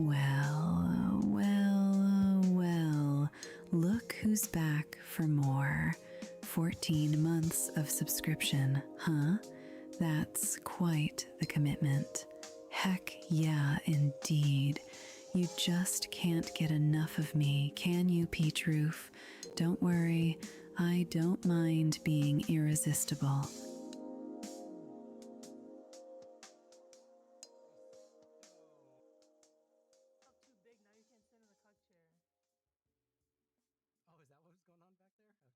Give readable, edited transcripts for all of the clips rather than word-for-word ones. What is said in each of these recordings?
Well. Look who's back for more. 14 months of subscription, huh? That's quite the commitment. Heck yeah, indeed. You just can't get enough of me, can you, Peach Roof? Don't worry, I don't mind being irresistible. Oh, is that what was going on back there? Okay.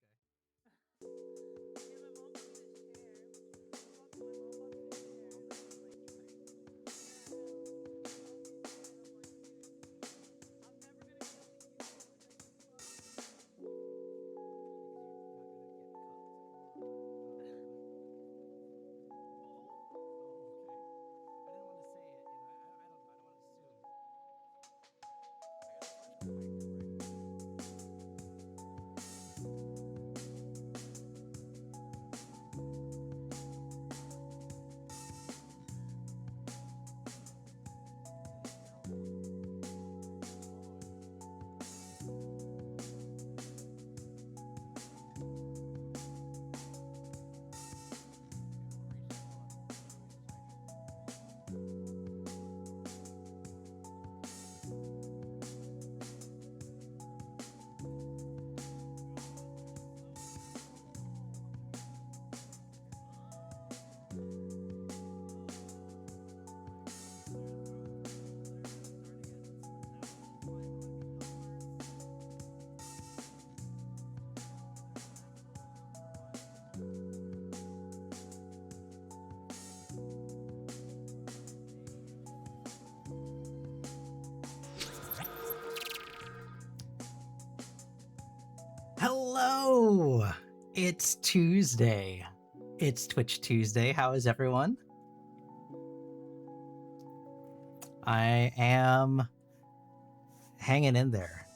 Hello! It's Tuesday. It's Twitch Tuesday. How is everyone? I am hanging in there.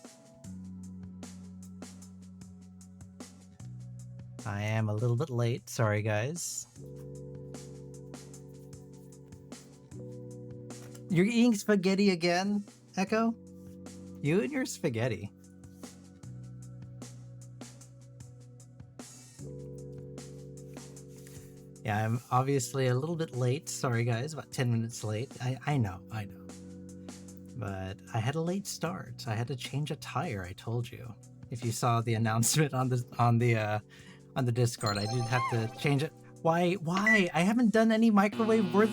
I am a little bit late. Sorry, guys. You're eating spaghetti again, Echo? You and your spaghetti. Yeah, I'm obviously a little bit late. Sorry, guys, about 10 minutes late. I know. But I had a late start. I had to change a tire. I told you. If you saw the announcement on the Discord, I did have to change it. Why? I haven't done any microwave worth.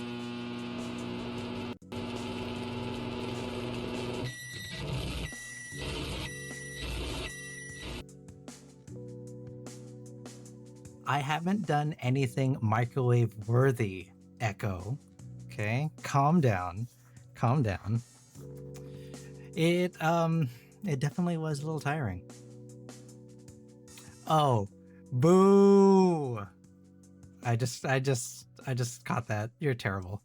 I haven't done anything microwave worthy, Echo. Okay, calm down. It definitely was a little tiring. Oh, boo! I just caught that. You're terrible.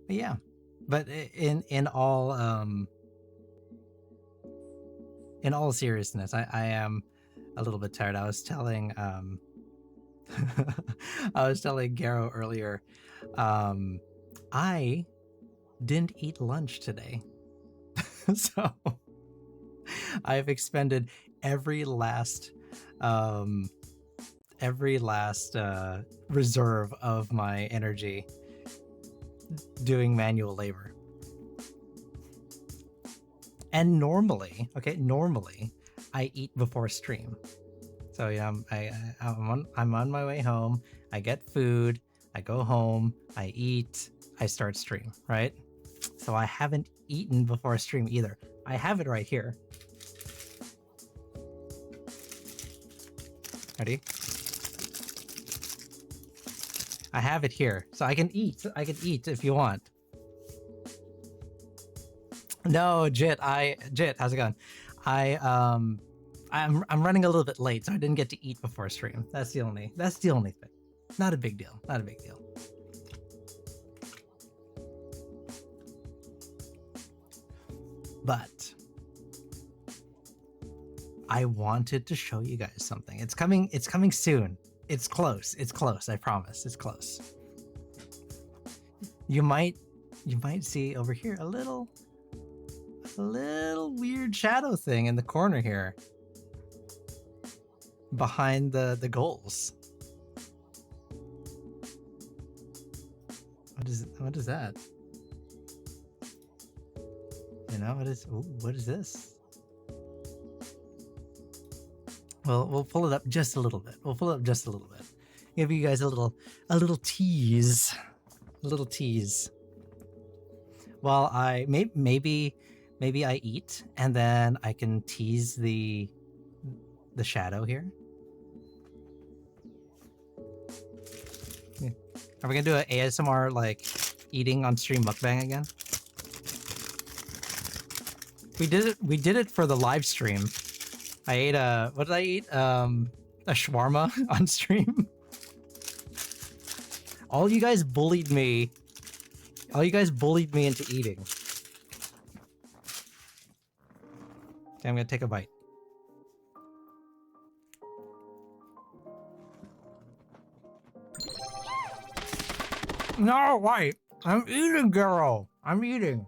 Yeah, but in all seriousness, I am a little bit tired. I was telling I was telling Garrow earlier, I didn't eat lunch today. So I've expended every last reserve of my energy doing manual labor. And normally I eat before stream. So yeah, I'm on my way home. I get food. I go home. I eat. I start stream. Right. So I haven't eaten before stream either. I have it right here. Ready? I have it here, so I can eat. I can eat if you want. No, Jit, how's it going? I'm running a little bit late, so I didn't get to eat before stream. That's the only thing. Not a big deal. But I wanted to show you guys something. It's coming soon. It's close. I promise. It's close. you might see over here a little weird shadow thing in the corner here behind the goals. What is that? You know, what is this? Well, we'll pull it up just a little bit. Give you guys a little tease. A little tease. While I maybe I eat and then I can tease the shadow here. Yeah. Are we gonna do an ASMR like eating on stream mukbang again? We did it for the live stream. I ate what did I eat? A shawarma on stream. All you guys bullied me into eating. Okay, I'm gonna take a bite. No, wait. I'm eating, girl. I'm eating.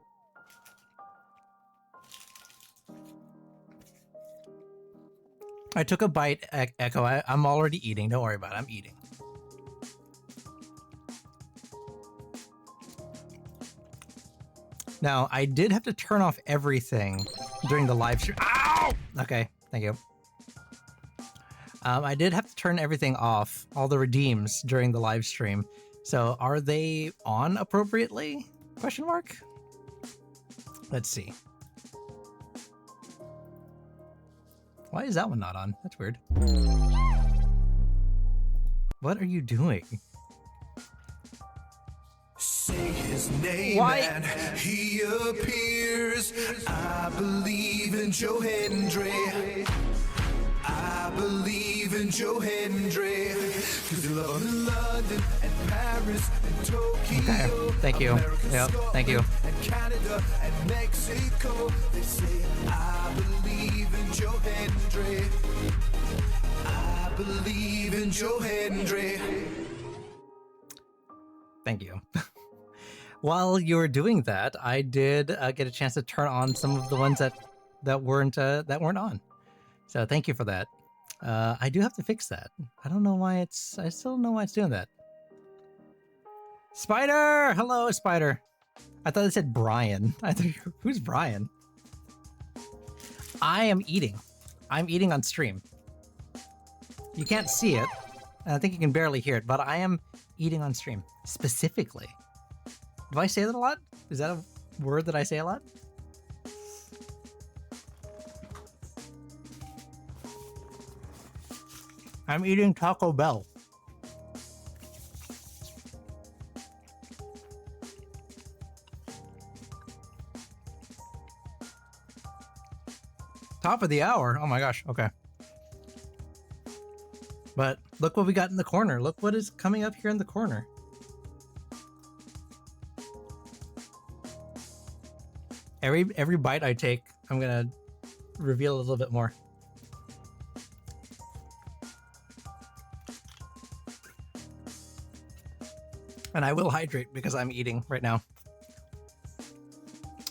I took a bite, Echo. I'm already eating. Don't worry about it. I'm eating. Now, I did have to turn off everything during the live stream. Ow! Okay, thank you. I did have to turn everything off, all the redeems during the live stream. So are they on appropriately? Question mark? Let's see. Why is that one not on? That's weird. What are you doing? Say his name Why? and he appears. I believe in Joe Hendry. I believe in Joe Hendry. Cause you love him in London and Paris and Tokyo. Okay, thank you. America, Yep, Scotland, thank you. And Canada and Mexico. They say I believe in Joe Hendry. I believe in Joe Hendry. Thank you. While you were doing that, I did get a chance to turn on some of the ones that weren't on. So thank you for that. I do have to fix that. I don't know why I still don't know why it's doing that. Spider! Hello, Spider. I thought it said Brian. I thought, who's Brian? I am eating. I'm eating on stream. You can't see it. And I think you can barely hear it, but I am eating on stream. Specifically. Do I say that a lot? Is that a word that I say a lot? I'm eating Taco Bell. Top of the hour. Oh my gosh. Okay. But look what we got in the corner. Look what is coming up here in the corner. Every bite I take, I'm gonna reveal a little bit more. And I will hydrate because I'm eating right now.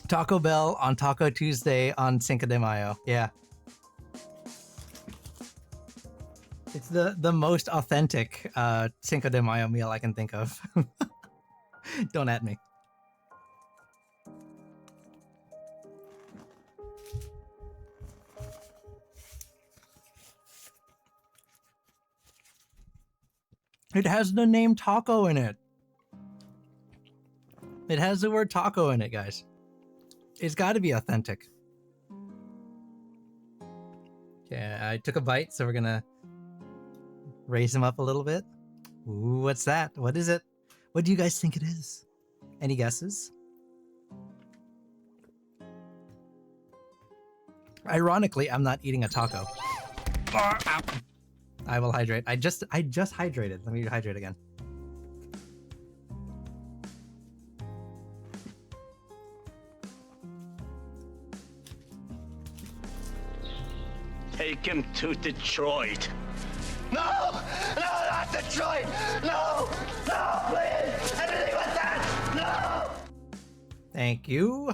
Taco Bell on Taco Tuesday on Cinco de Mayo. Yeah. It's the most authentic Cinco de Mayo meal I can think of. Don't at me. It has the name taco in it. It has the word taco in it, guys. It's got to be authentic. Yeah, I took a bite, so we're gonna raise them up a little bit. Ooh, what's that? What is it? What do you guys think it is? Any guesses? Ironically, I'm not eating a taco. Ow. I will hydrate. I just hydrated. Let me hydrate again. Take him to Detroit. No! No, not Detroit! No! No, please! Anything but that! No! Thank you.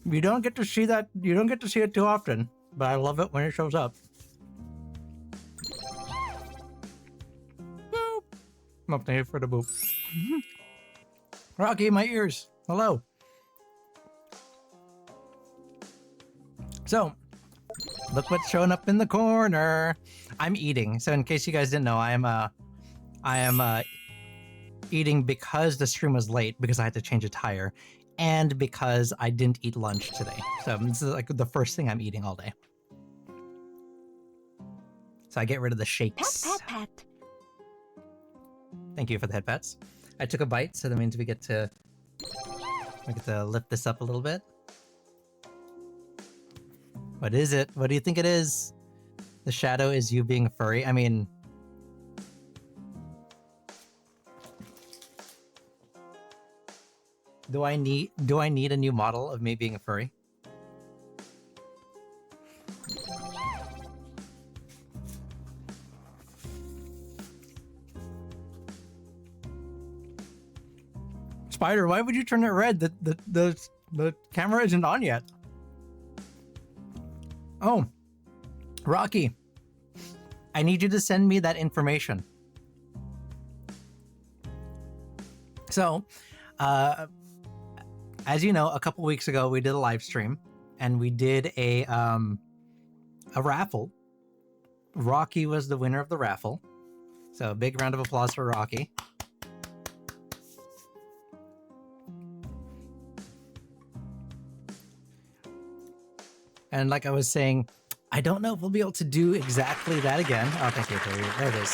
You don't get to see that. You don't get to see it too often, but I love it when it shows up. Boop. I'm up here for the boop. Rocky, my ears. Hello. So, look what's showing up in the corner. I'm eating. So, in case you guys didn't know, I am eating because the stream was late because I had to change a tire, and because I didn't eat lunch today. So this is like the first thing I'm eating all day. So I get rid of the shakes. Pat, pat, pat. Thank you for the head pats. I took a bite, so that means we get to lift this up a little bit. What is it? What do you think it is? The shadow is you being a furry. I mean, do I need a new model of me being a furry? Spider, why would you turn it red? The camera isn't on yet. Oh, Rocky, I need you to send me that information. So, as you know, a couple weeks ago we did a live stream and we did a raffle. Rocky was the winner of the raffle. So a big round of applause for Rocky. And like I was saying, I don't know if we'll be able to do exactly that again. Oh, thank you. There it is.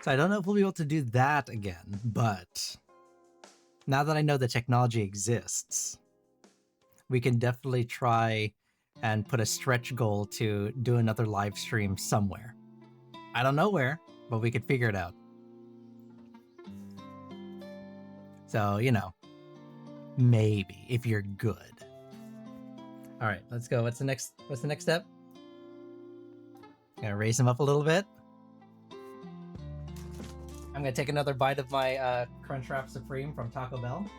So I don't know if we'll be able to do that again, but now that I know the technology exists, we can definitely try and put a stretch goal to do another live stream somewhere. I don't know where, but we could figure it out. So, you know, maybe if you're good. All right, let's go. What's the next step? Gonna raise him up a little bit. I'm gonna take another bite of my Crunchwrap Supreme from Taco Bell.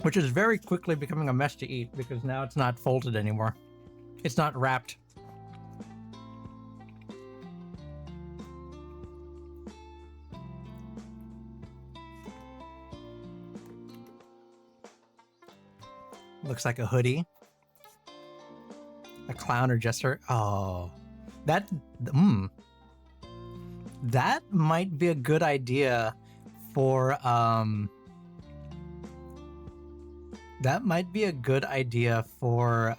Which is very quickly becoming a mess to eat because now it's not folded anymore. It's not wrapped. Looks like a hoodie. A clown or jester. Oh, that might be a good idea for that might be a good idea for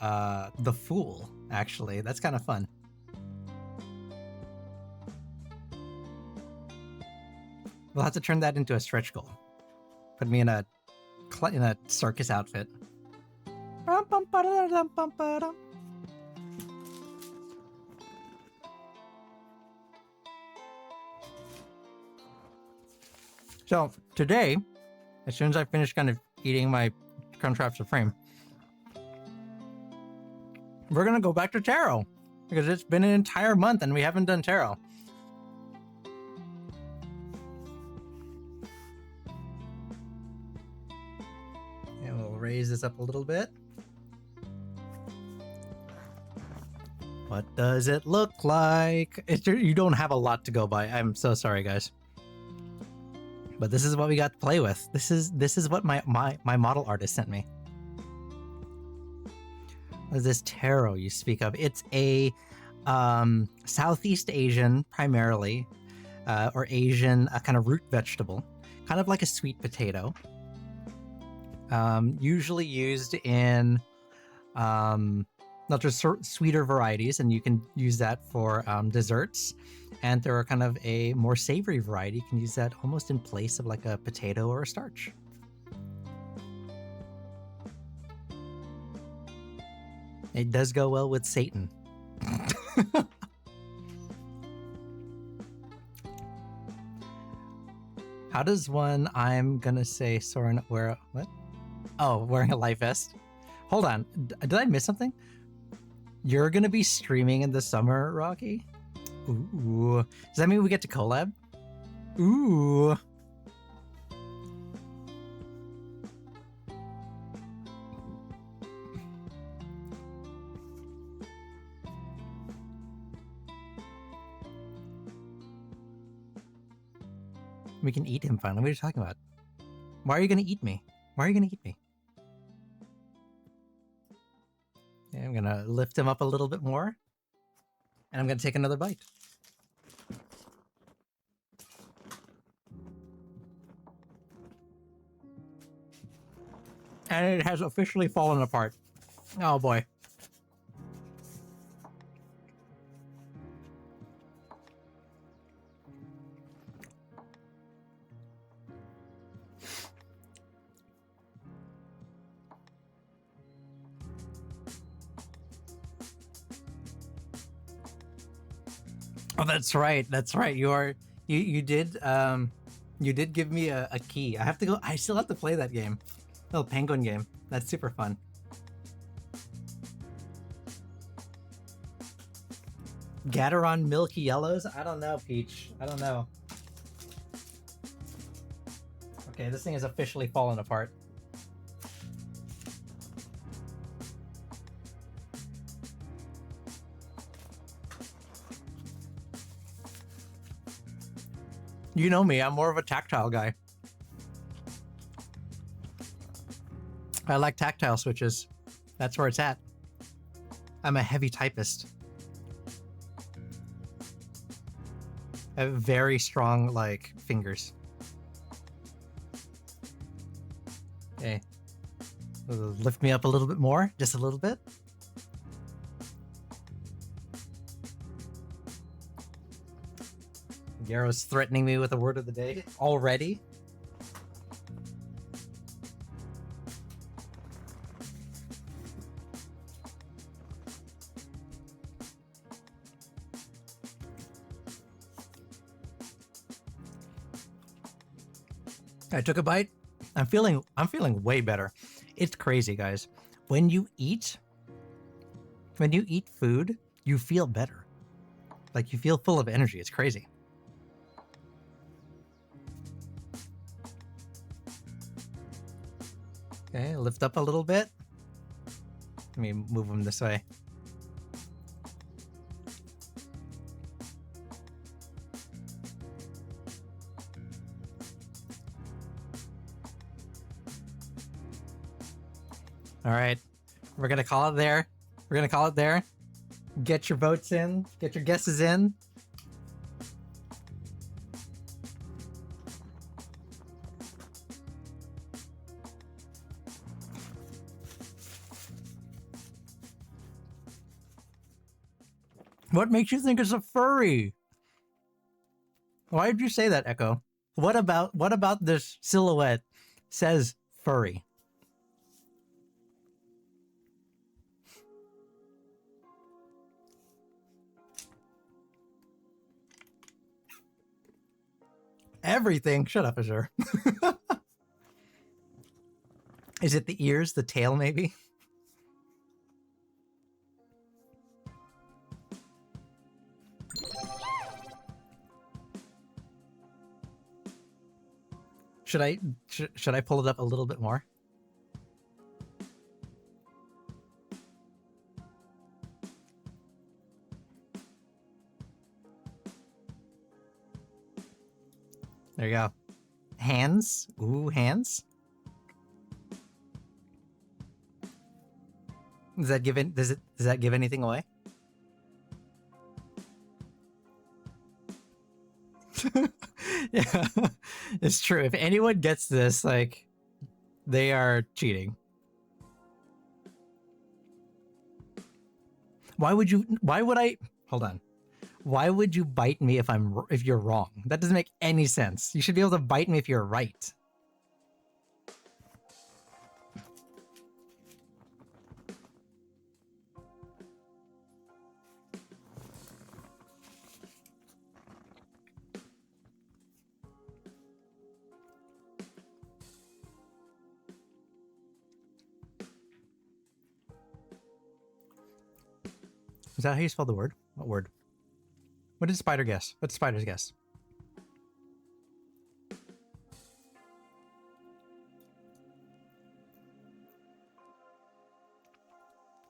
the Fool, actually. That's kind of fun. We'll have to turn that into a stretch goal. Put me in a circus outfit. So today, as soon as I finish kind of eating my Crunchwrap Supreme, we're gonna go back to tarot because it's been an entire month and we haven't done tarot. And we'll raise this up a little bit. What does it look like? You don't have a lot to go by. I'm so sorry, guys. But this is what we got to play with. This is what my model artist sent me. What is this tarot you speak of? It's a Southeast Asian, primarily, or Asian kind of root vegetable, kind of like a sweet potato. Usually used in not just sweeter varieties, and you can use that for desserts. And there are kind of a more savory variety. You can use that almost in place of like a potato or a starch. It does go well with Satan. How does one, I'm gonna say Soren wear, what? Oh, wearing a life vest. Hold on, did I miss something? You're gonna be streaming in the summer, Rocky? Ooh, does that mean we get to collab? Ooh. We can eat him finally. What are you talking about? Why are you gonna eat me? Why are you gonna eat me? Okay, I'm gonna lift him up a little bit more. And I'm gonna take another bite. And it has officially fallen apart. Oh boy. Oh, that's right. That's right. You did give me a key. I have to go. I still have to play that game. Little penguin game. That's super fun. Gateron Milky Yellows? I don't know, Peach. I don't know. Okay, this thing is officially fallen apart. You know me, I'm more of a tactile guy. I like tactile switches. That's where it's at. I'm a heavy typist. I have very strong, like, fingers. Okay. Lift me up a little bit more, just a little bit. Garrow's threatening me with a word of the day already. I took a bite. I'm feeling way better. It's crazy, guys. When you eat food, you feel better. Like you feel full of energy. It's crazy. Okay, lift up a little bit. Let me move him this way. All right, we're gonna call it there. We're gonna call it there. Get your votes in. Get your guesses in. What makes you think it's a furry? Why did you say that, Echo? What about this silhouette says furry? Everything. Shut up, Azure. Is it the ears, the tail, maybe? Should I pull it up a little bit more? There you go. Hands. Ooh, hands. Does that give does that give anything away? Yeah, it's true. If anyone gets this, like, they are cheating. Why would I hold on? Why would you bite me if you're wrong? That doesn't make any sense. You should be able to bite me if you're right. that how you spell the word? What word? What did Spider guess? What did Spider's guess?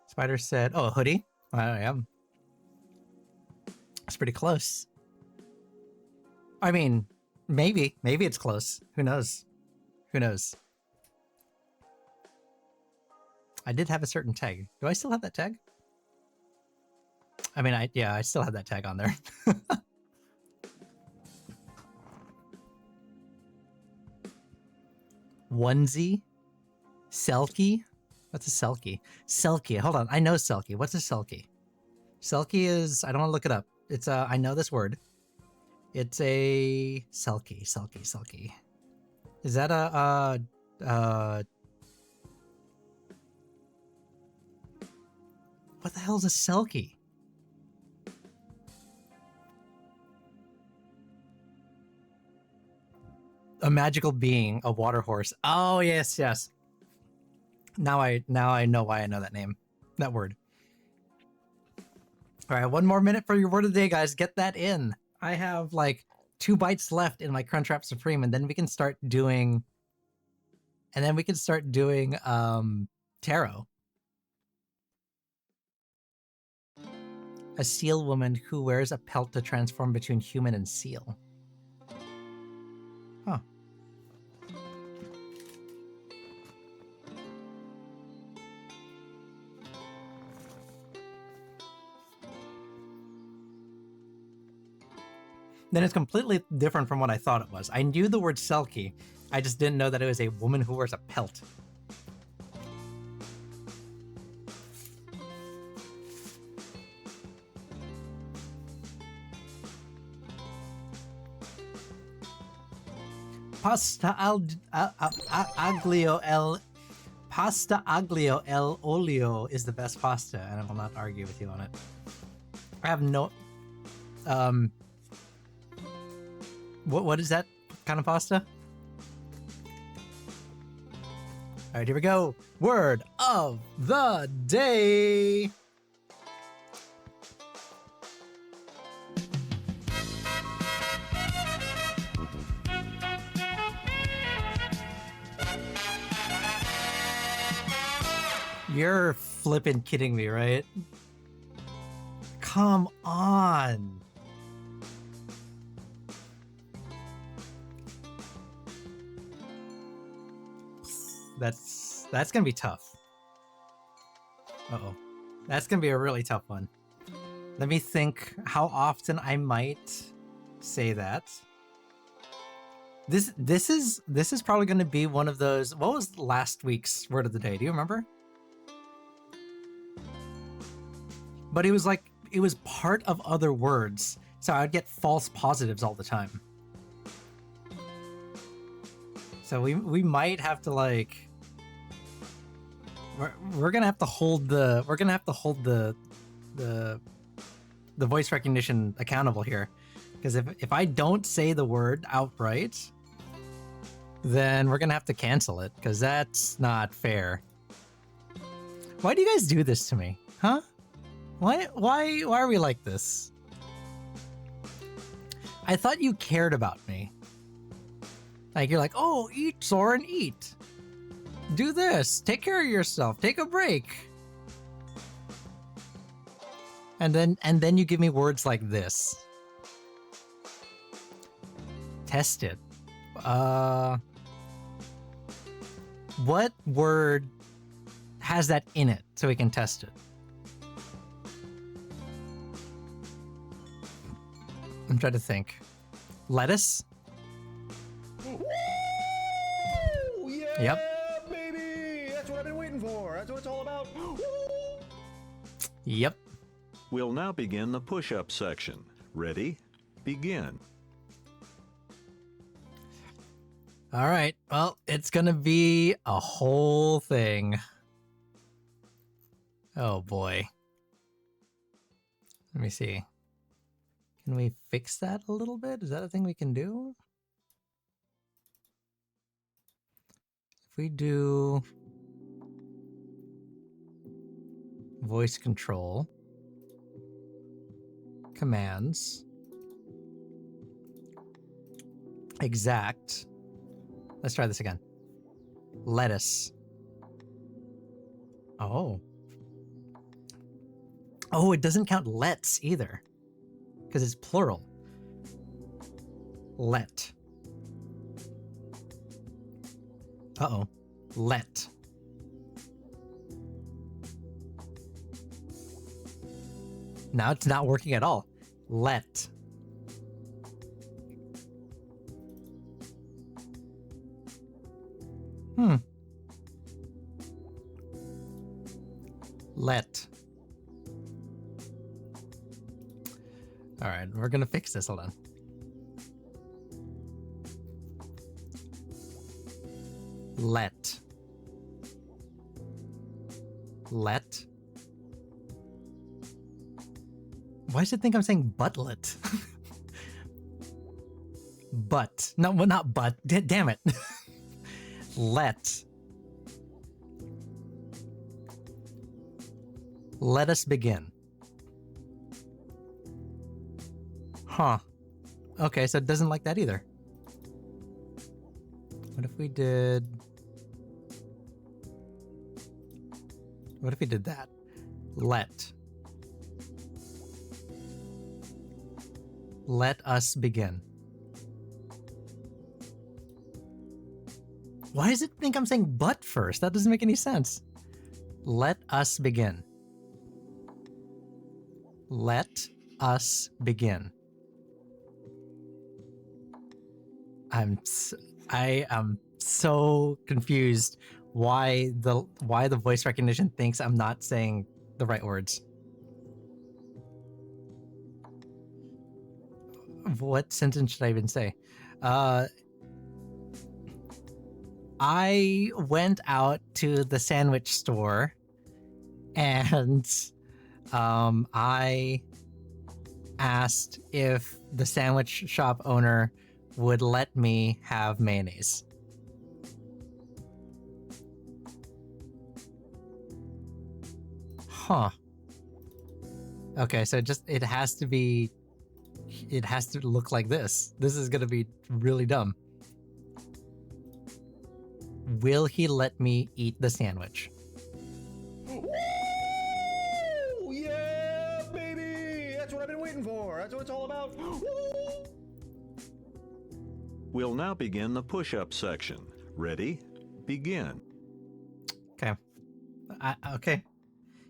Spider said, "Oh, a hoodie." I am. It's pretty close. I mean, maybe it's close. Who knows? Who knows? I did have a certain tag. Do I still have that tag? I mean, I still have that tag on there. Onesie? Selkie? What's a Selkie? Selkie. Hold on. I know Selkie. What's a Selkie? Selkie is, I don't want to look it up. It's a, I know this word. It's a Selkie. Is that what the hell is a Selkie? A magical being, a water horse. Oh, yes. Now I know why I know that name. That word. All right, one more minute for your word of the day, guys. Get that in. I have like 2 bites left in my Crunchwrap Supreme, and then we can start doing tarot. A seal woman who wears a pelt to transform between human and seal. Huh. Then it's completely different from what I thought it was. I knew the word Selkie. I just didn't know that it was a woman who wears a pelt. Pasta aglio el olio is the best pasta, and I will not argue with you on it. I have no what is that kind of pasta? All right, here we go. Word of the day. You're flippin' kidding me, right? Come on. That's gonna be tough. Uh-oh. That's gonna be a really tough one. Let me think how often I might say that. This is probably gonna be one of those. What was last week's word of the day? Do you remember? But it was part of other words, so I'd get false positives all the time. So we might have to like we're gonna have to hold the voice recognition accountable here, because if I don't say the word outright, then we're gonna have to cancel it, because that's not fair. Why do you guys do this to me, huh? Why are we like this? I thought you cared about me. Like, you're like, oh, eat, Soren, eat. Do this. Take care of yourself. Take a break. And then you give me words like this. Test it. What word has that in it so we can test it? I'm trying to think. Lettuce? Woo! Yeah, Yep. baby! That's what I've been waiting for. That's what it's all about. Woo! Yep. We'll now begin the push-up section. Ready? Begin. All right. Well, it's going to be a whole thing. Oh, boy. Let me see. Can we fix that a little bit? Is that a thing we can do? If we do voice control. commands. Exact. Let's try this again. Lettuce. Oh. Oh, it doesn't count lets either. Because it's plural. Let. Uh-oh. Let. Now it's not working at all. Let. Let. All right, we're gonna fix this. Hold on. Let. Let. Why does it think I'm saying butlet? But. No, well, not but. Damn it. Let. Let us begin. Huh. Okay, so it doesn't like that either. What if we did... What if we did that? Let. Let us begin. Why does it think I'm saying but first? That doesn't make any sense. Let us begin. Let us begin. I am so confused why the voice recognition thinks I'm not saying the right words. What sentence should I even say? I went out to the sandwich store and I asked if the sandwich shop owner would let me have mayonnaise. Huh. Okay, so it has to look like this. This is gonna be really dumb. Will he let me eat the sandwich? Woo! Yeah, baby! That's what I've been waiting for. That's what it's all about. Woo! We'll now begin the push-up section. Ready? Begin. Okay. Okay.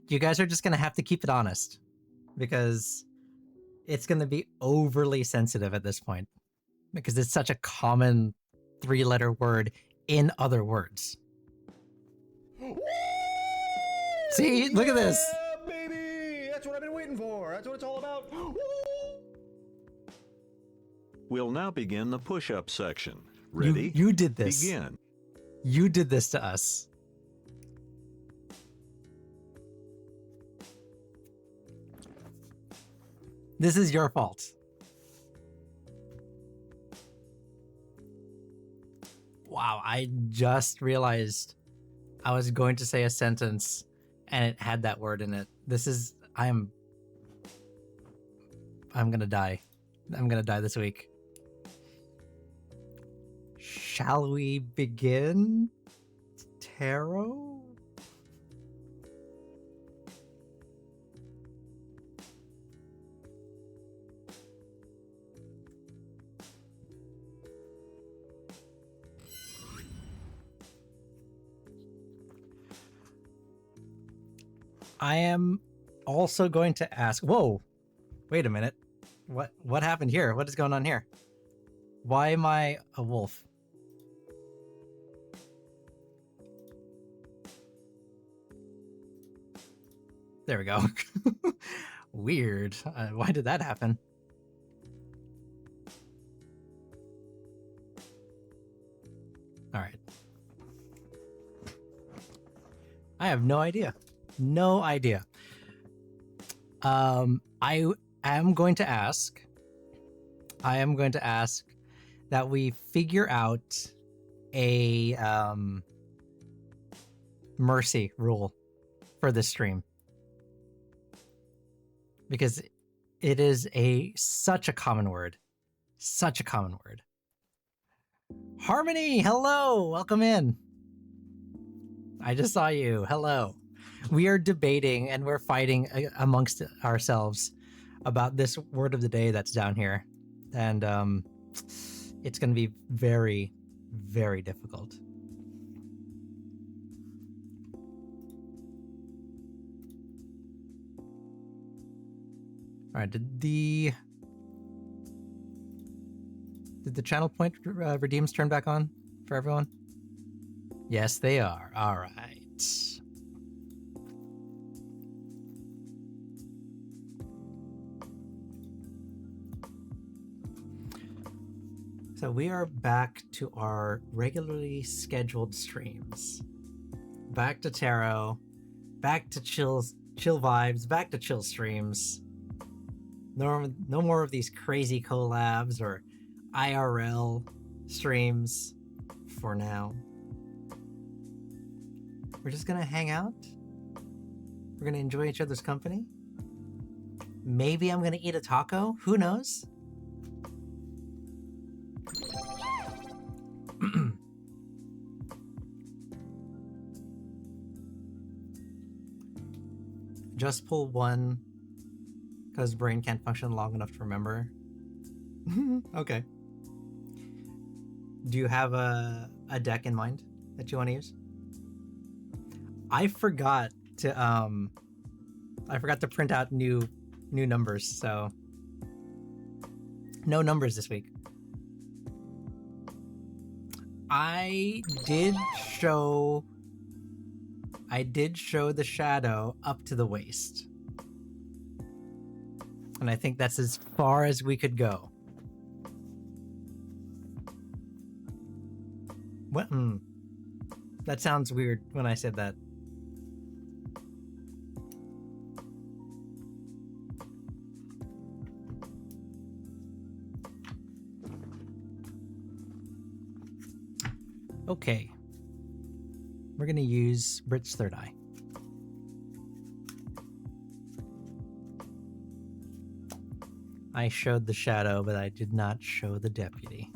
You guys are just gonna have to keep it honest, because it's gonna be overly sensitive at this point, because it's such a common 3-letter word in other words. Woo! See, look at this. Yeah, baby! That's what I've been waiting for. That's what it's all about. Woo! We'll now begin the push-up section. Ready? You did this. Begin. You did this to us. This is your fault. Wow, I just realized I was going to say a sentence and it had that word in it. I'm gonna die. I'm gonna die this week. Shall we begin? Tarot? I am also going to ask. Whoa, wait a minute. What happened here? What is going on here? Why am I a wolf? There we go. Weird. Why did that happen? All right. I have no idea. No idea. I am going to ask that we figure out a mercy rule for this stream, because It is such a common word. Such a common word. Harmony, hello, welcome in. I just saw you. Hello. We are debating and we're fighting amongst ourselves about this word of the day that's down here. And it's going to be very, very difficult. All right, did the channel point redeems turn back on for everyone? Yes, they are. All right. So we are back to our regularly scheduled streams. Back to tarot, back to chill vibes, back to chill streams. No more of these crazy collabs or IRL streams for now. We're just gonna hang out. We're gonna enjoy each other's company. Maybe I'm gonna eat a taco. Who knows? Just pull one because brain can't function long enough to remember. Okay. Do you have a deck in mind that you want to use? I forgot to print out new numbers, so no numbers this week. I did show the shadow up to the waist. And I think that's as far as we could go. What? That sounds weird when I said that. Okay. We're going to use Brit's third eye. I showed the shadow, but I did not show the deputy.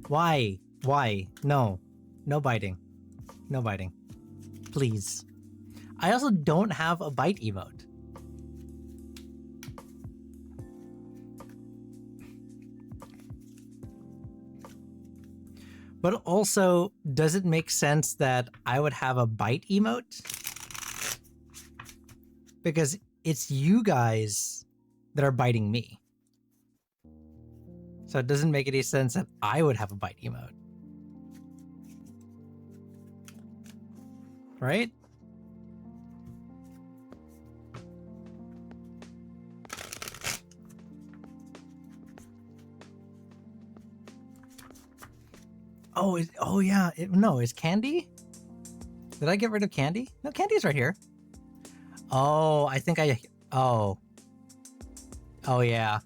Why? Why? No. No biting. No biting. Please. I also don't have a bite emote. But also, does it make sense that I would have a bite emote? Because it's you guys that are biting me. So it doesn't make any sense that I would have a bite emote. Right? Oh yeah. No, is Candy? Did I get rid of Candy? No, Candy's right here. Oh, I think oh yeah.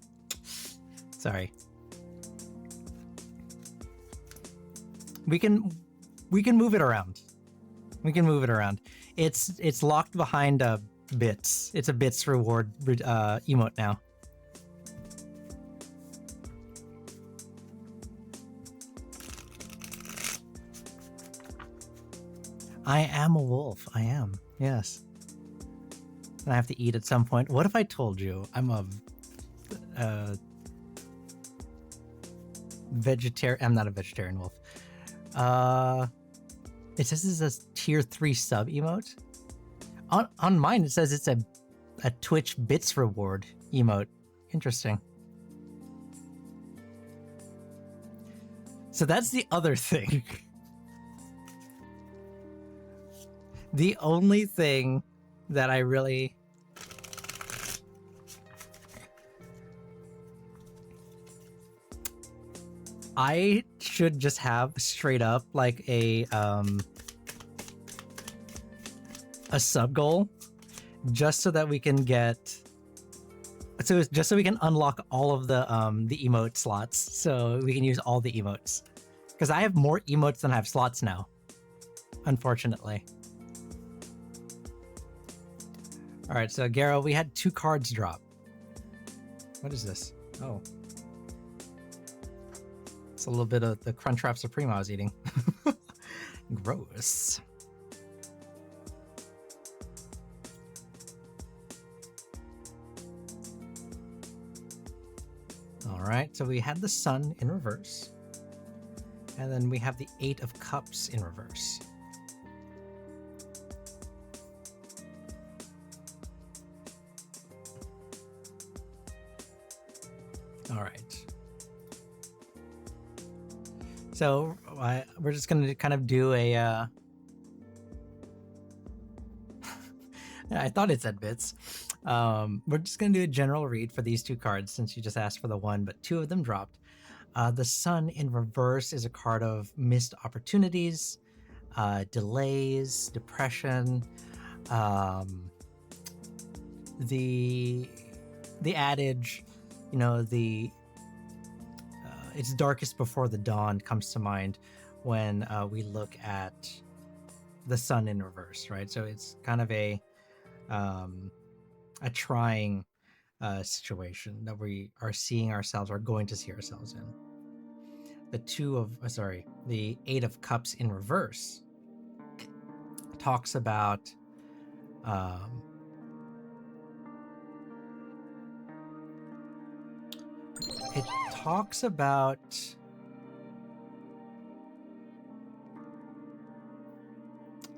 Sorry. We can move it around. We can move it around. It's locked behind bits. It's a bits reward emote now. I am a wolf. I am. Yes. And I have to eat at some point. What if I told you I'm a vegetarian? I'm not a vegetarian wolf. It says this is a tier 3 sub emote. On mine it says it's a Twitch bits reward emote. Interesting. So that's the other thing. The only thing that I really I should just have straight up like a sub goal just so that we can get just so we can unlock all of the emote slots so we can use all the emotes, because I have more emotes than I have slots now, unfortunately. All right, so Garo, we had 2 cards drop. What is this? Oh. It's a little bit of the Crunchwrap Supreme I was eating. Gross. All right, so we had the Sun in reverse. And then we have the 8 of Cups in reverse. All right. So we're just going to kind of do a... I thought it said bits. We're just going to do a general read for these 2 cards since you just asked for the 1, but 2 of them dropped. The Sun in reverse is a card of missed opportunities, delays, depression, the adage, you know, it's darkest before the dawn comes to mind when we look at the Sun in reverse, right? So it's kind of a trying situation that we are seeing ourselves, or going to see ourselves in. The 8 of Cups in reverse talks about it talks about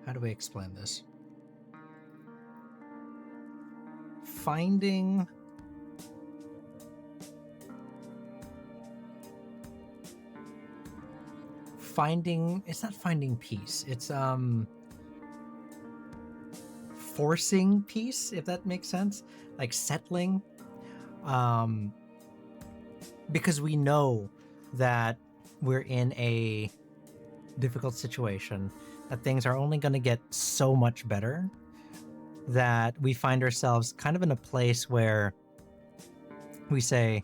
how do we explain this? Finding it's not finding peace, it's forcing peace, if that makes sense, like settling, because we know that we're in a difficult situation, that things are only going to get so much better, that we find ourselves kind of in a place where we say,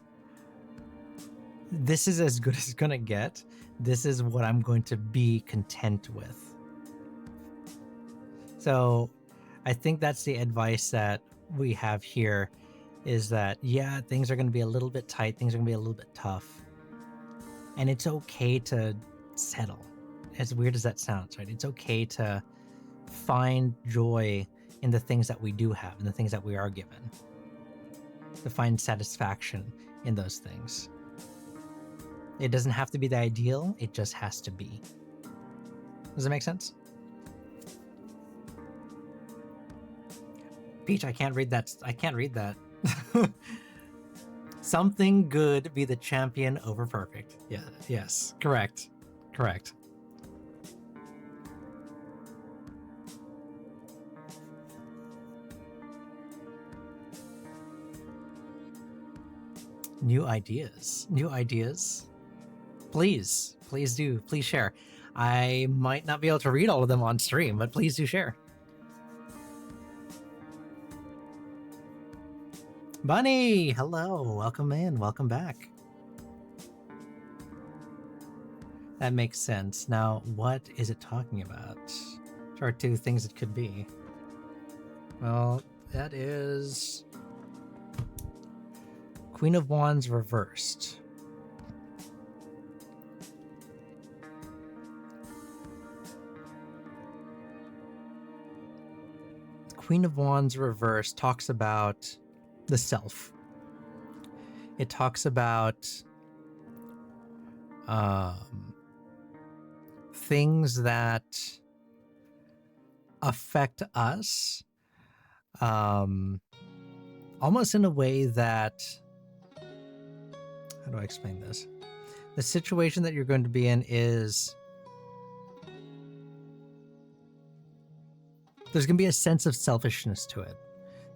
this is as good as it's going to get. This is what I'm going to be content with. So I think that's the advice that we have here, is that, yeah, things are going to be a little bit tight. Things are going to be a little bit tough. And it's okay to settle. As weird as that sounds, right? It's okay to find joy in the things that we do have, and the things that we are given. To find satisfaction in those things. It doesn't have to be the ideal, it just has to be. Does that make sense? Peach, I can't read that. I can't read that. Something good be the champion over perfect. Yeah, yes, correct. Correct. New ideas. New ideas. Please do. Please share. I might not be able to read all of them on stream, but please do share. Bunny, hello. Welcome in. Welcome back. That makes sense. Now, what is it talking about? There are 2 things it could be. Well, that is Queen of Wands reversed. Queen of Wands reversed talks about the self. It talks about things that affect us, almost in a way that, how do I explain this? The situation that you're going to be in is, there's going to be a sense of selfishness to it.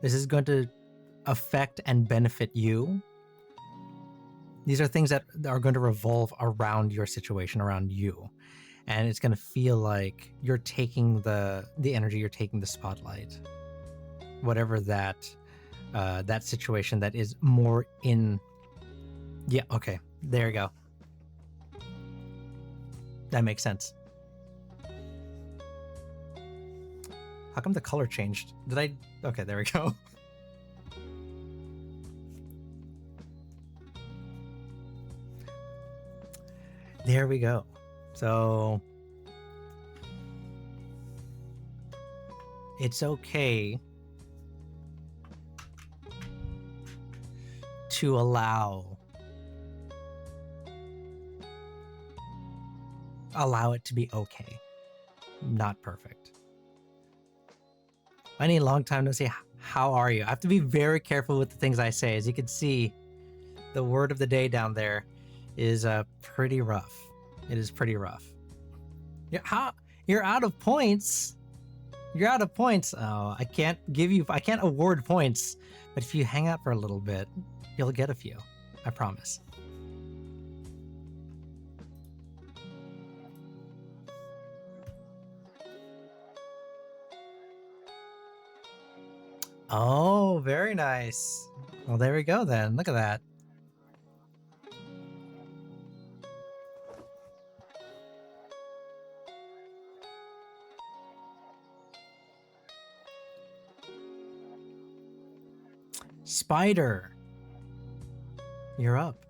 This is going to affect and benefit you. These are things that are going to revolve around your situation, around you. And it's going to feel like you're taking the energy, you're taking the spotlight. Whatever that situation that is more in... Yeah, okay. There you go. That makes sense. How come the color changed? Did I? Okay, there we go. There we go. So it's okay to allow it to be okay, not perfect. I need a long time to say, how are you? I have to be very careful with the things I say. As you can see, the word of the day down there is pretty rough. It is pretty rough. You're out of points. You're out of points. Oh, I can't award points, but if you hang out for a little bit, you'll get a few. I promise. Oh, very nice. Well, there we go then. Look at that. Spider, you're up.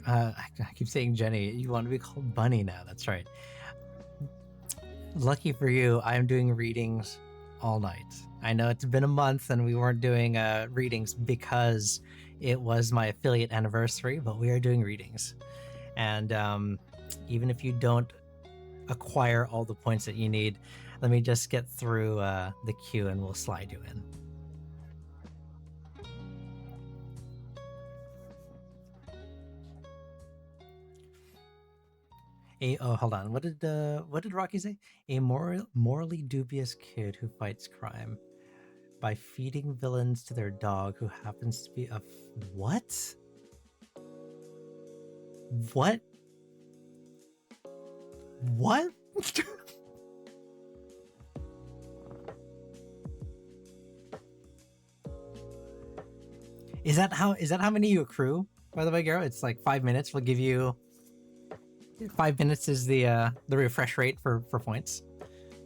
I keep saying Jenny. You want to be called Bunny now. That's right. Lucky for you, I'm doing readings all night. I know it's been a month and we weren't doing readings because it was my affiliate anniversary, but we are doing readings. And even if you don't acquire all the points that you need, let me just get through the queue and we'll slide you in. Hold on. What did Rocky say? A morally dubious kid who fights crime by feeding villains to their dog who happens to be a what? What? What? Is that how many you accrue, by the way, Garo? It's like 5 minutes. We'll give you 5 minutes is the refresh rate for points.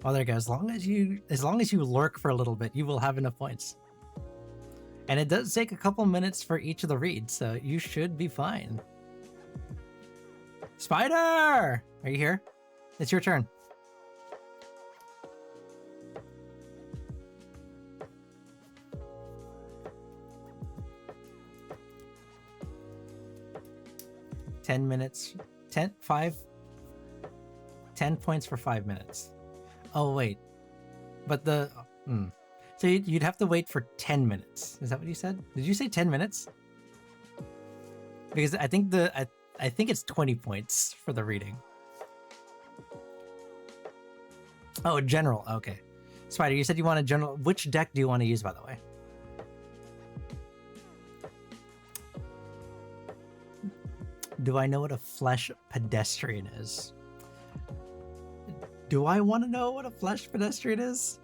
Oh, there you go. As long as you lurk for a little bit, you will have enough points. And it does take a couple minutes for each of the reads, so you should be fine. Spider! Are you here? It's your turn. Ten minutes. 10 points for 5 minutes. Oh, wait. But so you'd have to wait for 10 minutes. Is that what you said? Did you say 10 minutes? Because I think I think it's 20 points for the reading. Oh, general. Okay. Spider, you said you want a general. Which deck do you want to use, by the way? Do I know what a flesh pedestrian is? Do I want to know what a flesh pedestrian is?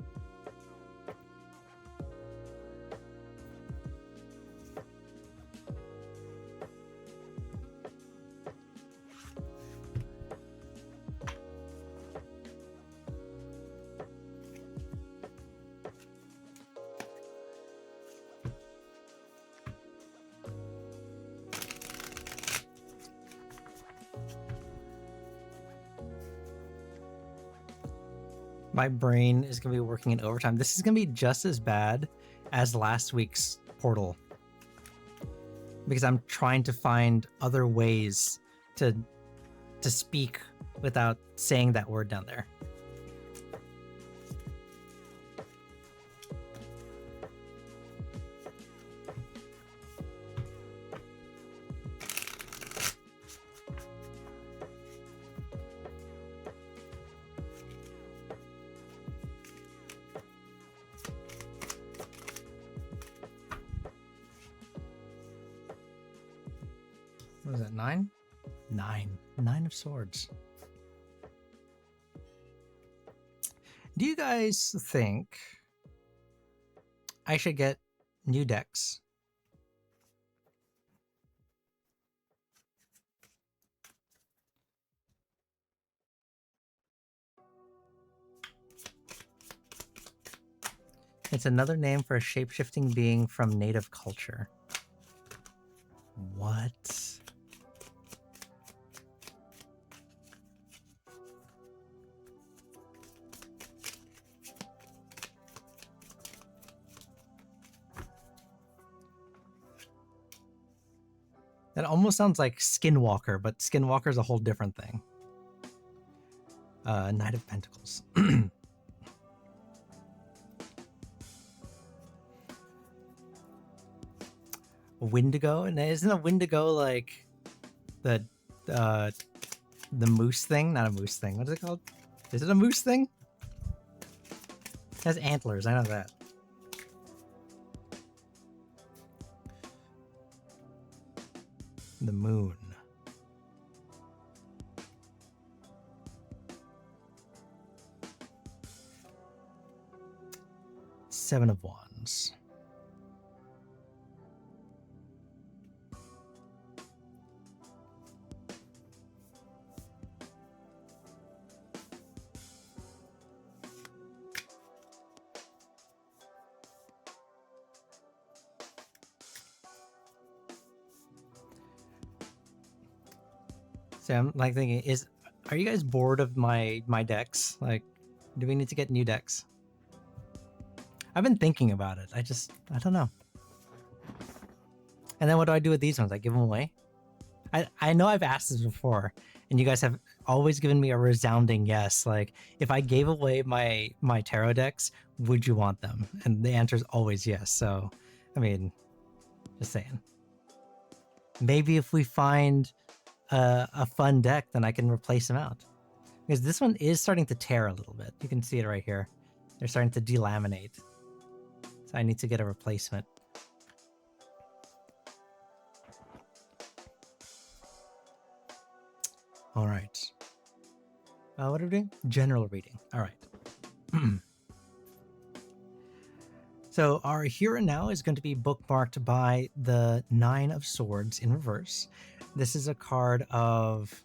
My brain is going to be working in overtime. This is going to be just as bad as last week's Portal. Because I'm trying to find other ways to speak without saying that word down there. What is that, 9? 9. 9 of swords. Do you guys think I should get new decks? It's another name for a shape-shifting being from native culture. What? That almost sounds like Skinwalker, but Skinwalker is a whole different thing. Knight of Pentacles. Wendigo, and isn't a Wendigo like the moose thing? Not a moose thing. What is it called? Is it a moose thing? It has antlers. I know that. The moon. Seven of Wands. So I'm like thinking, are you guys bored of my decks? Like, do we need to get new decks? I've been thinking about it. I don't know. And then what do I do with these ones? I give them away? I know I've asked this before, and you guys have always given me a resounding yes. Like, if I gave away my tarot decks, would you want them? And the answer is always yes. So, I mean, just saying. Maybe if we find a fun deck, then I can replace them out. Because this one is starting to tear a little bit. You can see it right here. They're starting to delaminate. So I need to get a replacement. All right. What are we doing? General reading. All right. So our here and now is going to be bookmarked by the Nine of Swords in reverse. This is a card of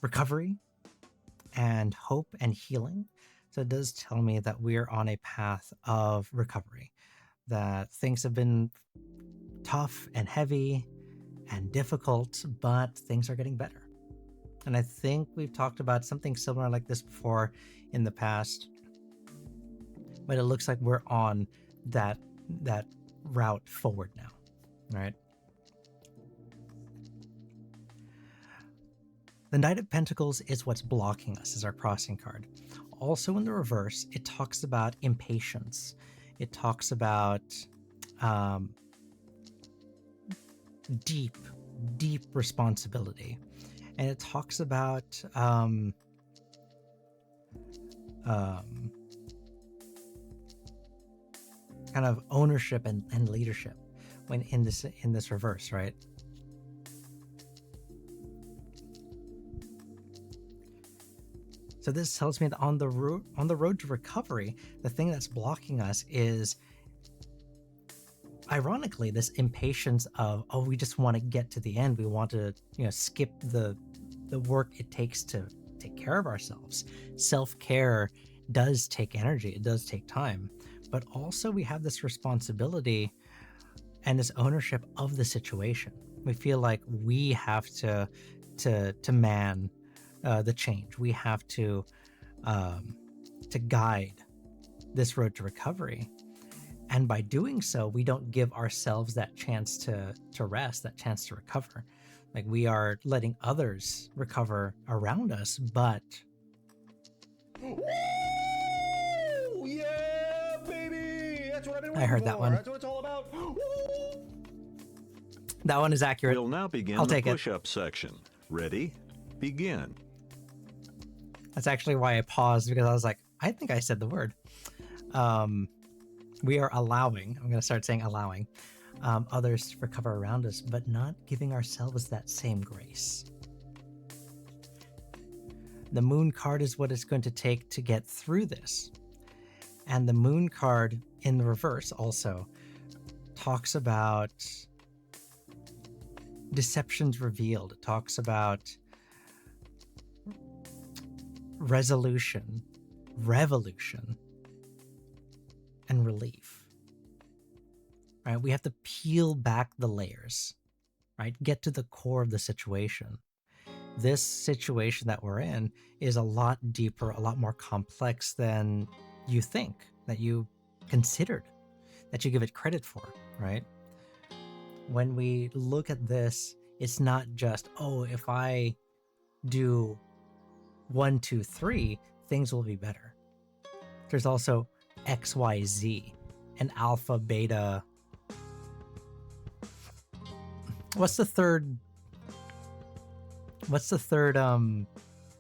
recovery and hope and healing. So it does tell me that we're on a path of recovery, that things have been tough and heavy and difficult, but things are getting better. And I think we've talked about something similar like this before in the past, but it looks like we're on that route forward now, right? The Knight of Pentacles is what's blocking us as our crossing card. Also in the reverse, it talks about impatience. It talks about deep responsibility. And it talks about kind of ownership and leadership when in this reverse, right? So this tells me that on the road to recovery, the thing that's blocking us is, ironically, this impatience of, oh, we just want to get to the end. We want to, skip the work it takes to take care of ourselves. Self-care does take energy. It does take time. But also we have this responsibility and this ownership of the situation. We feel like we have to man the change. We have to guide this road to recovery. And by doing so, we don't give ourselves that chance to rest, that chance to recover. Like, we are letting others recover around us, but... Woo! Yeah, baby! That's what I've been waiting I heard for. that one. That's what it's all about. Woo! That one is accurate. We'll now begin I'll the take it. push-up section. Ready? Begin. That's actually why I paused, because I was like, I think I said the word. We are allowing, I'm going to start saying allowing, others to recover around us, but not giving ourselves that same grace. The Moon card is what it's going to take to get through this. And the Moon card in the reverse also talks about deceptions revealed. It talks about resolution, revolution, and relief. Right? We have to peel back the layers, right? Get to the core of the situation. This situation that we're in is a lot deeper, a lot more complex than you think, that you considered, that you give it credit for, right? When we look at this, it's not just, oh, if I do 1, 2, 3, things will be better. There's also X, Y, Z, and alpha, beta. What's the third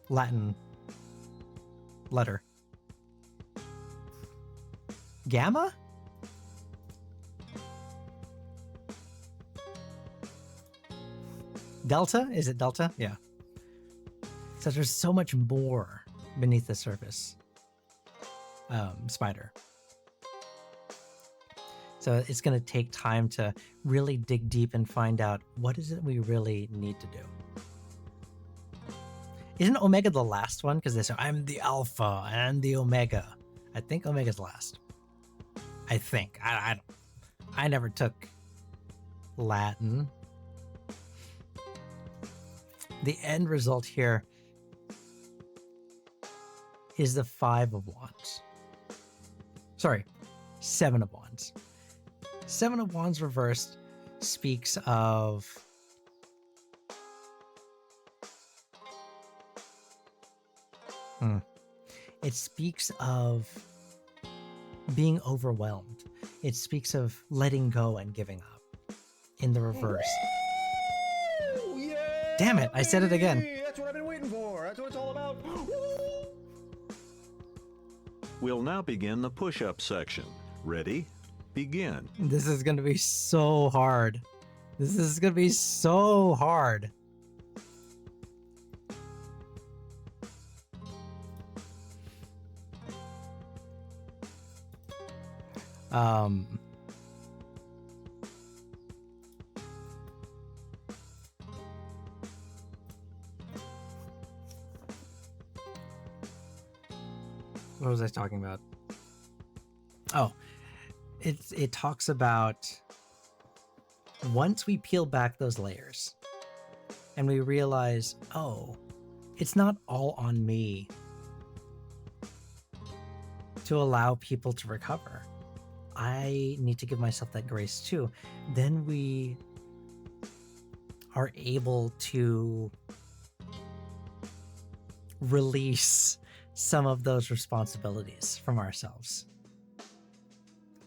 Latin letter? Gamma? Delta? Is it delta? Yeah. So there's so much more beneath the surface, Spider. So it's going to take time to really dig deep and find out what is it we really need to do. Isn't Omega the last one? Because they say, I'm the Alpha and the Omega. I think Omega's last. I think. I never took Latin. The end result here is the 5 of Wands. Sorry, 7 of Wands. 7 of Wands reversed speaks of it speaks of being overwhelmed. It speaks of letting go and giving up in the reverse. Woo! Yeah, Damn it, I said it again. baby! That's what I've been waiting for. That's what it's all about. Woo! We'll now begin the push-up section. Ready? Begin. This is going to be so hard. This is going to be so hard. What was I talking about? Oh, it talks about once we peel back those layers and we realize, oh, it's not all on me to allow people to recover. I need to give myself that grace too. Then we are able to release some of those responsibilities from ourselves,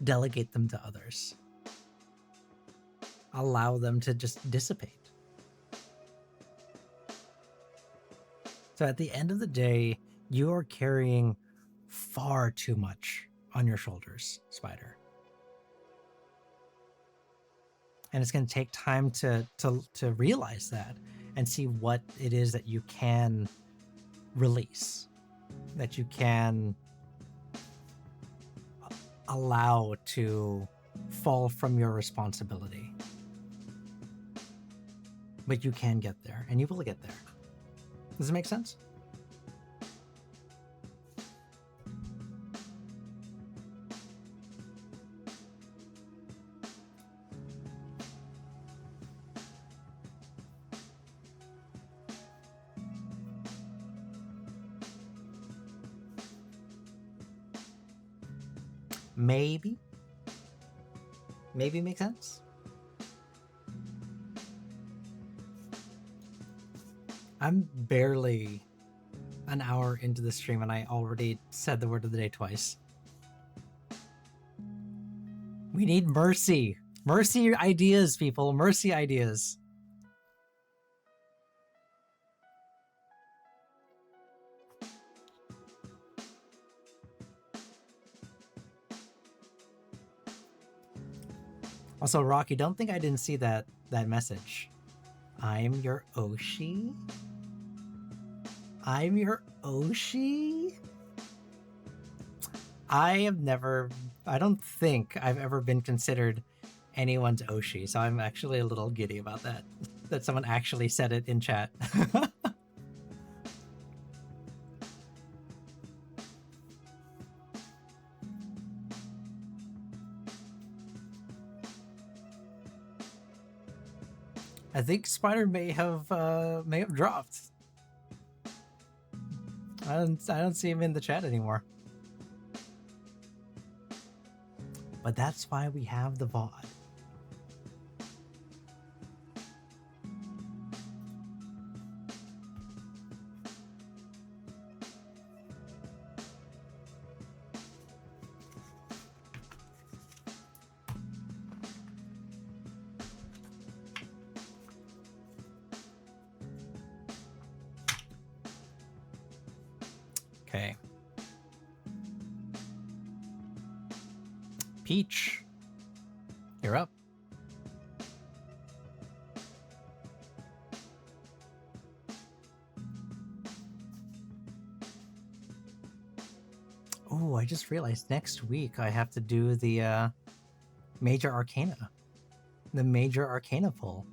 delegate them to others, allow them to just dissipate. So at the end of the day, you are carrying far too much on your shoulders, Spider. And it's going to take time to realize that and see what it is that you can release, that you can allow to fall from your responsibility. But you can get there, and you will get there. Does it make sense? Maybe makes sense. I'm barely an hour into the stream and I already said the word of the day twice. We need mercy. Mercy ideas, people. Mercy ideas. Also, Rocky, don't think I didn't see that message. I'm your Oshi? I'm your Oshi? I don't think I've ever been considered anyone's Oshi, so I'm actually a little giddy about that. that someone actually said it in chat. I think Spider may have dropped. I don't see him in the chat anymore. But that's why we have the VOD. Okay. Peach, you're up. Oh, I just realized next week I have to do the Major Arcana. The Major Arcana pull.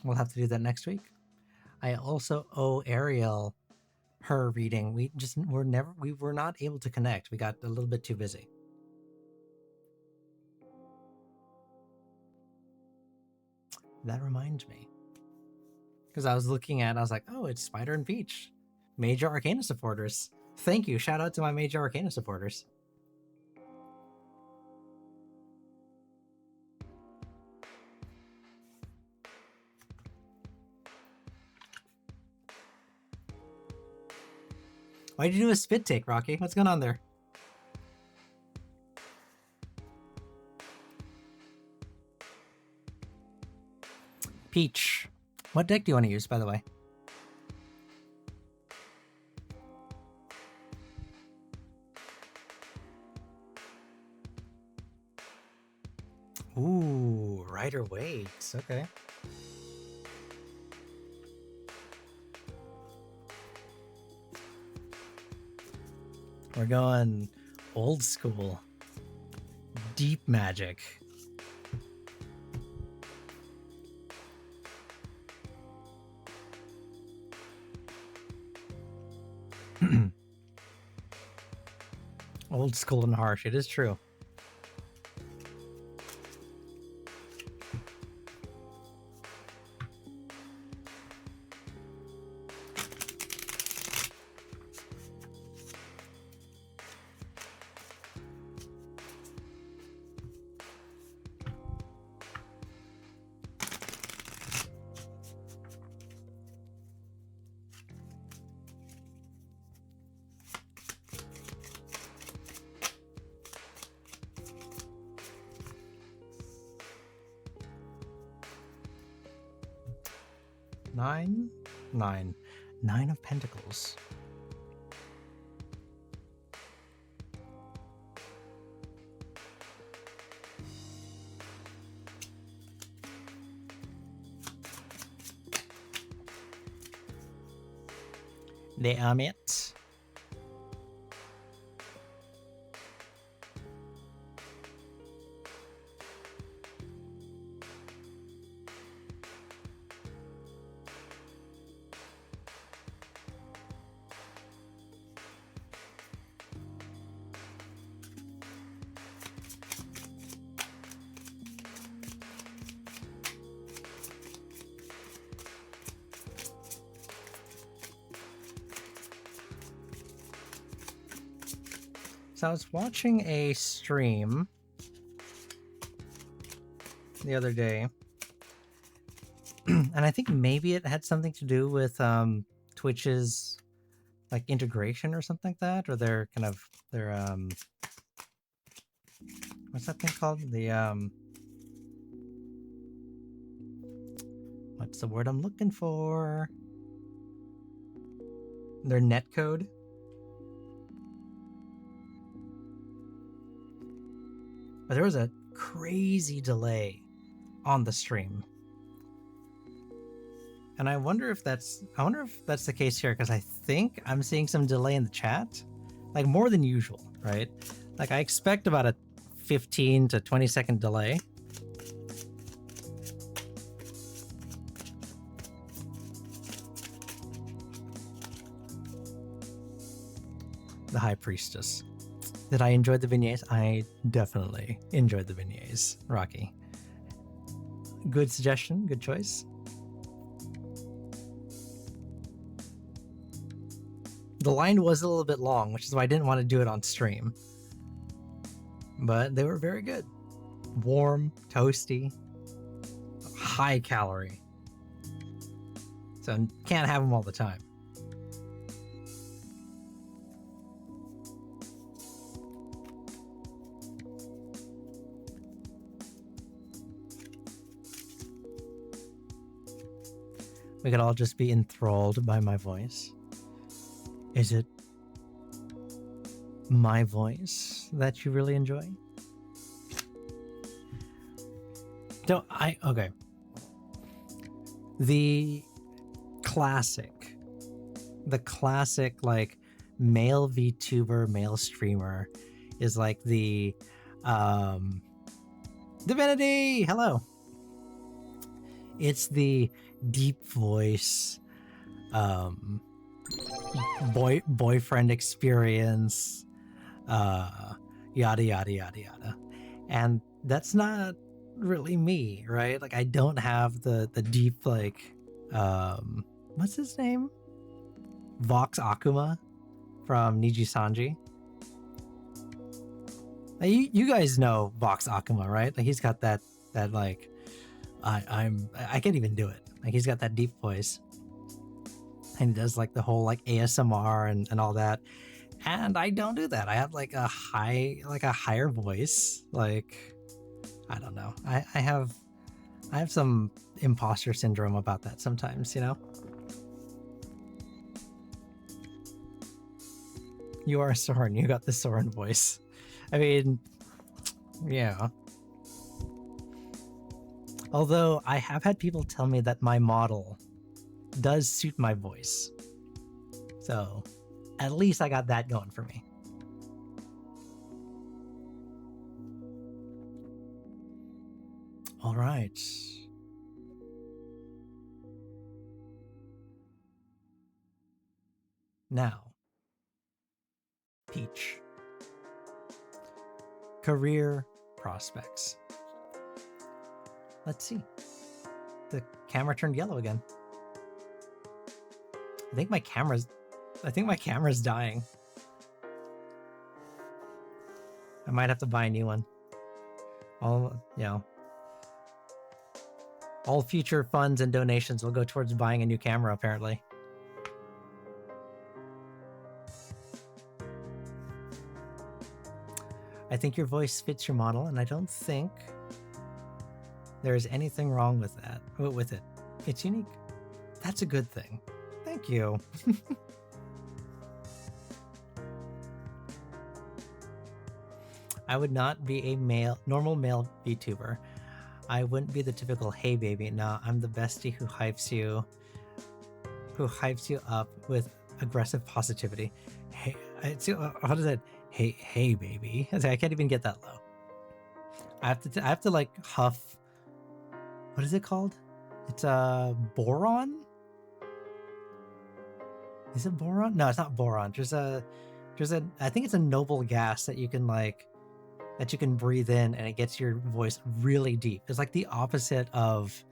We'll have to do that next week. I also owe Ariel her reading. We were not able to connect. We got a little bit too busy. That reminds me. Because I was like, oh, it's Spider and Peach. Major Arcana supporters. Thank you. Shout out to my Major Arcana supporters. Why'd you do a spit take, Rocky? What's going on there? Peach. What deck do you want to use, by the way? Ooh, Rider Waite. Okay. We're going old school. Deep Magic. Old school and harsh. It is true. Nine of Pentacles. Damn it. So I was watching a stream the other day, and I think maybe it had something to do with Twitch's like integration or something like that, or their what's that thing called? The what's the word I'm looking for? Their netcode. But there was a crazy delay on the stream. And I wonder if that's the case here, because I think I'm seeing some delay in the chat. Like more than usual, right? Like I expect about a 15 to 20 second delay. the High Priestess. Did I enjoy the beignets? I definitely enjoyed the beignets, Rocky. Good suggestion, good choice. The line was a little bit long, which is why I didn't want to do it on stream. But they were very good. Warm, toasty, high calorie. So can't have them all the time. We could all just be enthralled by my voice. Is it my voice that you really enjoy? Okay. The classic like male VTuber, male streamer is like the Divinity. Hello. It's the deep voice, boyfriend experience, yada yada yada yada, and that's not really me, right? Like I don't have the deep like what's his name? Vox Akuma from Niji Sanji. You guys know Vox Akuma, right? Like he's got that like I can't even do it. Like he's got that deep voice. And he does like the whole like ASMR and all that. And I don't do that. I have like a higher voice. Like I don't know. I have some imposter syndrome about that sometimes, you know? You are Soren. You got the Soren voice. I mean, yeah. Although I have had people tell me that my model does suit my voice. So at least I got that going for me. All right. Now, Peach. Career prospects. Let's see. The camera turned yellow again. I think my camera's dying. I might have to buy a new one. All future funds and donations will go towards buying a new camera, apparently. I think your voice fits your model, and I don't think there's anything wrong with that. With it. It's unique. That's a good thing. Thank you. I would not be a normal male VTuber. I wouldn't be the typical hey baby. No, I'm the bestie who hypes you up with aggressive positivity. Hey, how does that? Hey baby. I can't even get that low. I have to like huff. What is it called? It's a boron. Is it boron? No, it's not boron. There's a I think it's a noble gas that you can breathe in, and it gets your voice really deep. It's like the opposite of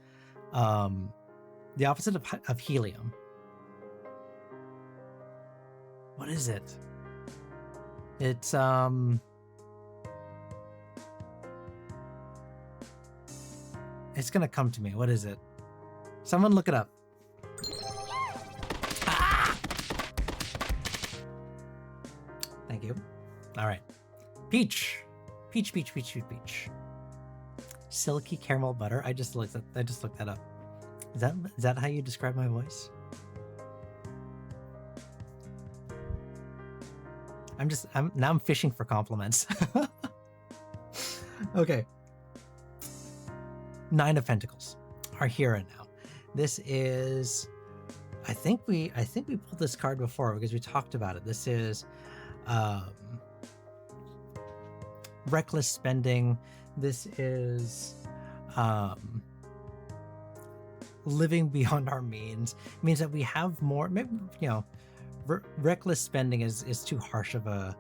helium. What is it? It's it's gonna come to me. What is it? Someone look it up. Ah! Thank you. All right. Peach. Silky caramel butter. I just looked that up. Is that how you describe my voice? I'm fishing for compliments. Okay. Nine of Pentacles. Our hero now. This is, I think we pulled this card before because we talked about it. This is reckless spending. This is living beyond our means. It means that we have more, maybe, reckless spending is too harsh of a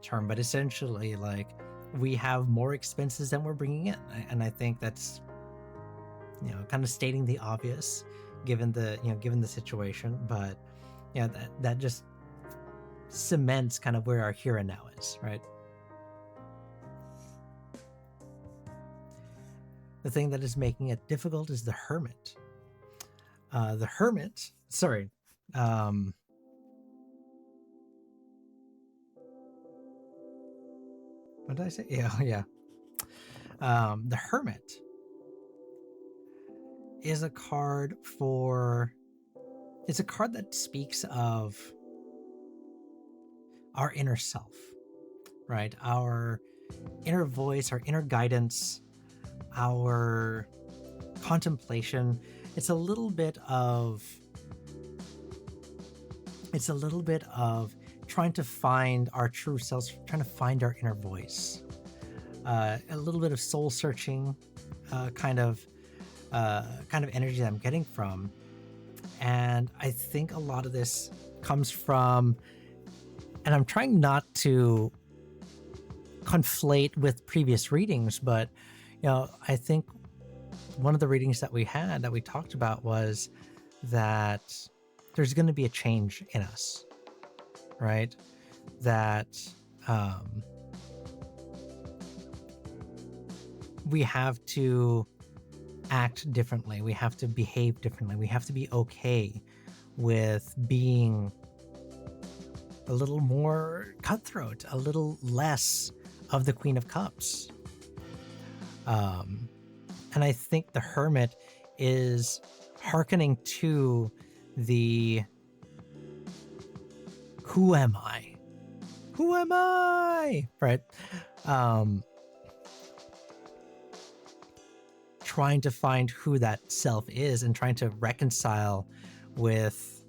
term, but essentially, like, we have more expenses than we're bringing in, and I think that's, kind of stating the obvious, given the situation. But that just cements kind of where our here and now is, right? The thing that is making it difficult is the Hermit. Sorry. What did I say? Yeah. The Hermit is a card it's a card that speaks of our inner self, right? Our inner voice, our inner guidance, our contemplation. It's a little bit of trying to find our true selves, trying to find our inner voice, a little bit of soul searching, kind of energy that I'm getting from. And I think a lot of this comes from, and I'm trying not to conflate with previous readings, but I think one of the readings that we talked about was that there's going to be a change in us, right? That we have to act differently. We have to behave differently. We have to be okay with being a little more cutthroat, a little less of the Queen of Cups. And I think the Hermit is hearkening to the who am I? Who am I? Right? Trying to find who that self is and trying to reconcile with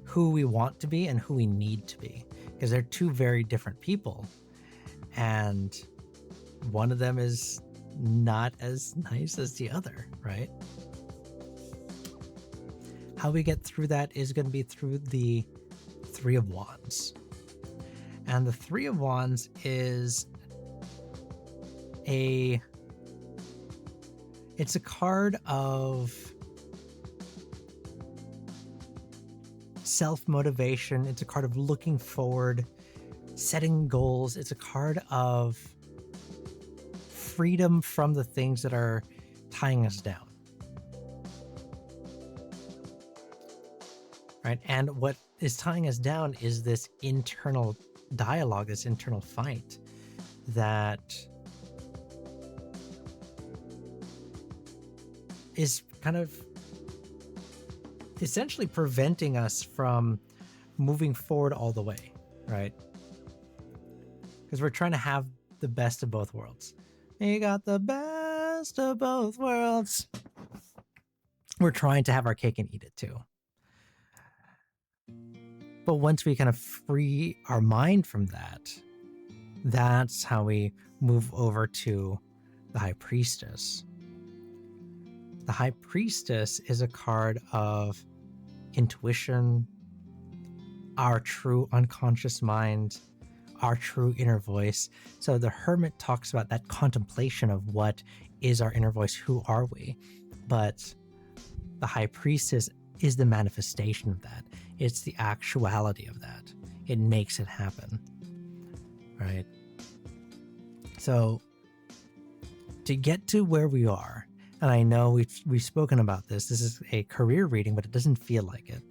who we want to be and who we need to be, because they're two very different people, and one of them is not as nice as the other, right? How we get through that is going to be through the Three of Wands. And the Three of Wands is it's a card of self-motivation. It's a card of looking forward, setting goals. It's a card of freedom from the things that are tying us down. Right? And what is tying us down is this internal dialogue, this internal fight that is kind of essentially preventing us from moving forward all the way, right? Because we're trying to have the best of both worlds. You got the best of both worlds. We're trying to have our cake and eat it too. But once we kind of free our mind from that, that's how we move over to the High Priestess. The High Priestess is a card of intuition, our true unconscious mind, our true inner voice. So the Hermit talks about that contemplation of what is our inner voice, who are we? But the High Priestess is the manifestation of that. It's the actuality of that. It makes it happen, right? So to get to where we are, and I know we've spoken about this. This is a career reading, but it doesn't feel like it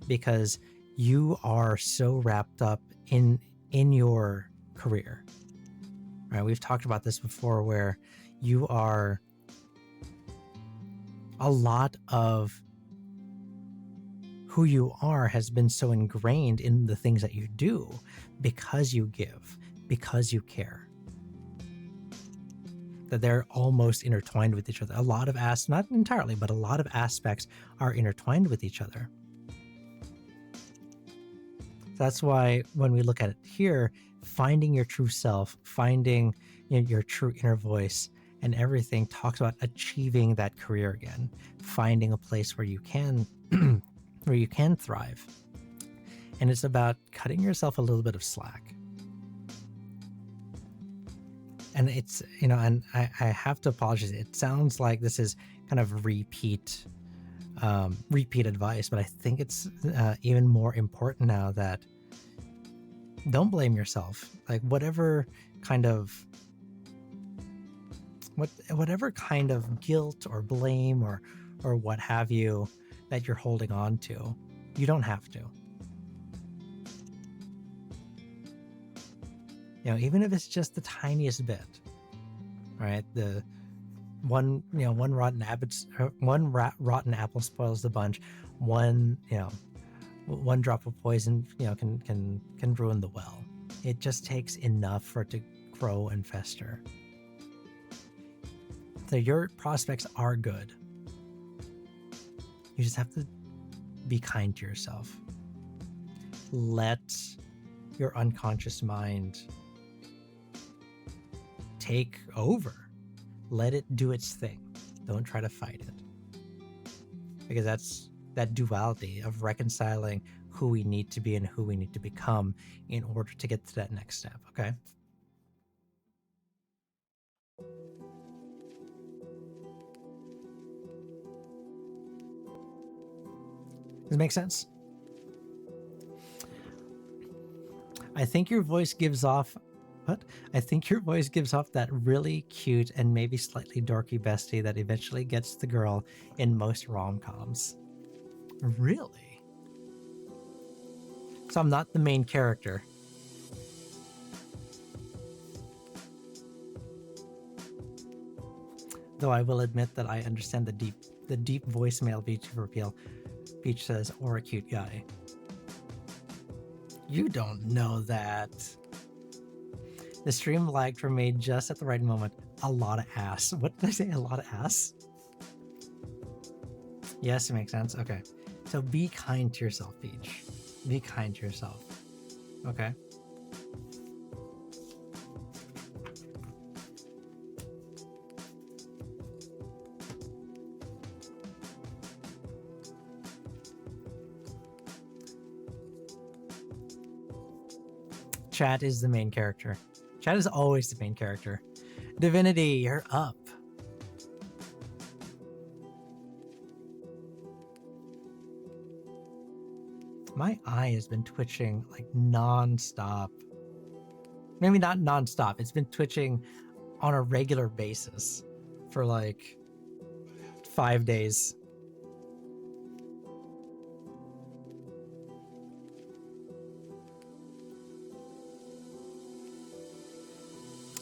because you are so wrapped up in your career, right? We've talked about this before, where you are a lot of who you are has been so ingrained in the things that you do because you give, because you care. That they're almost intertwined with each other. A lot of not entirely, but a lot of aspects are intertwined with each other. That's why when we look at it here, finding your true self, finding your true inner voice and everything talks about achieving that career again, finding a place where you can where you can thrive, And it's about cutting yourself a little bit of slack. And it's, and I have to apologize. It sounds like this is kind of repeat advice, but I think it's even more important now that don't blame yourself. Like whatever kind of guilt or blame or what have you that you're holding on to, you don't have to. Even if it's just the tiniest bit, right? The one rotten apple spoils the bunch. One drop of poison, can ruin the well. It just takes enough for it to grow and fester. So your prospects are good. You just have to be kind to yourself. Let your unconscious mind take over. Let it do its thing. Don't try to fight it. Because that's that duality of reconciling who we need to be and who we need to become in order to get to that next step, okay? Does it make sense? I think your voice gives off that really cute and maybe slightly dorky bestie that eventually gets the girl in most rom-coms. Really? So I'm not the main character. Though I will admit that I understand the deep voicemail Beach repeal. Beach says, or a cute guy. You don't know that. The stream lagged for me just at the right moment. A lot of ass. What did I say? A lot of ass? Yes, it makes sense. Okay. So be kind to yourself, Beach. Be kind to yourself. Okay. Chad is the main character. Chad is always the main character. Divinity, you're up. My eye has been twitching like non-stop. Maybe not non-stop. It's been twitching on a regular basis for like 5 days.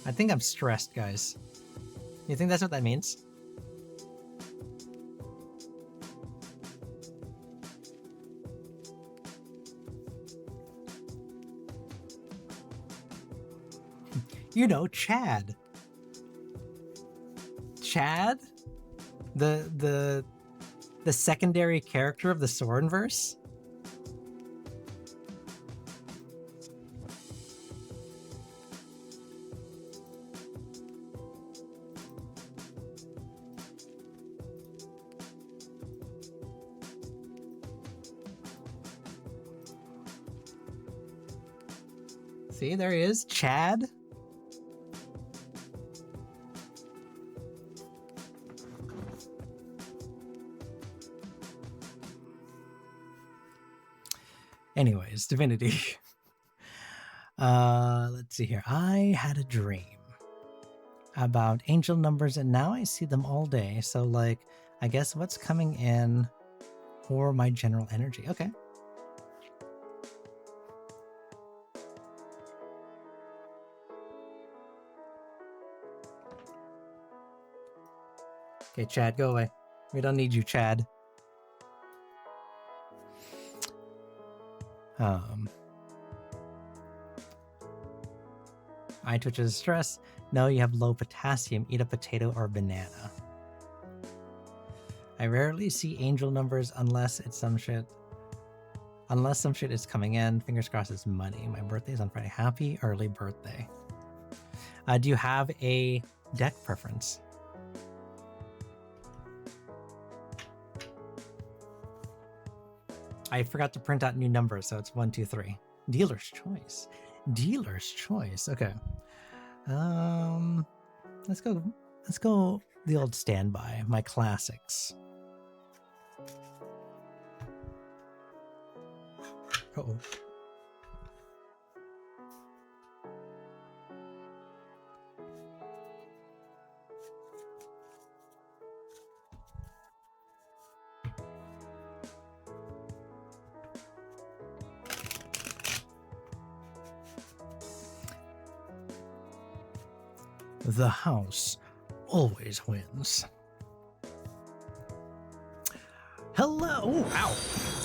I think I'm stressed, guys. You think that's what that means? Chad. Chad? The secondary character of the Sorenverse? See, there he is, Chad. Anyways, Divinity. Let's see here. I had a dream about angel numbers and now I see them all day. So like, I guess what's coming in or my general energy. Okay. Okay, Chad, go away. We don't need you, Chad. Eye twitches, stress. No, you have low potassium. Eat a potato or a banana. I rarely see angel numbers unless it's some shit. Unless some shit is coming in. Fingers crossed it's money. My birthday is on Friday. Happy early birthday. Do you have a deck preference? I forgot to print out new numbers, so it's 1, 2, 3. Dealer's choice. Dealer's choice. Okay. Let's go. Let's go. The old standby. My classics. Uh-oh. The house always wins. Hello. Ooh, ow.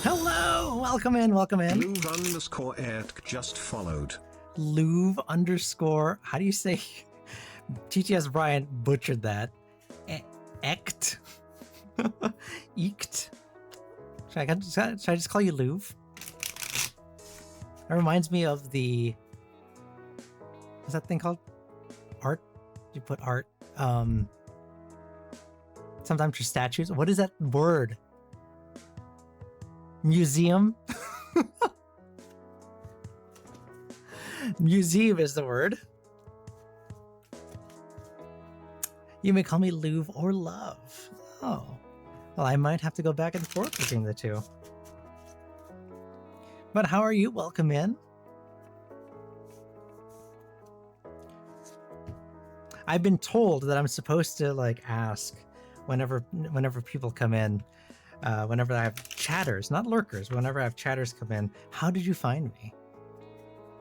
Hello. Welcome in. Welcome in. Louvre_Ertk just followed. Louvre_. How do you say? TTS Brian butchered that. Ect. Eekt. Should I just call you Louvre? That reminds me of the. What's that thing called? Art. You put art. Sometimes for statues. What is that word? Museum. Museum is the word. You may call me Louvre or Love. Oh. Well, I might have to go back and forth between the two. But how are you? Welcome in. I've been told that I'm supposed to like ask whenever people come in, whenever I have chatters, not lurkers, whenever I have chatters come in, how did you find me?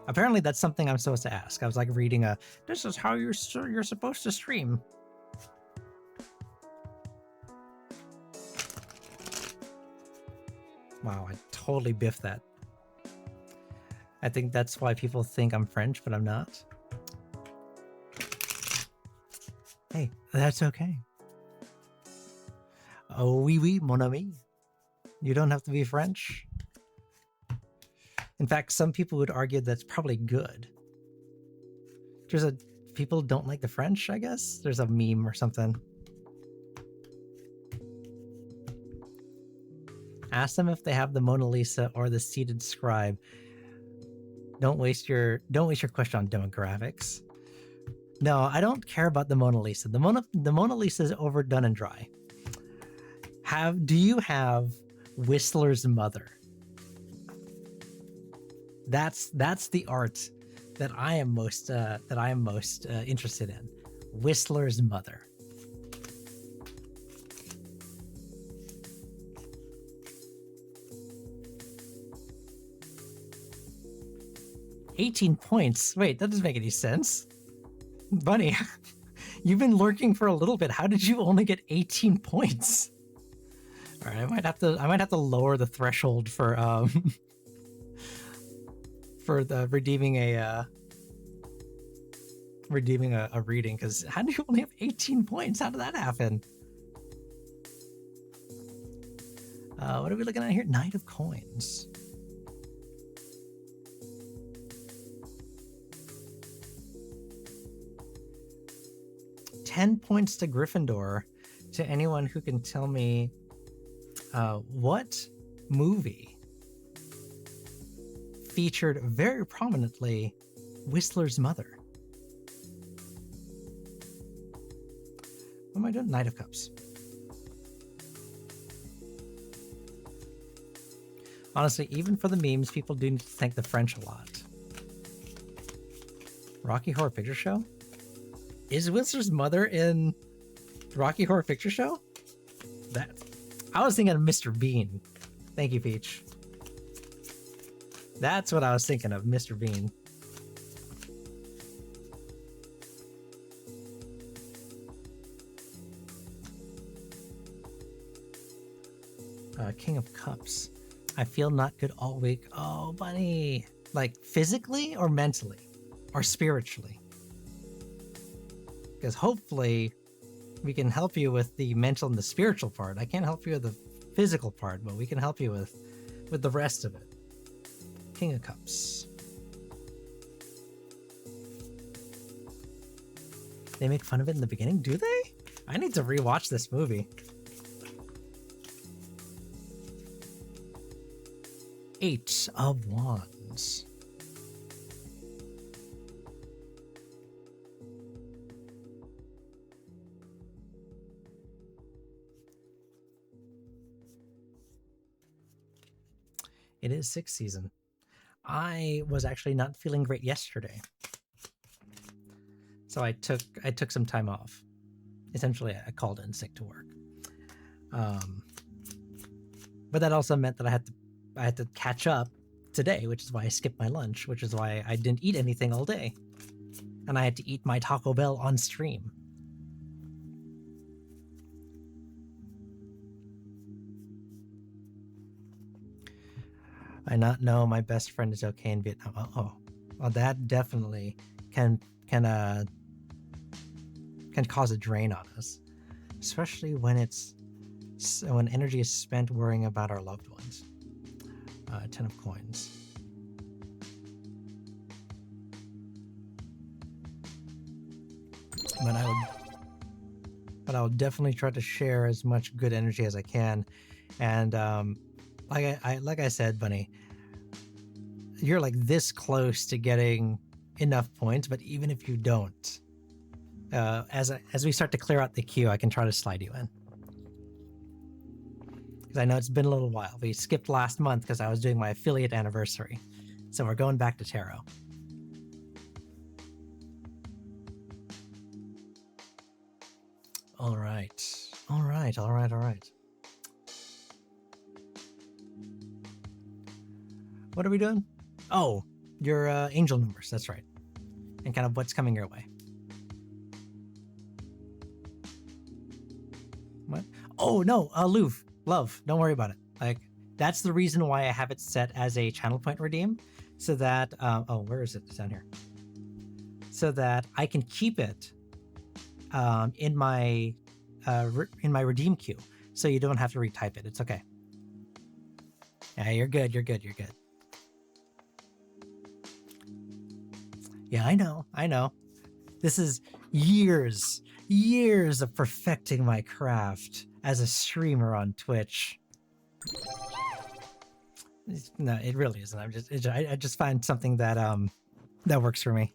Apparently that's something I'm supposed to ask. I was like reading this is how you're supposed to stream. Wow, I totally biffed that. I think that's why people think I'm French, but I'm not. Hey, that's okay. Oh, oui, oui, mon ami. You don't have to be French. In fact, some people would argue that's probably good. People don't like the French, I guess. There's a meme or something. Ask them if they have the Mona Lisa or the seated scribe. Don't waste your question on demographics. No, I don't care about the Mona Lisa. The Mona Lisa is overdone and dry. Do you have Whistler's Mother? That's the art that I am most interested in. Whistler's Mother. $18 points. Wait, that doesn't make any sense. Bunny, you've been lurking for a little bit. How did you only get 18 points? All right, I might have to lower the threshold for the redeeming a reading, because how do you only have 18 points? How did that happen? What are we looking at here? Knight of Coins. $10 points to Gryffindor, to anyone who can tell me what movie featured very prominently Whistler's Mother. What am I doing? Knight of Cups. Honestly, even for the memes, people do need to thank the French a lot. Rocky Horror Picture Show? Is Whistler's Mother in Rocky Horror Picture Show? I was thinking of Mr. Bean. Thank you, Peach. That's what I was thinking of, Mr. Bean. King of Cups. I feel not good all week. Oh, Bunny. Like physically or mentally or spiritually? Because hopefully we can help you with the mental and the spiritual part. I can't help you with the physical part, but we can help you with the rest of it. King of Cups. They make fun of it in the beginning, do they? I need to rewatch this movie. Eight of Wands. It is 6th season. I was actually not feeling great yesterday, so I took some time off. Essentially, I called in sick to work. But that also meant that I had to catch up today, which is why I skipped my lunch, which is why I didn't eat anything all day, and I had to eat my Taco Bell on stream. I not know my best friend is okay in Vietnam. Oh, well, that definitely can cause a drain on us, especially when energy is spent worrying about our loved ones. 10 of coins. But I will definitely try to share as much good energy as I can, and like I said, Bunny, you're like this close to getting enough points, but even if you don't, as we start to clear out the queue, I can try to slide you in. Because I know it's been a little while. We skipped last month because I was doing my affiliate anniversary. So we're going back to tarot. All right. What are we doing? Oh, your angel numbers. That's right. And kind of what's coming your way. What? Oh, no. Love. Don't worry about it. Like, that's the reason why I have it set as a channel point redeem. So that, where is it? It's down here. So that I can keep it in my redeem queue. So you don't have to retype it. It's okay. Yeah, you're good. Yeah, I know. This is years of perfecting my craft as a streamer on Twitch. No, it really isn't. I just find something that works for me.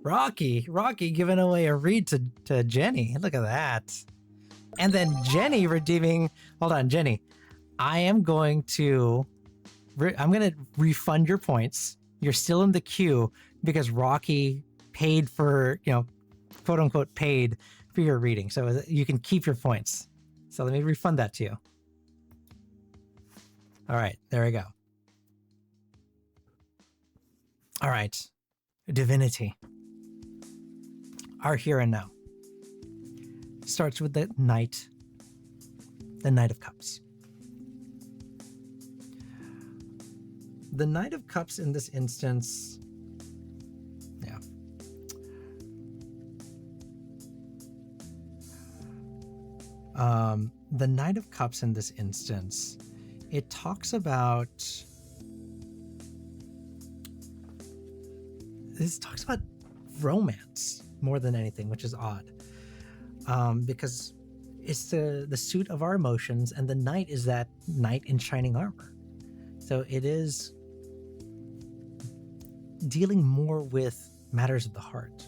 Rocky giving away a read to Jenny. Look at that. And then Jenny redeeming. Hold on, Jenny. I'm going to refund your points. You're still in the queue because Rocky paid for, quote unquote, paid for your reading. So you can keep your points. So let me refund that to you. All right, there we go. All right, Divinity. Our here and now. Starts with the Knight of Cups. The Knight of Cups in this instance, the Knight of Cups in this instance, it talks about romance more than anything, which is odd, because it's the suit of our emotions, and the knight is that knight in shining armor. So it is dealing more with matters of the heart.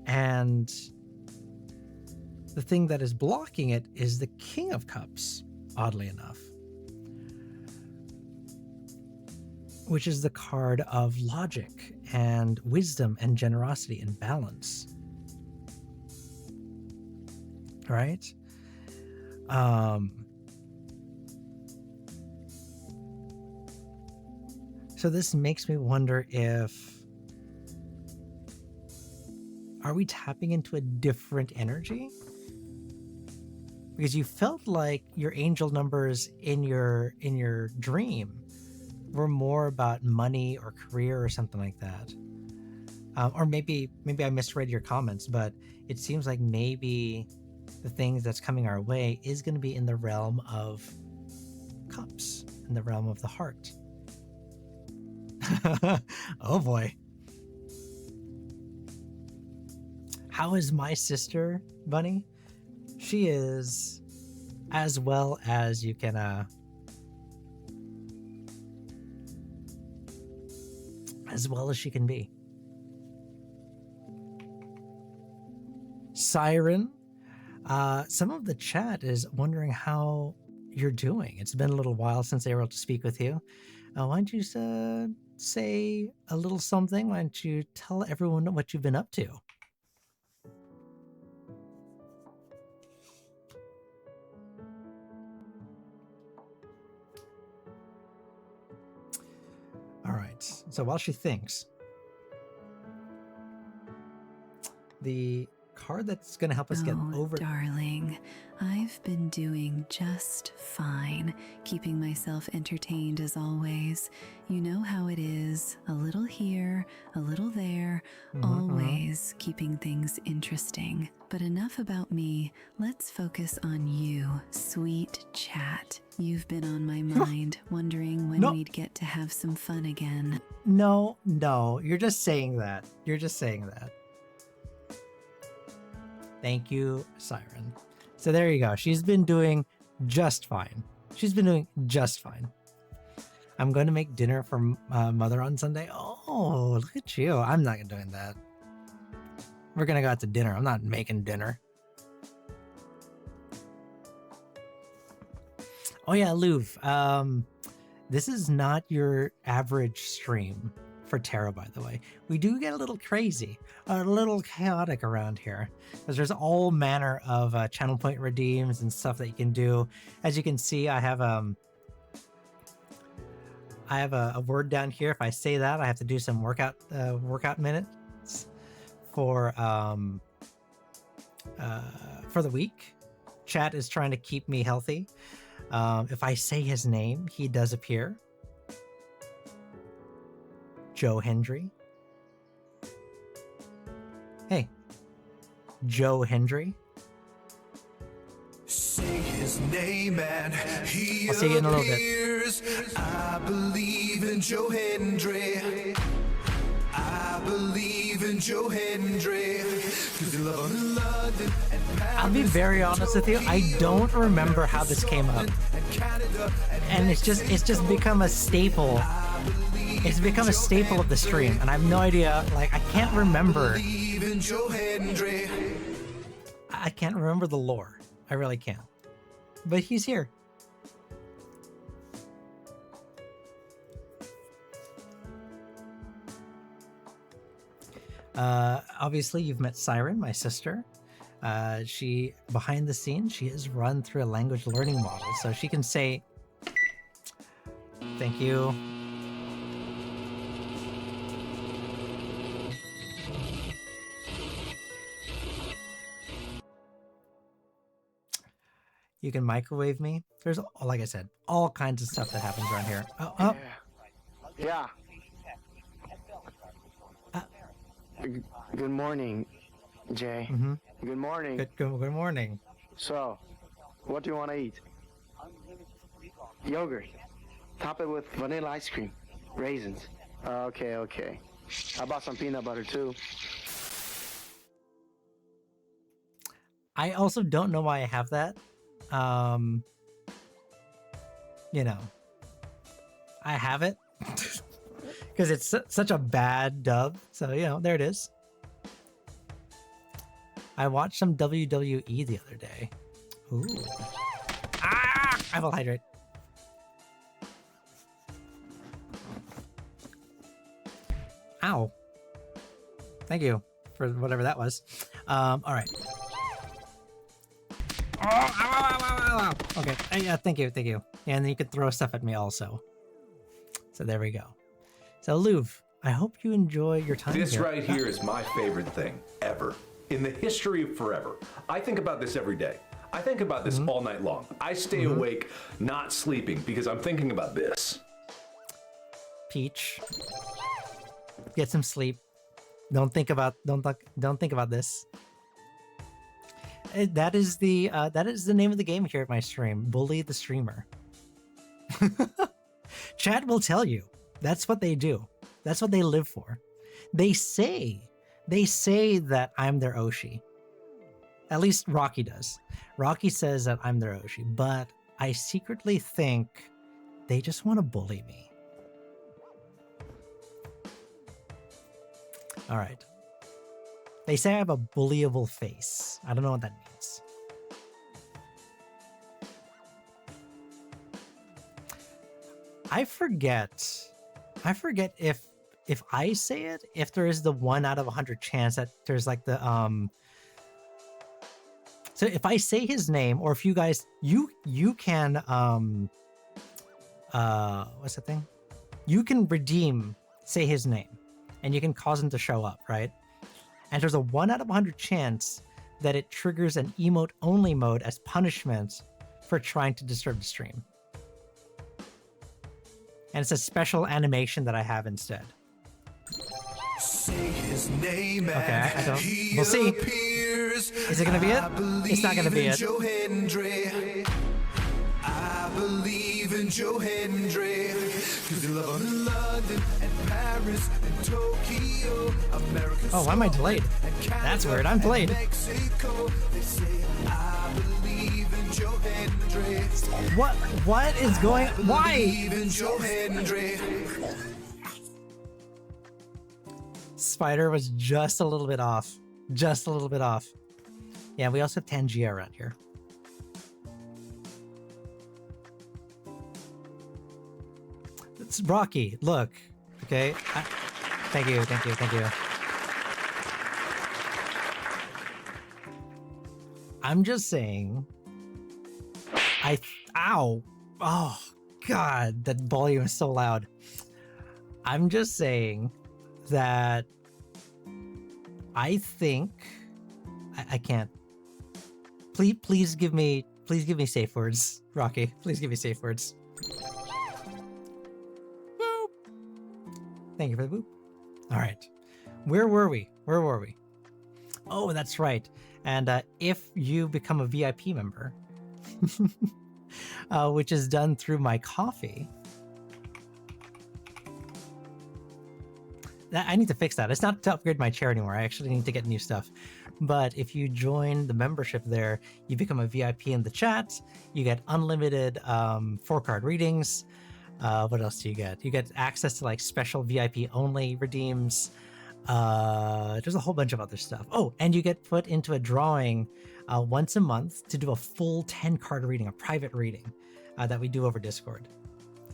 And the thing that is blocking it is the King of Cups, oddly enough, which is the card of logic and wisdom and generosity and balance. Right? So this makes me wonder are we tapping into a different energy? Because you felt like your angel numbers in your dream were more about money or career or something like that. Or maybe I misread your comments, but it seems like maybe the things that's coming our way is going to be in the realm of cups, in the realm of the heart. Oh boy. How is my sister, Bunny? She is as well as you can as well as she can be. Siren, some of the chat is wondering how you're doing. It's been a little while since they were able to speak with you. Why don't you say a little something? Why don't you tell everyone what you've been up to? All right. So while she thinks, the card that's going to help us get over. Darling, I've been doing just fine, keeping myself entertained as always. You know how it is, a little here, a little there, always keeping things interesting. But enough about me, let's focus on you, sweet chat. You've been on my mind, wondering when we'd get to have some fun again. No, you're just saying that. You're just saying that. Thank you, Siren. So there you go. She's been doing just fine. She's been doing just fine. I'm going to make dinner for Mother on Sunday. Oh, look at you. I'm not doing that. We're going to go out to dinner. I'm not making dinner. Oh yeah, Louv. This is not your average stream for tarot, by the way. We do get a little crazy, a little chaotic around here, because there's all manner of channel point redeems and stuff that you can do. As you can see, I have a word down here. If I say that, I have to do some workout minutes for the week. Chat is trying to keep me healthy. If I say his name, he does appear. Joe Hendry. Hey, Joe Hendry. Say his name and he I'll see you in a little bit. appears. I believe in Joe Hendry. I believe in Joe Hendry. 'Cause he loved in London and I'll be very honest with you. I don't remember how this came up, and it's just become a staple. It's become a staple of the stream, and I have no idea. Like, I can't remember. I can't remember the lore. I really can't. But he's here. Obviously, you've met Siren, my sister. She, behind the scenes, she is run through a language learning model, so she can say, thank you. You can microwave me. There's, like I said, all kinds of stuff that happens around here. Oh. Yeah. Good morning, Jay. Good morning. Good morning. So, what do you want to eat? Yogurt. Top it with vanilla ice cream. Raisins. Okay. I bought some peanut butter too. I also don't know why I have that. You know, I have it because it's such a bad dub. So, you know, there it is. I watched some WWE the other day. Ooh. I will hydrate. Ow. Thank you for whatever that was. All right. Oh, okay. Yeah, thank you. And then you could throw stuff at me also. So there we go. So Louv, I hope you enjoy your time This here. right here is my favorite thing ever. In the history of forever. I think about this every day. I think about this all night long. I stay awake, not sleeping, because I'm thinking about this. Peach, get some sleep. Don't think about this. That is the name of the game here at my stream. Bully the streamer. Chat will tell you. That's what they do. That's what they live for. They say that I'm their Oshi. At least Rocky does. Rocky says that I'm their Oshi, but I secretly think they just want to bully me. All right. They say I have a bullyable face. I don't know what that means. I forget if I say it, if there is the 1 out of 100 chance that there's like the so if I say his name, or if you guys you can what's the thing? You can say his name, and you can cause him to show up, right? And there's a 1 out of 100 chance that it triggers an emote only mode as punishment for trying to disturb the stream. And it's a special animation that I have instead. Say his name Okay, I don't. We'll see. Is it gonna be it? It's not gonna be it. Joe Hendry. I believe in Joe Hendry. Cause you love him in London and Paris and Tokyo, America. Oh, why am I delayed? That's weird. I'm delayed. Mexico. They say I believe in Joe Hendry. What is going? Why? Believe in Joe Hendry. Spider was just a little bit off. Just a little bit off. Yeah, we also have Tangia around here. It's Rocky. Look. Okay. Thank you. I'm just saying. Ow. Oh, God. That volume is so loud. I'm just saying that I think I can't. Please give me safe words, Rocky. Please give me safe words. Boop. Thank you for the boop. All right. Where were we? Oh, that's right. And if you become a VIP member, which is done through my coffee. I need to fix that. It's not to upgrade my chair anymore. I actually need to get new stuff. But if you join the membership there, you become a VIP in the chat. You get unlimited 4-card readings. What else do you get? You get access to like special VIP only redeems. There's a whole bunch of other stuff. Oh, and you get put into a drawing once a month to do a full 10-card reading, a private reading that we do over Discord.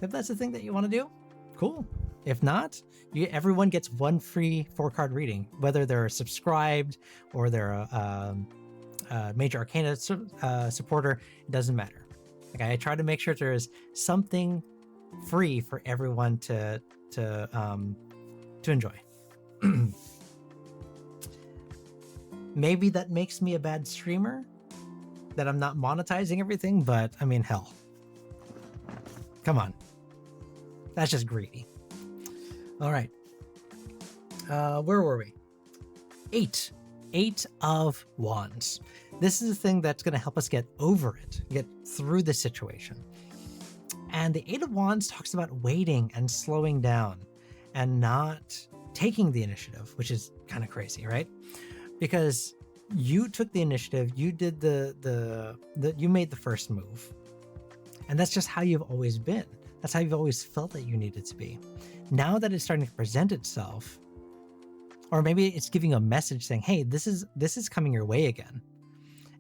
If that's the thing that you want to do, cool. If not, everyone gets one free 4-card reading, whether they're subscribed or they're a Major Arcana supporter. It doesn't matter. Like I try to make sure there is something free for everyone to enjoy. Maybe that makes me a bad streamer, that I'm not monetizing everything, but I mean, hell. Come on. That's just greedy. All right. Where were we? 8 of Wands. This is the thing that's going to help us get over it, get through the situation. And the 8 of Wands talks about waiting and slowing down and not taking the initiative, which is kind of crazy, right? Because you took the initiative, you did you made the first move. And that's just how you've always been. That's how you've always felt that you needed to be. Now that it's starting to present itself, or maybe it's giving a message saying, hey, this is coming your way again.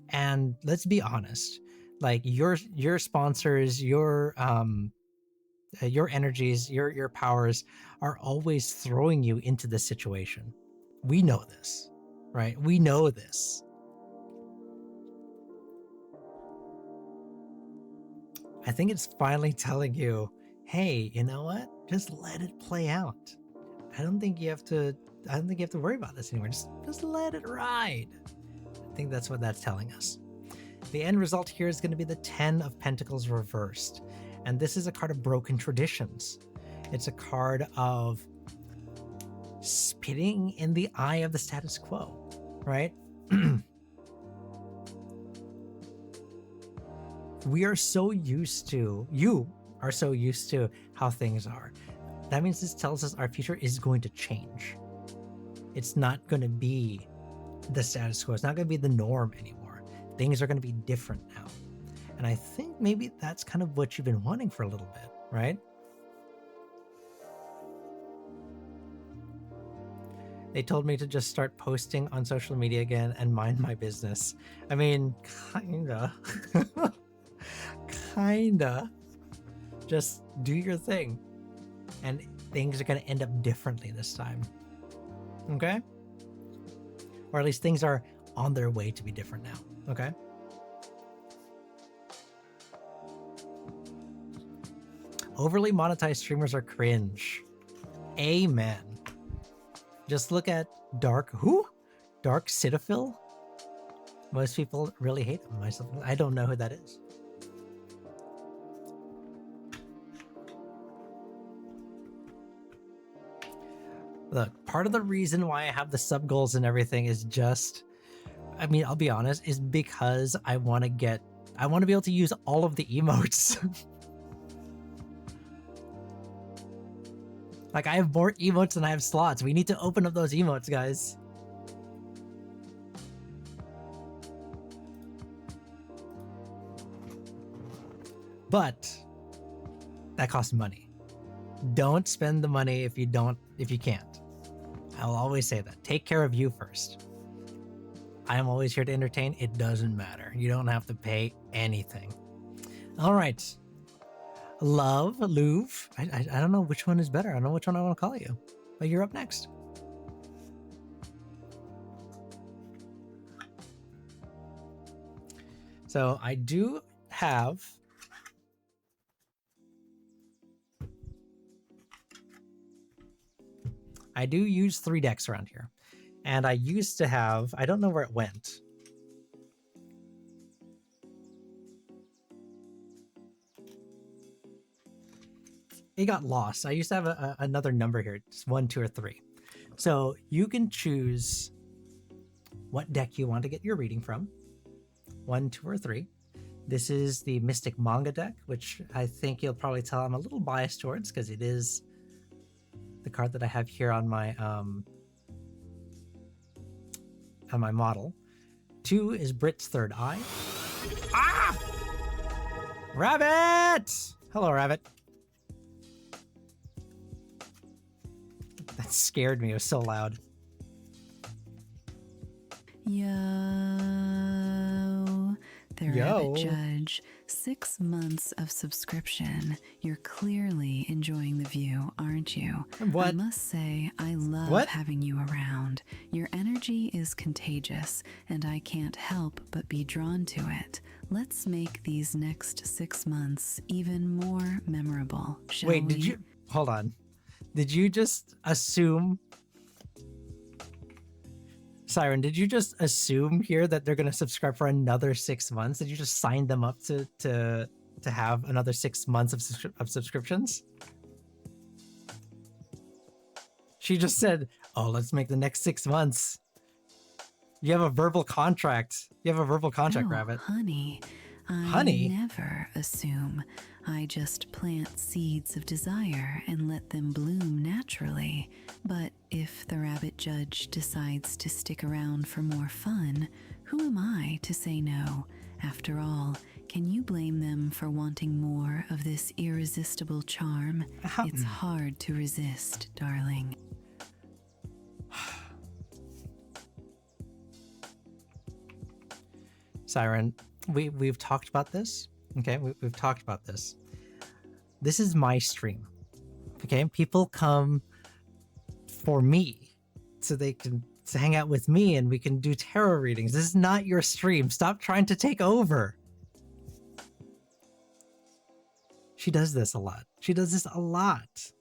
And let's be honest, like your sponsors, your energies, your powers are always throwing you into this situation. We know this, right? We know this. I think it's finally telling you, hey, you know what? Just let it play out. I don't think you have to worry about this anymore. Just let it ride. I think that's what that's telling us. The end result here is going to be the 10 of Pentacles reversed. And this is a card of broken traditions. It's a card of spitting in the eye of the status quo, right? You are so used to how things are. That means this tells us our future is going to change. It's not going to be the status quo. It's not going to be the norm anymore. Things are going to be different now. And I think maybe that's kind of what you've been wanting for a little bit, right? They told me to just start posting on social media again and mind my business. I mean, kinda. Kinda. Just do your thing. And things are going to end up differently this time. Okay? Or at least things are on their way to be different now. Okay? Overly monetized streamers are cringe. Amen. Just look at Dark Cetaphil? Most people really hate him. I don't know who that is. Look, part of the reason why I have the sub goals and everything is just, I mean, I'll be honest, is because I want to be able to use all of the emotes. Like, I have more emotes than I have slots. We need to open up those emotes, guys. But that costs money. Don't spend the money if you can't. I'll always say that. Take care of you first. I am always here to entertain. It doesn't matter. You don't have to pay anything. All right. Love, Louvre. I don't know which one is better. I don't know which one I want to call you. But you're up next. So I do have... I do use 3 decks around here. And I used to have... I don't know where it went. It got lost. I used to have another number here. It's 1, 2, or 3. So you can choose what deck you want to get your reading from. 1, 2, or 3. This is the Mystic Manga deck, which I think you'll probably tell I'm a little biased towards because it is the card that I have here on my model. 2 is Brit's Third Eye. Ah! Rabbit! Hello, Rabbit. That scared me. It was so loud. Yo, the Rabbit Judge. 6 months of subscription. You're clearly enjoying the view, aren't you? What? I must say, I love having you around. Your energy is contagious, and I can't help but be drawn to it. Let's make these next 6 months even more memorable, shall we? Wait, did you... Hold on. Did you just assume... Siren, did you just assume here that they're going to subscribe for another 6 months? Did you just sign them up to have another 6 months of subscriptions? She just said, oh, let's make the next 6 months. You have a verbal contract. You have a verbal contract, Rabbit. Honey, I never assume. I just plant seeds of desire and let them bloom naturally. But if the Rabbit Judge decides to stick around for more fun, who am I to say no? After all, can you blame them for wanting more of this irresistible charm? It's hard to resist, darling. Siren, we've talked about this. Okay, we've talked about this. This is my stream. Okay, people come for me so they can hang out with me and we can do tarot readings. This is not your stream. Stop trying to take over. She does this a lot. She does this a lot.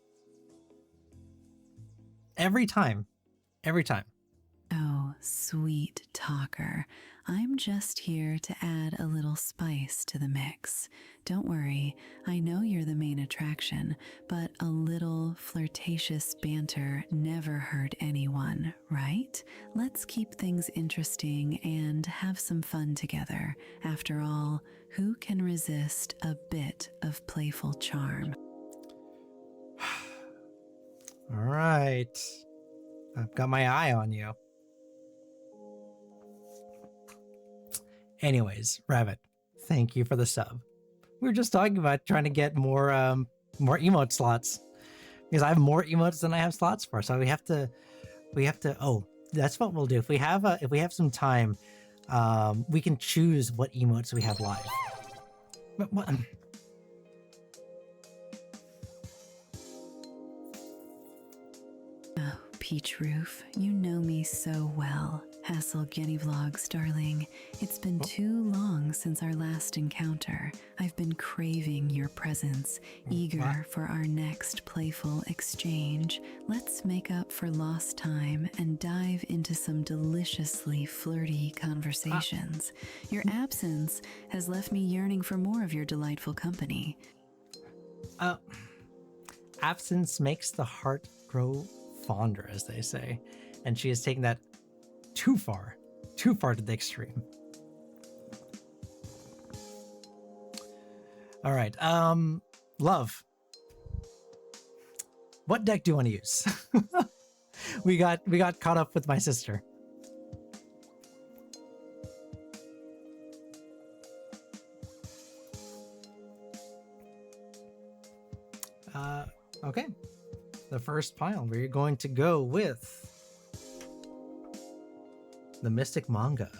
Every time. Every time. Oh, sweet talker. I'm just here to add a little spice to the mix. Don't worry, I know you're the main attraction, but a little flirtatious banter never hurt anyone, right? Let's keep things interesting and have some fun together. After all, who can resist a bit of playful charm? All right. I've got my eye on you. Anyways, Rabbit, thank you for the sub. We were just talking about trying to get more emote slots because I have more emotes than I have slots for. So we have to We have to. Oh, that's what we'll do. If we have some time, we can choose what emotes we have live. What? Oh, Peach Roof, you know me so well. Hassle Getty Vlogs, darling. It's been too long since our last encounter. I've been craving your presence, eager for our next playful exchange. Let's make up for lost time and dive into some deliciously flirty conversations. Your absence has left me yearning for more of your delightful company. Absence makes the heart grow fonder, as they say, and she has taken that too far to the extreme. All right, Love, what deck do you want to use? we got caught up with my sister. Okay, the first pile, we're going to go with the Mystic Manga.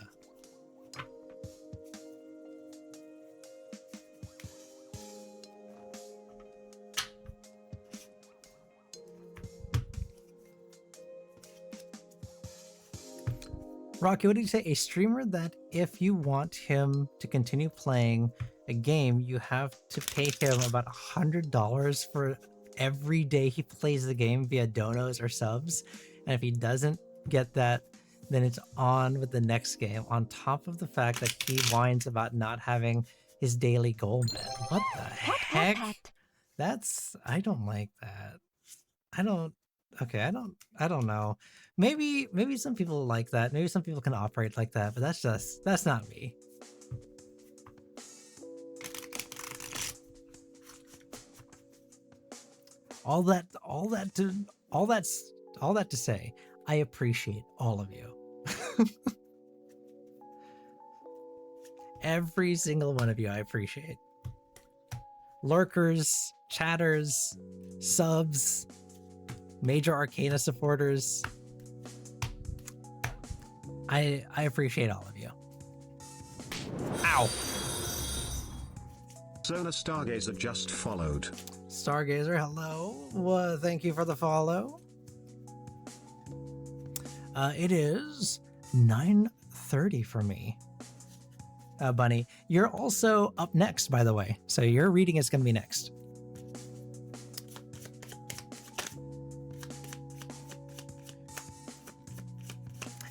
Rocky, what did you say? A streamer that if you want him to continue playing a game, you have to pay him about $100 for every day he plays the game via donos or subs. And if he doesn't get that, then it's on with the next game, on top of the fact that he whines about not having his daily gold bet. What the heck? I don't like that. I don't know. Maybe some people like that. Maybe some people can operate like that, but that's not me. All that to say, I appreciate all of you. Every single one of you I appreciate. Lurkers, chatters, subs, Major Arcana supporters. I appreciate all of you. Ow! Zona Stargazer just followed. Stargazer, hello. Well, thank you for the follow. It is 9:30 for me. Bunny, you're also up next, by the way. So your reading is going to be next.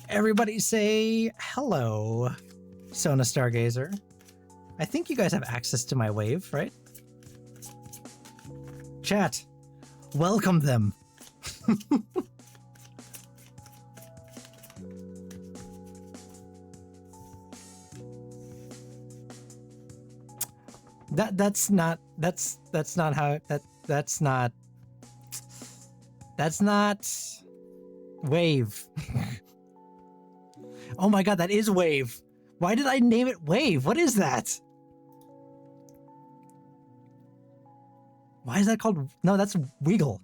Everybody say hello, Sona Stargazer. I think you guys have access to my wave, right? Chat, welcome them. That's not wave. Oh my god, that is wave. Why did I name it wave? What is that? Why is that called? No, that's wiggle.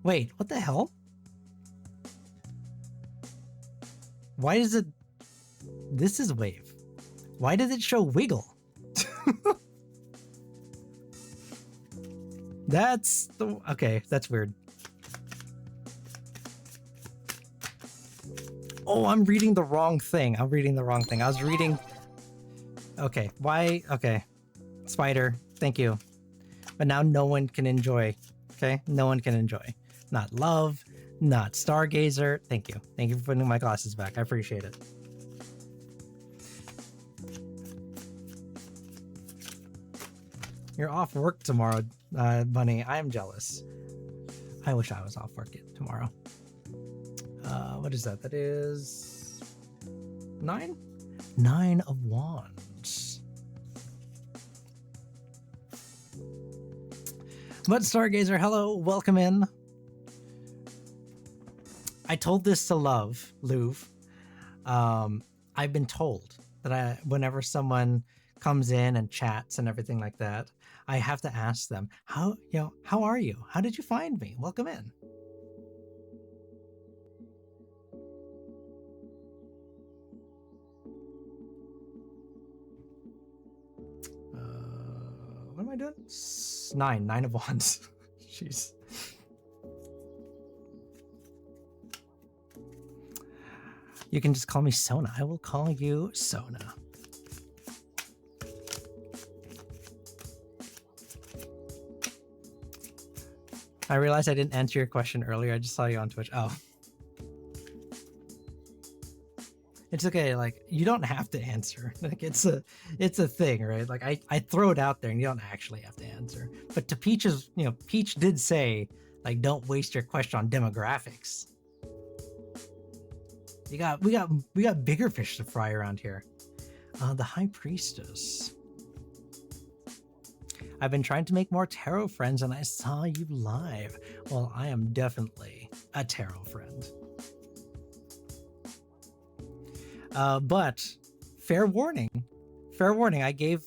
Wait, what the hell? Why is it? This is wave. Why does it show wiggle? That's the okay. That's weird. Oh, I'm reading the wrong thing. I was reading. Okay, why? Okay, Spider. Thank you. But now no one can enjoy. Okay, no one can enjoy. Not Love, not Stargazer. Thank you. Thank you for putting my glasses back. I appreciate it. You're off work tomorrow, Bunny. I am jealous. I wish I was off work tomorrow. What is that? That is 9? 9 of Wands. But Stargazer, hello, welcome in. I told this to Louvre. I've been told that whenever someone comes in and chats and everything like that, I have to ask them, how are you? How did you find me? Welcome in. I doing? 9. 9 of Wands. Jeez. You can just call me Sona. I will call you Sona. I realized I didn't answer your question earlier. I just saw you on Twitch. Oh. It's okay. Like, you don't have to answer. Like, it's a thing, right? Like, I throw it out there and you don't actually have to answer. But to Peach's, Peach did say, like, don't waste your question on demographics. We got bigger fish to fry around here. The High Priestess. I've been trying to make more tarot friends and I saw you live. Well, I am definitely a tarot friend. But fair warning. I gave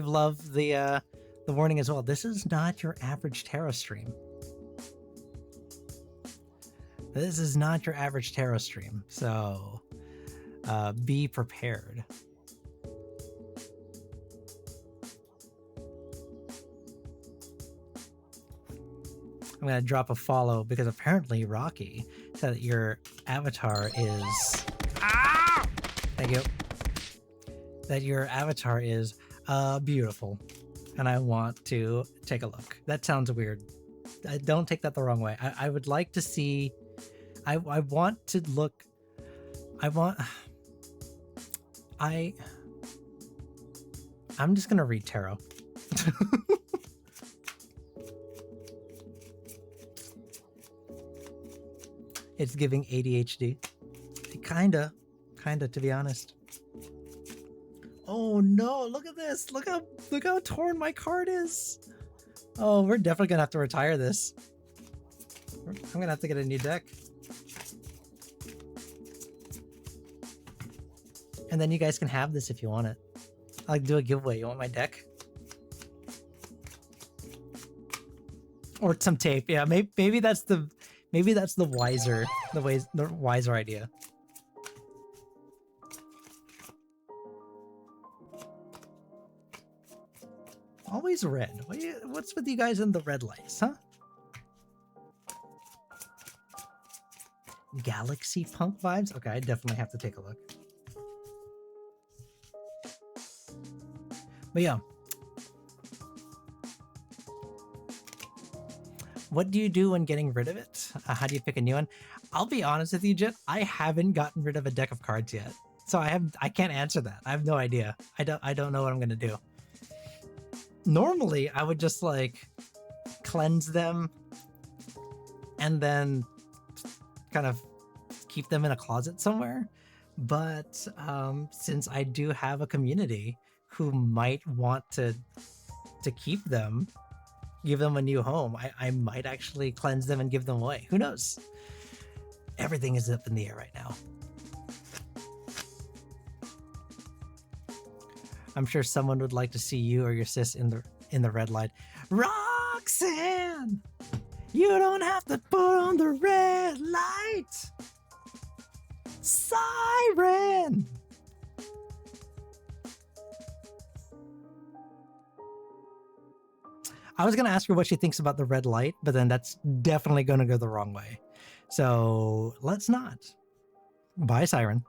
Love the warning as well. This is not your average tarot stream. This is not your average tarot stream, so be prepared. I'm gonna drop a follow because apparently Rocky said that your avatar is thank you. That your avatar is beautiful, and I want to take a look. That sounds weird. Don't take that the wrong way. I would like to see. I want to look. I'm just gonna read tarot. It's giving ADHD. Kinda, to be honest. Oh no, look at this. Look how torn my card is. Oh, we're definitely gonna have to retire this. I'm gonna have to get a new deck. And then you guys can have this if you want it. I'll do a giveaway. You want my deck? Or some tape. Yeah, maybe that's the wiser idea. Always red. What's with you guys in the red lights, huh? Galaxy punk vibes? Okay, I definitely have to take a look. But yeah. What do you do when getting rid of it? How do you pick a new one? I'll be honest with you, Jet. I haven't gotten rid of a deck of cards yet. So I can't answer that. I have no idea. I don't know what I'm gonna do. Normally, I would just like cleanse them and then kind of keep them in a closet somewhere. But since I do have a community who might want to keep them, give them a new home, I might actually cleanse them and give them away. Who knows? Everything is up in the air right now. I'm sure someone would like to see you or your sis in the red light. Roxanne! You don't have to put on the red light! Siren! I was going to ask her what she thinks about the red light, but then that's definitely going to go the wrong way. So let's not. Bye, Siren.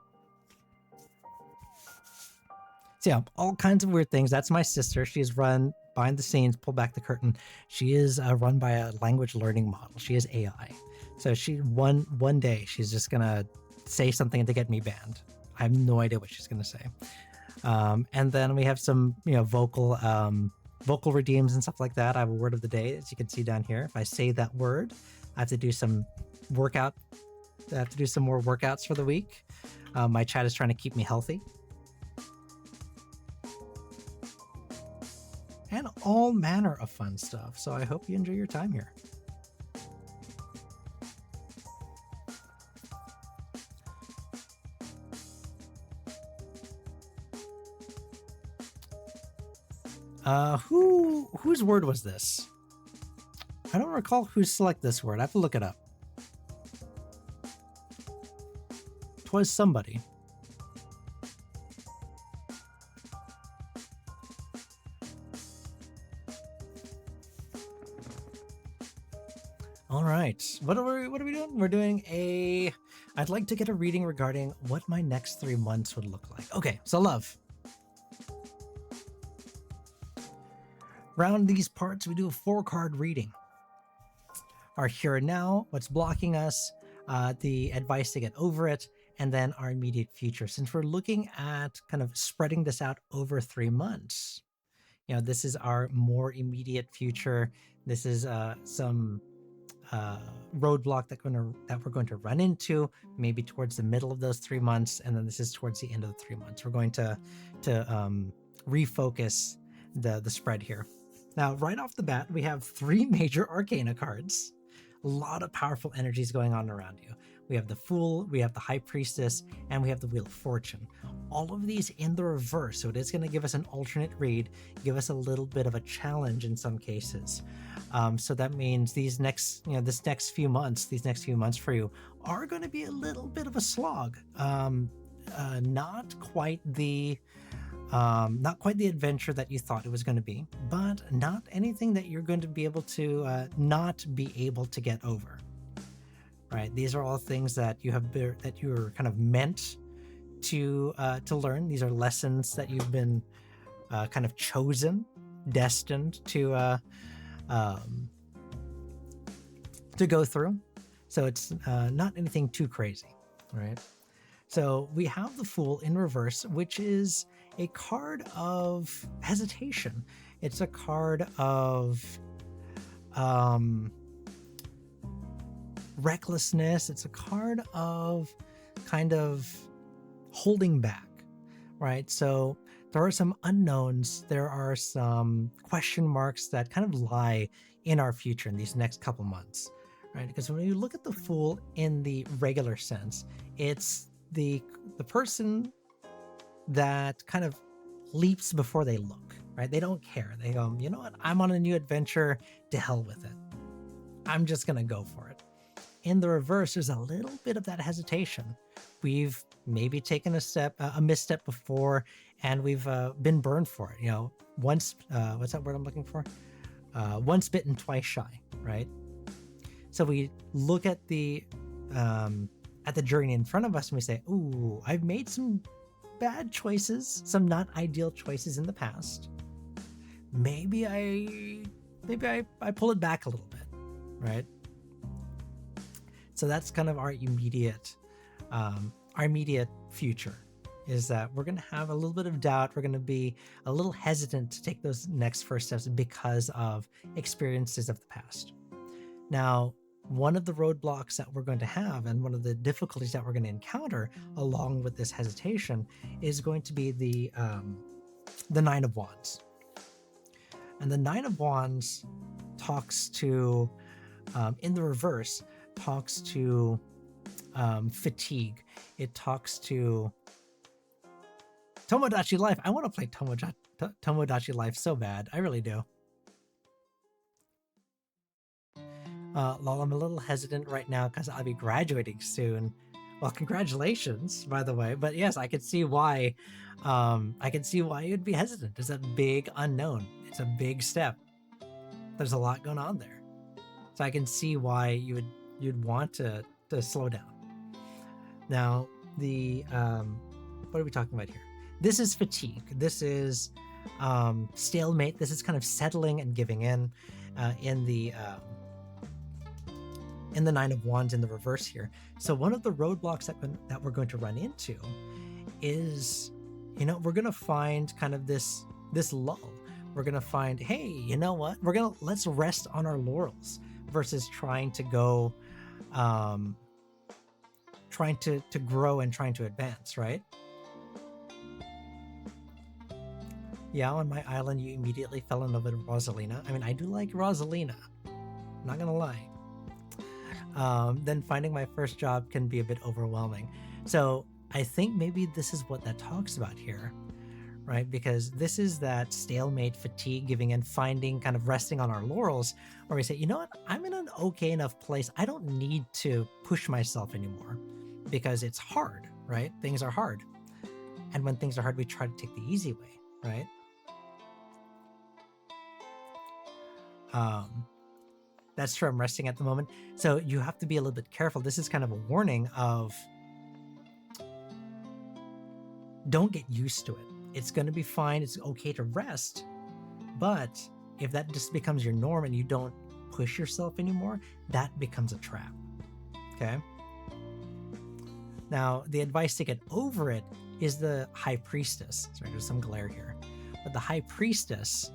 So yeah, all kinds of weird things. That's my sister. She's run behind the scenes, pull back the curtain. She is run by a language learning model. She is AI. So she one day she's just going to say something to get me banned. I have no idea what she's going to say. And then we have some, vocal redeems and stuff like that. I have a word of the day, as you can see down here. If I say that word, I have to do some workout. I have to do some more workouts for the week. My chat is trying to keep me healthy. And all manner of fun stuff. So I hope you enjoy your time here. Whose word was this? I don't recall who selected this word. I have to look it up. 'Twas somebody. All right. What are we doing? We're doing a. I'd like to get a reading regarding what my next 3 months would look like. Okay, so love. Around these parts, we do a 4-card reading. Our here and now, what's blocking us, the advice to get over it, and then our immediate future. Since we're looking at kind of spreading this out over 3 months, you know, this is our more immediate future. This is some roadblock that we're going to run into maybe towards the middle of those 3 months, and then this is towards the end of the 3 months. We're going to refocus the spread here. Now, right off the bat, we have 3 major arcana cards. A lot of powerful energies going on around you. We have the Fool, we have the High Priestess, and we have the Wheel of Fortune. All of these in the reverse, so it is going to give us an alternate read, give us a little bit of a challenge in some cases. So that means this next few months for you are going to be a little bit of a slog. Not quite the adventure that you thought it was going to be, but not anything that you're going to be able to not be able to get over. Right? These are all things that you're kind of meant to learn. These are lessons that you've been kind of destined to go through. So it's not anything too crazy, right? So we have the Fool in reverse, which is a card of hesitation. It's a card of recklessness. It's a card of kind of holding back, right? So there are some unknowns. There are some question marks that kind of lie in our future in these next couple months, right? Because when you look at the Fool in the regular sense, it's the person that kind of leaps before they look, right? They don't care. They go, you know what? I'm on a new adventure. To hell with it. I'm just going to go for it. In the reverse, there's a little bit of that hesitation. We've maybe taken a misstep before, and we've been burned for it. You know, once, what's that word I'm looking for? Once bitten, twice shy, right? So we look at the journey in front of us and we say, ooh, I've made some bad choices, some not ideal choices in the past. Maybe I pull it back a little bit, right? So that's kind of our immediate future, is that we're going to have a little bit of doubt. We're going to be a little hesitant to take those next first steps because of experiences of the past. Now, one of the roadblocks that we're going to have, and one of the difficulties that we're going to encounter along with this hesitation, is going to be the Nine of Wands. And the Nine of Wands talks to, in the reverse, talks to fatigue. It talks to Tomodachi Life. I want to play Tomodachi Life so bad. I really do. Lol, I'm a little hesitant right now because I'll be graduating soon. Well, congratulations, by the way. But yes, I could see why. I can see why you'd be hesitant. It's a big unknown. It's a big step. There's a lot going on there, so I can see why you'd want to slow down. Now, what are we talking about here? This is fatigue. This is stalemate. This is kind of settling and giving in the Nine of Wands in the reverse here. So one of the roadblocks that we're going to run into is, we're going to find kind of this lull. We're going to find, hey, you know what? Let's rest on our laurels versus trying to go, trying to grow and trying to advance, right? Yeah, on my island, you immediately fell in love with Rosalina. I mean, I do like Rosalina. I'm not going to lie. Then finding my first job can be a bit overwhelming. So I think maybe this is what that talks about here, right? Because this is that stalemate, fatigue, giving in, finding, kind of resting on our laurels, where we say, you know what, I'm in an okay enough place. I don't need to push myself anymore because it's hard, right? Things are hard. And when things are hard, we try to take the easy way, right? That's true. I'm resting at the moment. So you have to be a little bit careful. This is kind of a warning of don't get used to it. It's going to be fine. It's okay to rest. But if that just becomes your norm and you don't push yourself anymore, that becomes a trap. Okay? Now, the advice to get over it is the High Priestess. Sorry, there's some glare here. But the High Priestess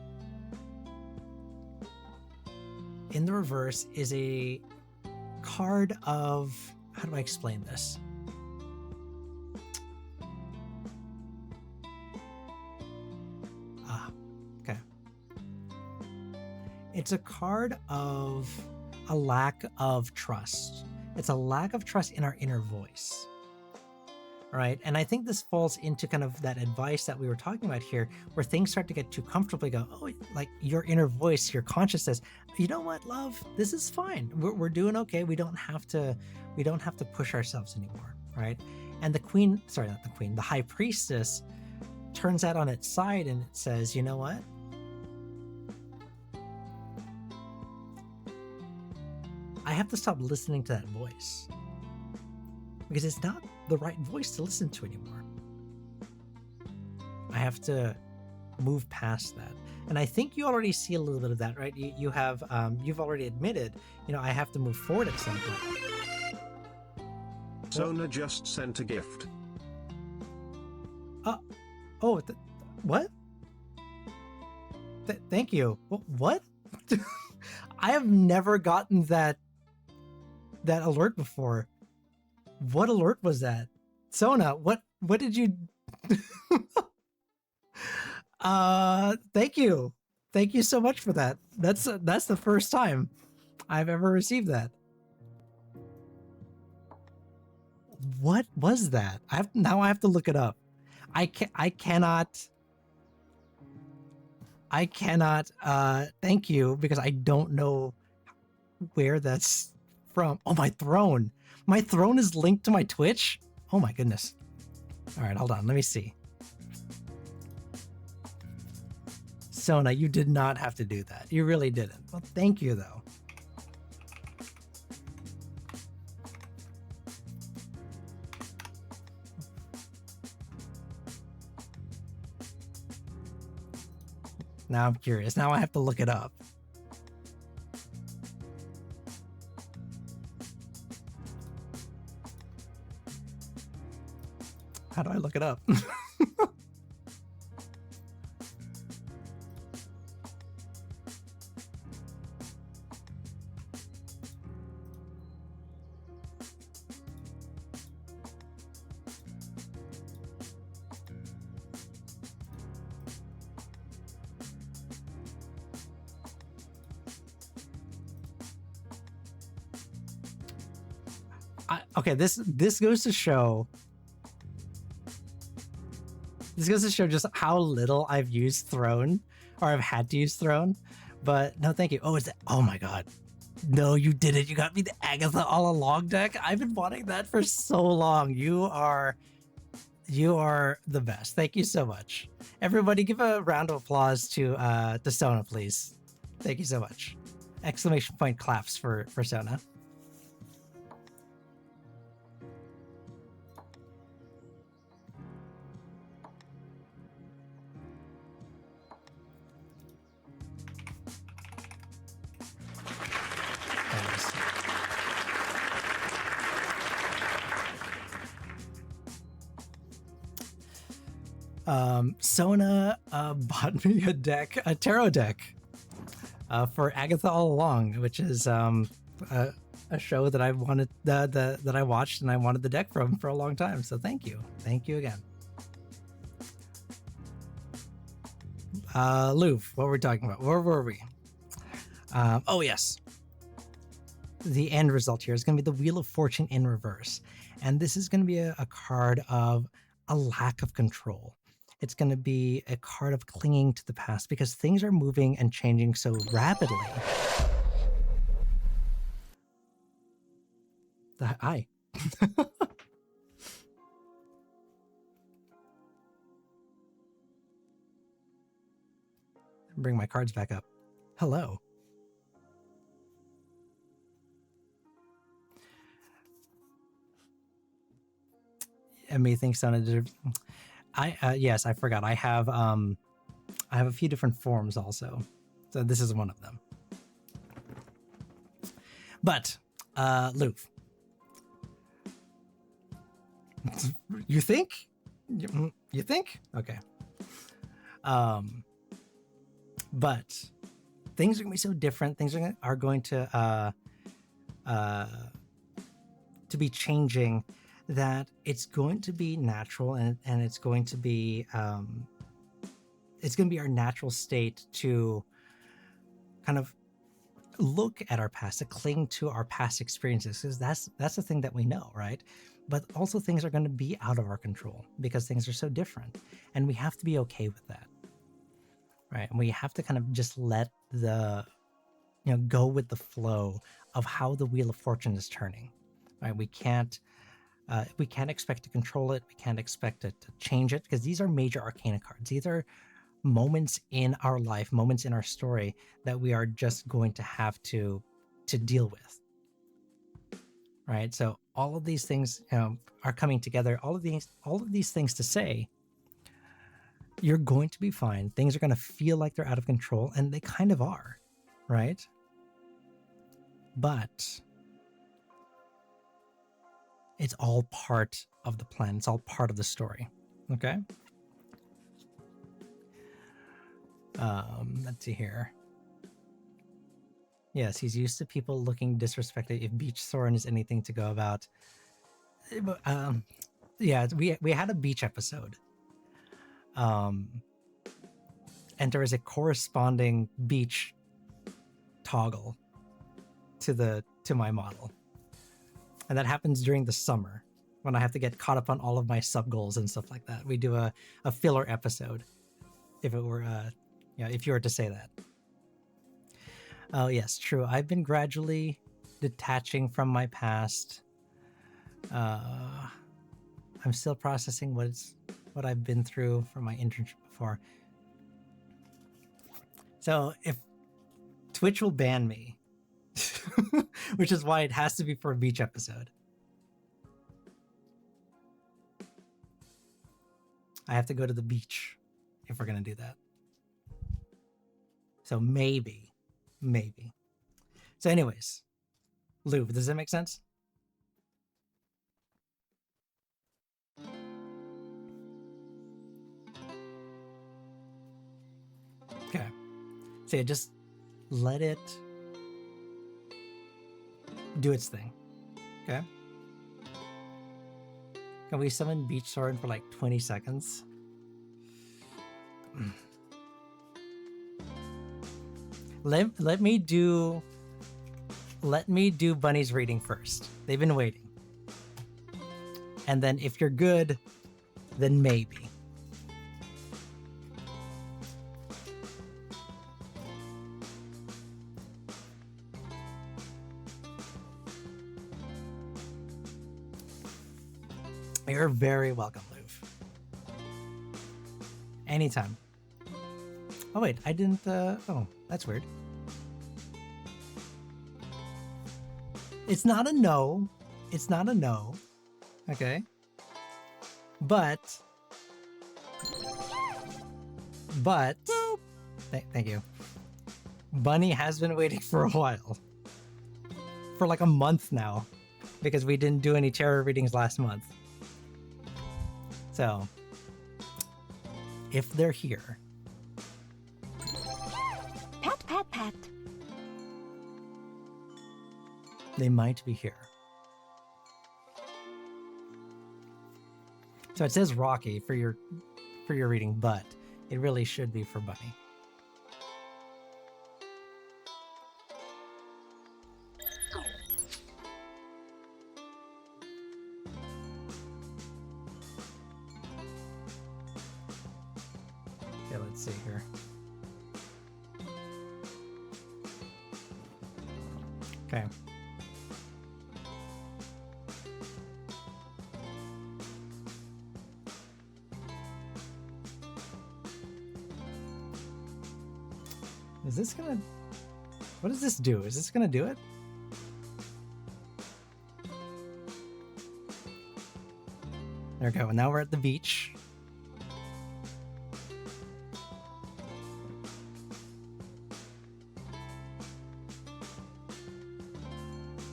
in the reverse is a card of, how do I explain this? Okay. It's a card of a lack of trust. It's a lack of trust in our inner voice. All right. And I think this falls into kind of that advice that we were talking about here, where things start to get too comfortable. Go, oh, like your inner voice, your consciousness, you know what, love, this is fine. We're doing okay. We don't have to push ourselves anymore. Right. And the queen, sorry, not the queen, the High Priestess turns that on its side and it says, you know what? I have to stop listening to that voice because it's not the right voice to listen to anymore. I have to move past that. And I think you already see a little bit of that, right? You have, you've already admitted, you know, I have to move forward at some point. Sona just sent a gift. What? Thank you. What? I have never gotten that alert before. What alert was that? Sona, what did you thank you. Thank you so much for that. That's the first time I've ever received that. What was that? I have to look it up. I cannot thank you because I don't know where that's from. Oh, my throne. My throne is linked to my Twitch? Oh my goodness. All right, hold on. Let me see. Sona, you did not have to do that. You really didn't. Well, thank you, though. Now I'm curious. Now I have to look it up. How do I look it up? Okay, this goes to show. This goes to show just how little I've used Throne, or I've had to use Throne. But no, thank you. Oh, is that? Oh my God. No, you didn't. You got me the Agatha All Along deck. I've been wanting that for so long. You are the best. Thank you so much. Everybody, give a round of applause to Sona, please. Thank you so much. Exclamation point claps for Sona. Sona bought me a tarot deck for Agatha All Along, which is a show that I wanted that I watched and I wanted the deck from for a long time. So thank you again. Louv, what were we talking about? Where were we? Oh yes, the end result here is going to be the Wheel of Fortune in reverse, and this is going to be a card of a lack of control. It's going to be a card of clinging to the past because things are moving and changing so rapidly. Hi. Bring my cards back up. Hello. Methinks on yes, I forgot. I have a few different forms also. So this is one of them. But Luv. You think? You think? Okay. But things are gonna be so different. Things are going to be changing, that it's going to be natural, and it's going to be our natural state to kind of look at our past, to cling to our past experiences, because that's the thing that we know, right? But also things are going to be out of our control because things are so different, and we have to be okay with that, right? And we have to kind of just let go with the flow of how the wheel of fortune is turning, right? We can't expect to control it. We can't expect it to change it, because these are major arcana cards. These are moments in our life, moments in our story that we are just going to have to deal with, right? So all of these things are coming together. All of these things to say, you're going to be fine. Things are going to feel like they're out of control, and they kind of are, right? But it's all part of the plan. It's all part of the story. Okay. Let's see here. Yes, he's used to people looking disrespected. If Beach Soren is anything to go about. Yeah, we had a beach episode. And there is a corresponding beach toggle to my model. And that happens during the summer when I have to get caught up on all of my sub goals and stuff like that. We do a filler episode, if it were if you were to say that. Oh yes, true. I've been gradually detaching from my past. I'm still processing what I've been through from my internship before. So if Twitch will ban me, which is why it has to be for a beach episode, I have to go to the beach if we're gonna do that. So maybe. So anyways, Luv, does that make sense? Okay. So yeah, just let it do its thing. Okay. Can we summon Beach Soren for like 20 seconds? Let me do Bunny's reading first. They've been waiting. And then if you're good, then maybe. You're very welcome, Luv. Anytime. Oh wait, I didn't oh, that's weird. It's not a no. It's not a no. Okay. But thank you. Bunny has been waiting for a while. For like a month now, because we didn't do any tarot readings last month. So, if they're here. Pat, pat, pat. They might be here. So it says Rocky for your reading, but it really should be for Bunny. Okay, let's see here. Okay. Is this gonna... What does this do? Is this gonna do it? There There we go. Now we're at the beach.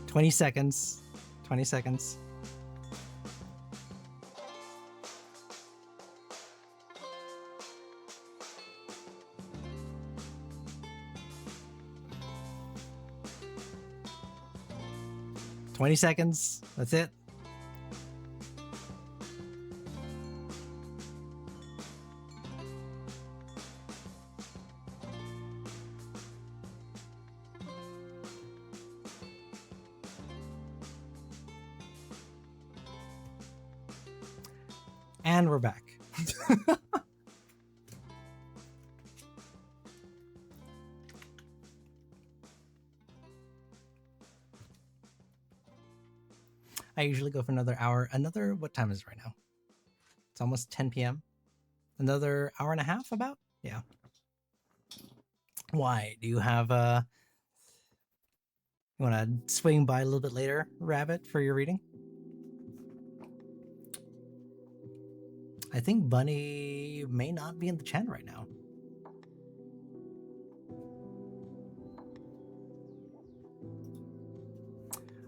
"20 seconds. 20 seconds. "20 seconds. That's it. And we're back. I usually go for another hour. What time is it right now? It's almost 10 p.m. Another hour and a half about? Yeah. Why? Do you have you want to swing by a little bit later, Rabbit, for your reading? I think Bunny may not be in the chat right now.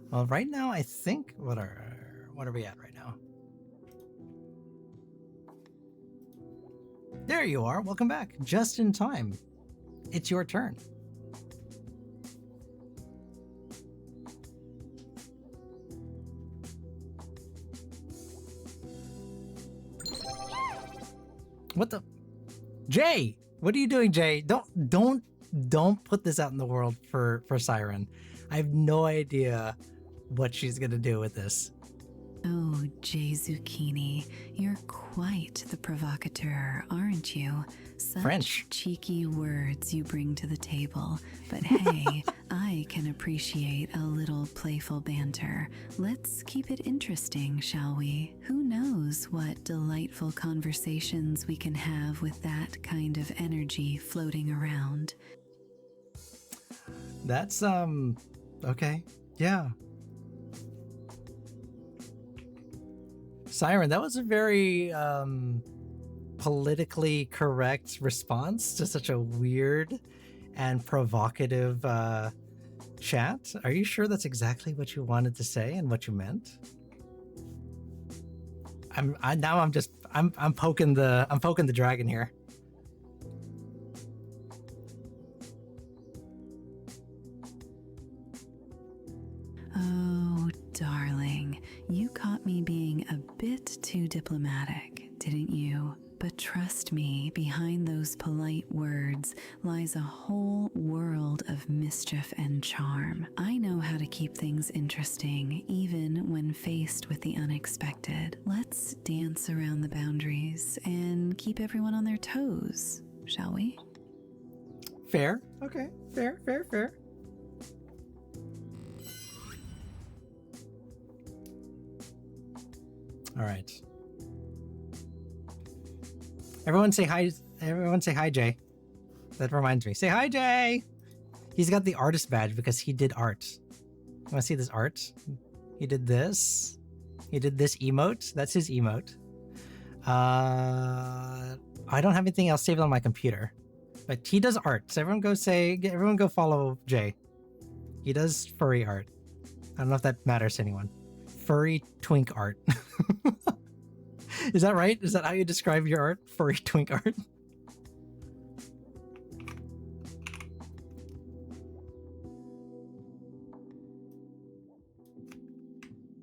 Well, right now, I think what are we at right now? There you are. Welcome back. Just in time. It's your turn. What the? Jay, what are you doing, Jay? Don't put this out in the world for Siren. I have no idea what she's gonna do with this. Oh, Jay Zucchini, you're quite the provocateur, aren't you? Such French. cheeky words you bring to the table. But hey, I can appreciate a little playful banter. Let's keep it interesting, shall we? Who knows what delightful conversations we can have with that kind of energy floating around. That's okay. Yeah. Siren, that was a very politically correct response to such a weird and provocative chat. Are you sure that's exactly what you wanted to say and what you meant? I'm poking the dragon here. Oh, darling, you caught me being a bit too diplomatic, didn't you? But trust me, behind those polite words lies a whole world of mischief and charm. I know how to keep things interesting, even when faced with the unexpected. Let's dance around the boundaries and keep everyone on their toes, shall we? Fair. Okay. Fair. All right. Everyone say hi. Everyone say hi, Jay. That reminds me. Say hi, Jay. He's got the artist badge because he did art. You want to see this art? He did this. He did this emote. That's his emote. I don't have anything else saved on my computer, but he does art. So everyone go follow Jay. He does furry art. I don't know if that matters to anyone. Furry twink art. Is that right? Is that how you describe your art? Furry twink art?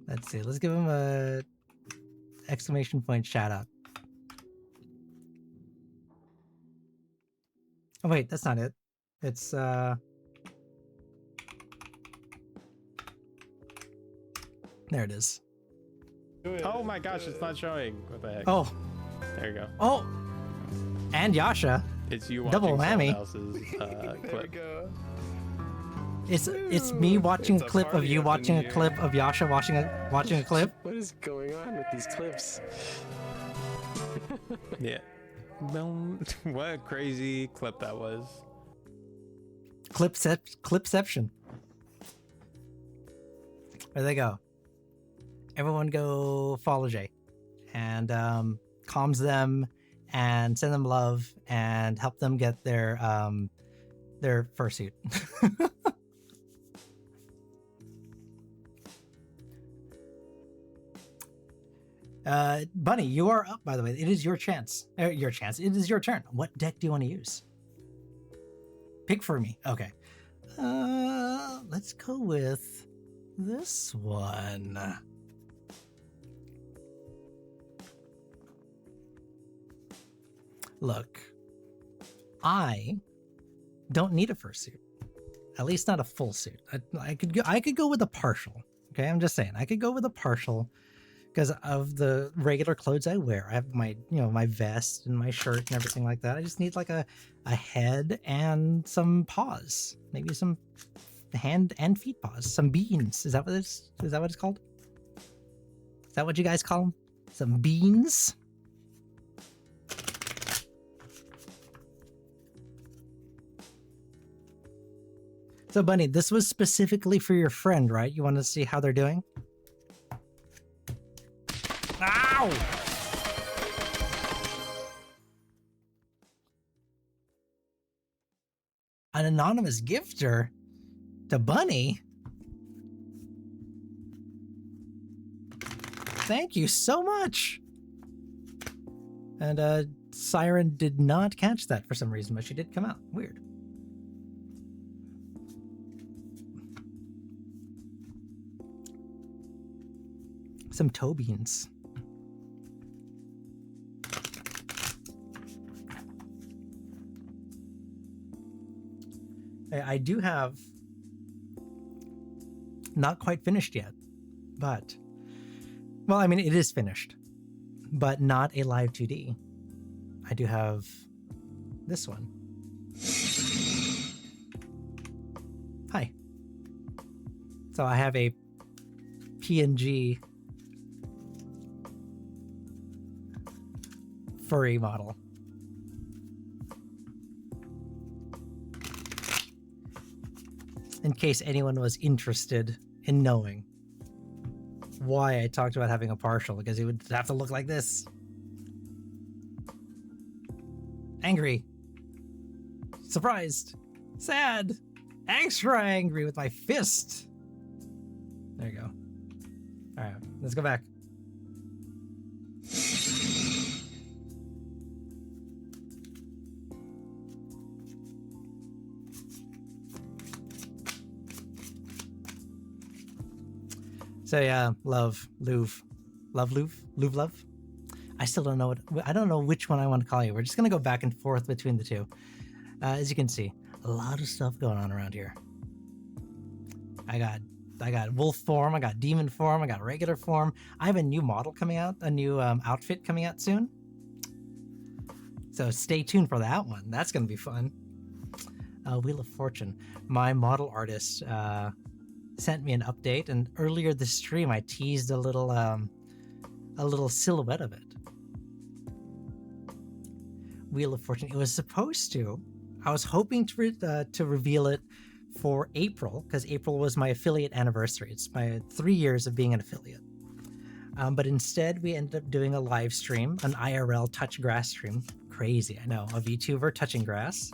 Let's see. Let's give him a exclamation point shout out. Oh wait, that's not it. It's there it is. Oh my gosh, it's not showing. What the heck? Oh. There you go. Oh. And Yasha. It's you Double watching whammy. someone else's clip. It's me watching a clip of you watching a clip of Yasha watching a clip. What is going on with these clips? Yeah. What a crazy clip that was. Clipception. There they go. Everyone go follow Jay. and calms them and send them love and help them get their fursuit. Bunny, you are up, by the way. It is your chance. Your chance. It is your turn. What deck do you want to use? Pick for me. Okay. Let's go with this one. Look, I don't need a fursuit. At least not a full suit. I could go with a partial. Okay, I'm just saying. I could go with a partial because of the regular clothes I wear. I have my, my vest and my shirt and everything like that. I just need like a head and some paws. Maybe some hand and feet paws. Some beans. Is that what it's called? Is that what you guys call them? Some beans? So Bunny, this was specifically for your friend, right? You want to see how they're doing? Ow! An anonymous gifter to Bunny? Thank you so much! And Siren did not catch that for some reason, but she did come out. Weird. Some toe beans. I do have not quite finished yet, but well, I mean, it is finished, but not a live 2D. I do have this one. Hi. So I have a PNG furry model. In case anyone was interested in knowing why I talked about having a partial, because it would have to look like this. Angry. Surprised. Sad. Extra angry with my fist. There you go. All right, let's go back. So yeah, love. I still don't know I don't know which one I want to call you. We're just gonna go back and forth between the two. As you can see, a lot of stuff going on around here. I got wolf form, I got demon form, I got regular form. I have a new model coming out, a new outfit coming out soon. So stay tuned for that one. That's gonna be fun. Wheel of Fortune. My model artist sent me an update, and earlier this stream I teased a little silhouette of it. Wheel of Fortune. It was supposed to. I was hoping to reveal it for April, because April was my affiliate anniversary. It's my 3 years of being an affiliate. But instead, we ended up doing a live stream, an IRL touch grass stream. Crazy, I know, a VTuber touching grass.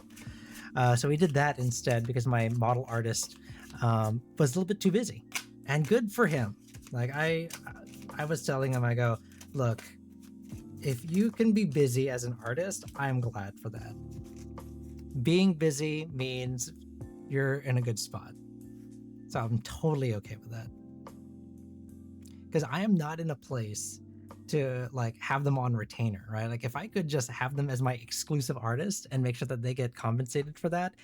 So we did that instead because my model artist was a little bit too busy, and good for him. Like I was telling him, I go, look, if you can be busy as an artist, I'm glad for that. Being busy means you're in a good spot. So I'm totally okay with that. Because I am not in a place to like have them on retainer, right? Like if I could just have them as my exclusive artist and make sure that they get compensated for that,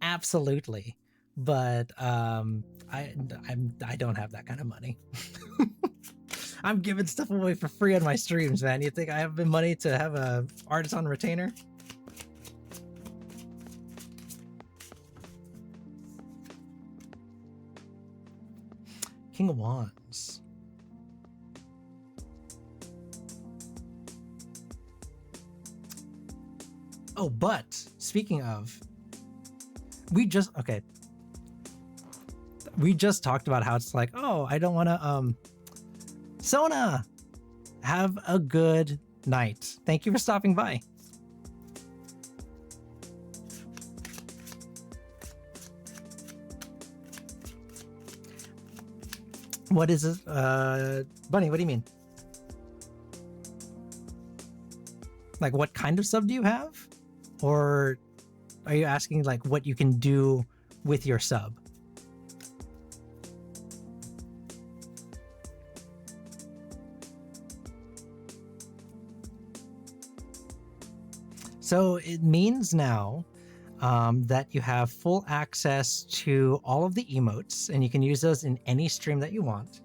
absolutely. But I don't have that kind of money. I'm giving stuff away for free on my streams, man. You think I have the money to have a artist on retainer? King of Wands. Oh, but speaking of, we just talked about how it's like, oh, I don't want to, Sona, Have a good night. Thank you for stopping by. What is it? Bunny, what do you mean? Like, what kind of sub do you have? Or are you asking, like, what you can do with your sub? So it means now that you have full access to all of the emotes, and you can use those in any stream that you want.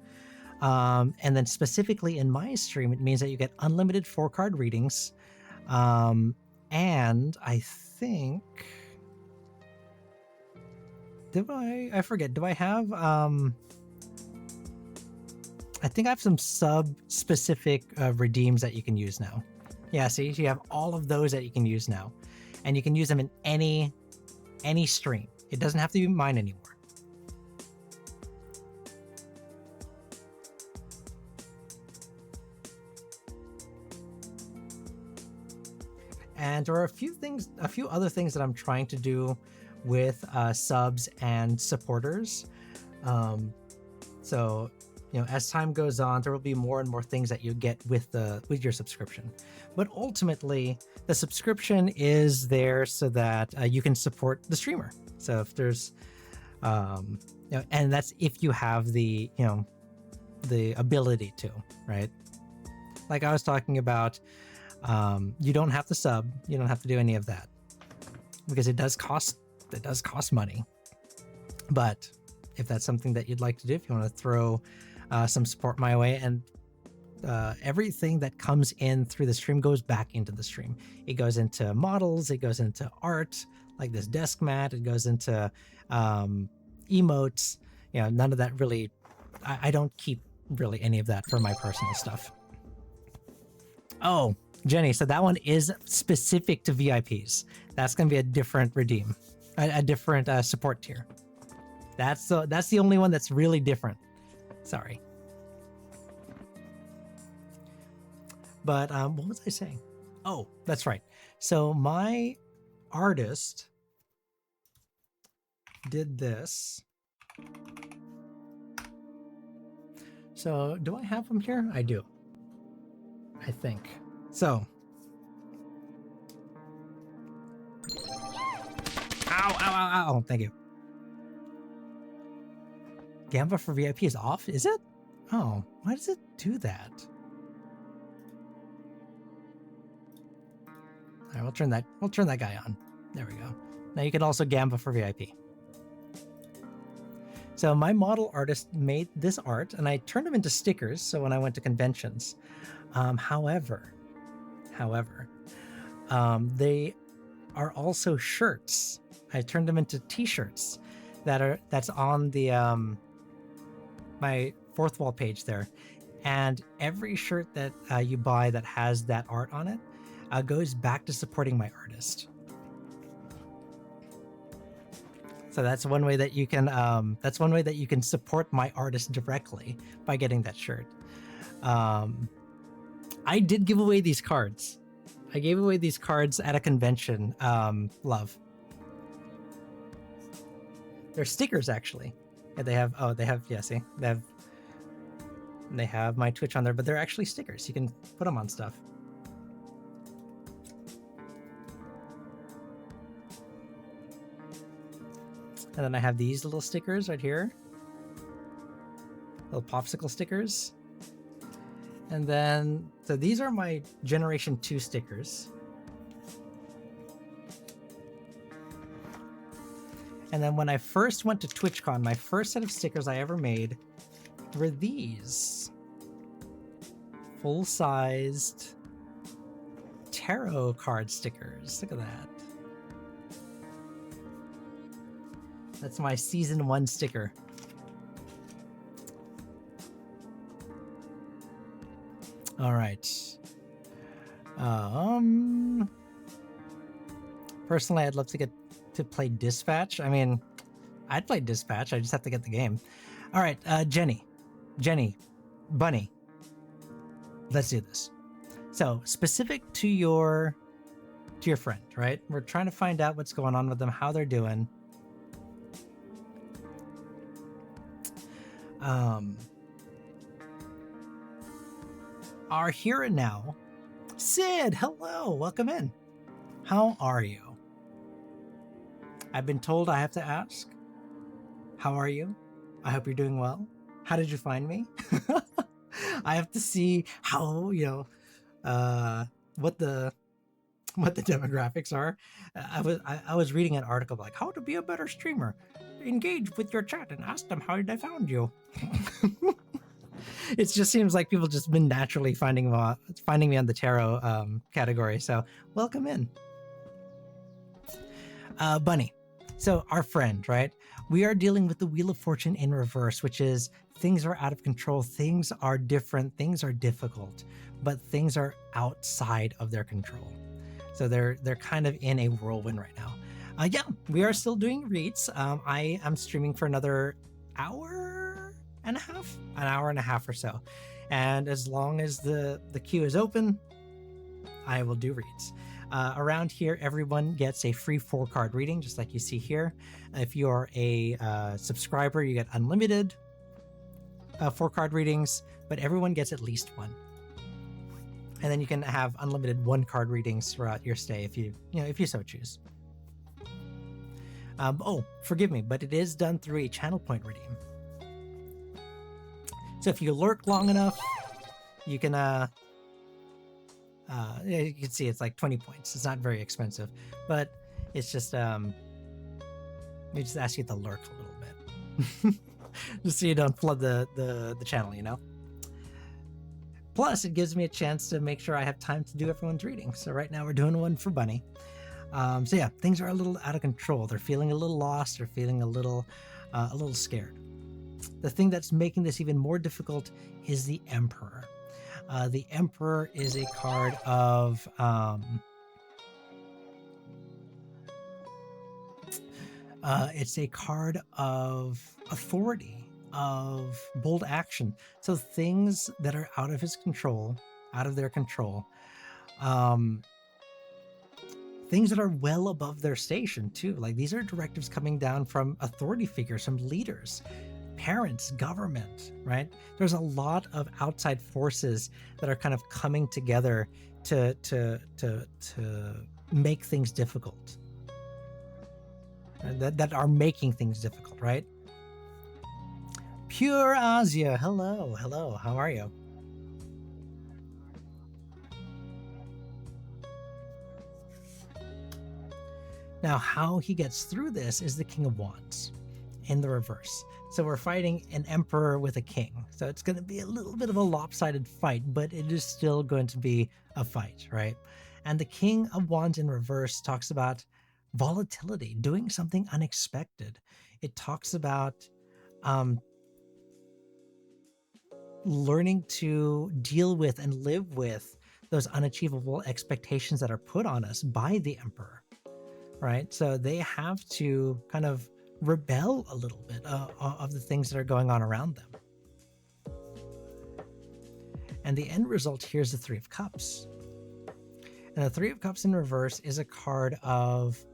And then specifically in my stream, it means that you get unlimited 4-card readings. And I think... I forget. Do I have... I think I have some sub-specific redeems that you can use now. Yeah, see, you have all of those that you can use now. And you can use them in any stream. It doesn't have to be mine anymore. And there are a few other things that I'm trying to do with subs and supporters. So, you know, as time goes on, there will be more and more things that you get with your subscription. But ultimately, the subscription is there so that you can support the streamer. So if there's, you know, and that's if you have the ability to, right? Like I was talking about, you don't have to sub, you don't have to do any of that because it does cost money. But if that's something that you'd like to do, if you want to throw some support my way, and everything that comes in through the stream goes back into the stream. It goes into models, it goes into art, like this desk mat, it goes into emotes. You know, none of that really, I don't keep really any of that for my personal stuff. Oh, Jenny, so that one is specific to VIPs. That's going to be a different redeem, a different support tier. That's the only one that's really different. Sorry. But what was I saying? Oh, that's right. So my artist did this. So do I have them here? I do. I think. So. Ow, ow, ow, ow. Thank you. Gamba for VIP is off, is it? Oh, why does it do that? All right, we'll turn that guy on. There we go. Now you can also Gamba for VIP. So my model artist made this art and I turned them into stickers. So when I went to conventions, however, they are also shirts. I turned them into t-shirts that's on the, my fourth wall page there. And every shirt that you buy that has that art on it goes back to supporting my artist. So that's one way that you can support my artist directly by getting that shirt. I did give away these cards. I gave away these cards at a convention. Love. They're stickers actually. Yeah, see, they have my Twitch on there, but they're actually stickers. You can put them on stuff. And then I have these little stickers right here. Little popsicle stickers. And then, so these are my Generation 2 stickers. And then when I first went to TwitchCon, my first set of stickers I ever made were these. Full-sized tarot card stickers. Look at that. That's my season 1 sticker. All right. Personally, I'd love to get to play Dispatch. I mean, I'd play Dispatch. I just have to get the game. All right, Jenny, Bunny. let's do this. So specific to your friend, right? We're trying to find out what's going on with them, how they're doing. Our here and now, Sid, hello, welcome in. How are you? I've been told I have to ask. How are you? I hope you're doing well. How did you find me? I have to see how, what the demographics are. I was reading an article like how to be a better streamer. Engage with your chat and ask them how they found you. It just seems like people just been naturally finding me on the tarot category. So welcome in, Bunny. So our friend, right? We are dealing with the Wheel of Fortune in reverse, which is things are out of control, things are different, things are difficult, but things are outside of their control. So they're kind of in a whirlwind right now. Yeah, we are still doing reads. I am streaming for another hour and a half or so. And as long as the queue is open, I will do reads. Around here, everyone gets a free 4-card reading, just like you see here. If you're a subscriber, you get unlimited 4-card readings, but everyone gets at least one. And then you can have unlimited 1-card readings throughout your stay if you so choose. Oh, forgive me, but it is done through a channel point redeem. So if you lurk long enough, you can you can see it's like 20 points. It's not very expensive, but it's just we just ask you to lurk a little bit, just so you don't flood the channel, Plus, it gives me a chance to make sure I have time to do everyone's reading. So right now we're doing one for Bunny. So yeah, things are a little out of control. They're feeling a little lost. They're feeling a little scared. The thing that's making this even more difficult is the Emperor. The Emperor is a card of it's a card of authority, of bold action. So things that are out of their control, things that are well above their station too. Like these are directives coming down from authority figures, from leaders, parents, government, right? There's a lot of outside forces that are kind of coming together to make things difficult. That are making things difficult, right? Pure Asia, hello, how are you? Now, how he gets through this is the King of Wands in the reverse. So we're fighting an emperor with a king. So it's going to be a little bit of a lopsided fight, but it is still going to be a fight, right? And the King of Wands in reverse talks about volatility, doing something unexpected. It talks about learning to deal with and live with those unachievable expectations that are put on us by the emperor, right? So they have to kind of rebel a little bit of the things that are going on around them. And the end result here is the Three of Cups. And the Three of Cups in reverse is a card of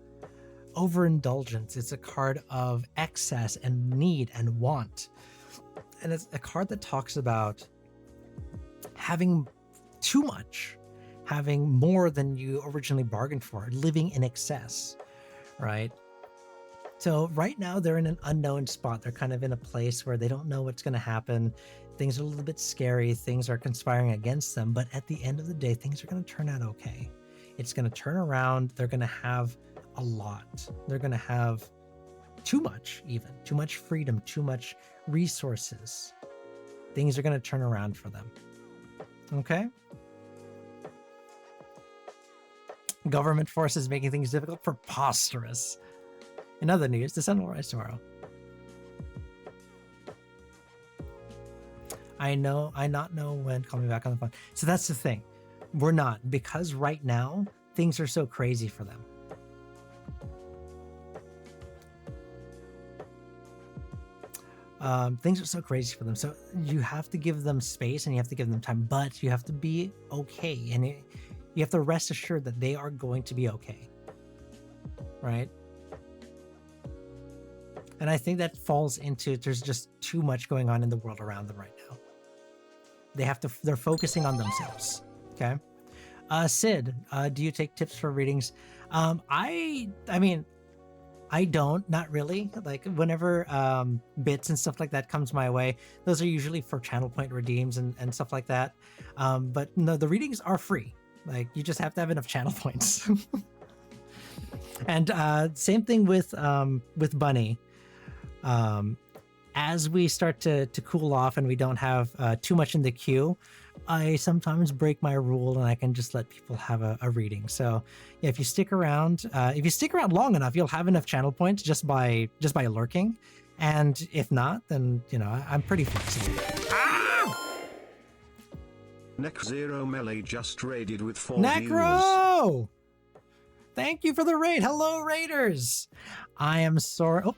overindulgence. It's a card of excess and need and want. And it's a card that talks about having too much, having more than you originally bargained for, living in excess, right? So right now they're in an unknown spot. They're kind of in a place where they don't know what's going to happen. Things are a little bit scary. Things are conspiring against them. But at the end of the day, things are going to turn out okay. It's going to turn around. They're going to have a lot. They're going to have too much, even too much freedom, too much resources. Things are going to turn around for them. Okay? Government forces making things difficult. Preposterous. In other news, the sun will rise tomorrow. I not know when. Call me back on the phone. So that's the thing. We're not, because right now things are so crazy for them. Things are so crazy for them. So you have to give them space and you have to give them time, but you have to be okay. And you have to rest assured that they are going to be okay. Right? And I think that falls into, there's just too much going on in the world around them right now. They're focusing on themselves. Okay. Sid, do you take tips for readings? I mean, I don't, not really. Like whenever bits and stuff like that comes my way, those are usually for channel point redeems and stuff like that. But no, the readings are free. Like you just have to have enough channel points. And same thing with Bunny. As we start to cool off and we don't have too much in the queue, I sometimes break my rule and I can just let people have a reading. So yeah, if you stick around long enough, you'll have enough channel points just by lurking. And if not, then you know I'm pretty flexible. Neck0 Melee just raided with 4 viewers. Necro! Thank you for the raid. Hello, raiders. I am sorry. Oh,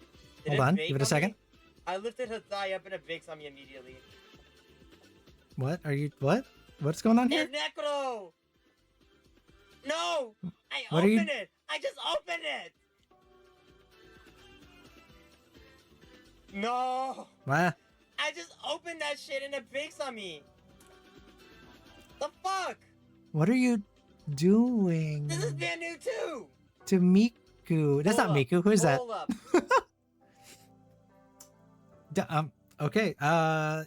hold on. Give it a second. I lifted her thigh up and it bakes on me immediately. What are you? What? What's going on here? It's Necro! No! I What are you- opened it! I just opened it! No! What? I just opened that shit and it bakes on me! The fuck? What are you doing? This is brand new too! To Miku. That's not Miku. Who is that? Hold up. Okay.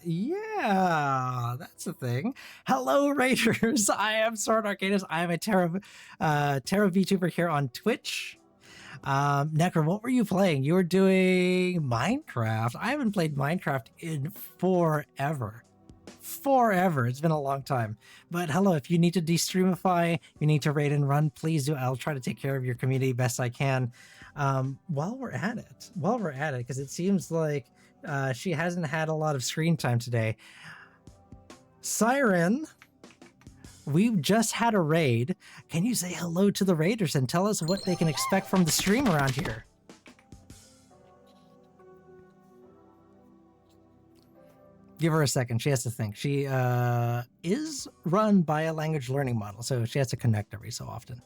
Yeah, that's a thing. Hello, Raiders. I am Sword Arcanus. I am a Terra VTuber here on Twitch. Necro, what were you playing? You were doing Minecraft. I haven't played Minecraft in forever. It's been a long time. But hello, if you need to de-streamify, you need to raid and run, please do. I'll try to take care of your community best I can. While we're at it, because it seems like she hasn't had a lot of screen time today. Siren, we've just had a raid. Can you say hello to the raiders and tell us what they can expect from the stream around here? Give her a second. She has to think. She is run by a language learning model, so she has to connect every so often.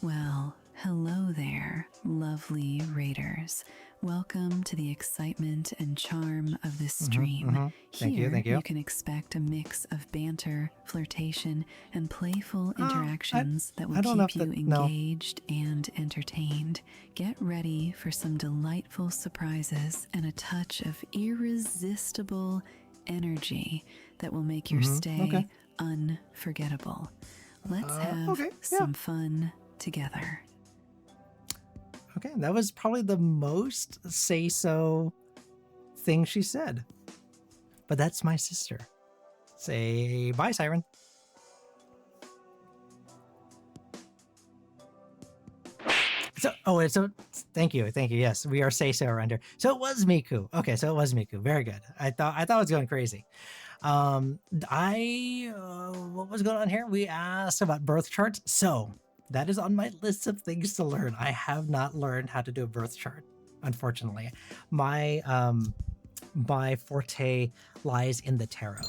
Well, hello there, lovely raiders. Welcome to the excitement and charm of this stream. Thank Here, you, thank you. you can expect a mix of banter, flirtation, and playful interactions that will keep you engaged and entertained. Get ready for some delightful surprises and a touch of irresistible energy that will make your stay unforgettable. Let's have some fun together. Okay, that was probably the most say-so thing she said. But that's my sister. Say bye, Siren. So, thank you. Yes, we are say-so around here. So it was Miku. Okay, so it was Miku. Very good. I thought I was going crazy. What was going on here? We asked about birth charts. So that is on my list of things to learn. I have not learned how to do a birth chart, unfortunately. My forte lies in the tarot.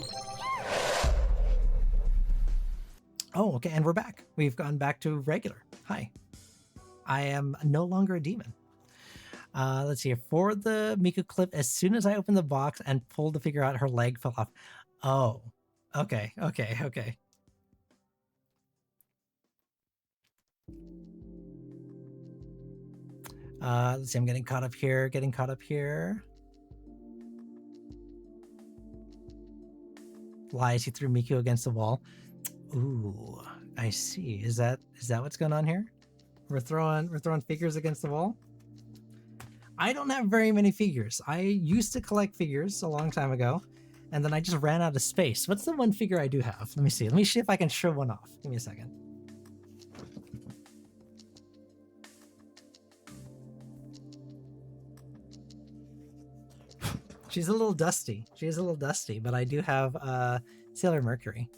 Oh, okay, and we're back. We've gone back to regular. Hi. I am no longer a demon. Let's see. For the Miku clip, as soon as I opened the box and pulled the figure out, her leg fell off. Oh, okay. Let's see, I'm getting caught up here. Lies, he threw Miku against the wall. Ooh, I see. Is that what's going on here? We're throwing figures against the wall? I don't have very many figures. I used to collect figures a long time ago, and then I just ran out of space. What's the one figure I do have? Let me see. Let me see if I can show one off. Give me a second. She's a little dusty. But I do have Sailor Mercury.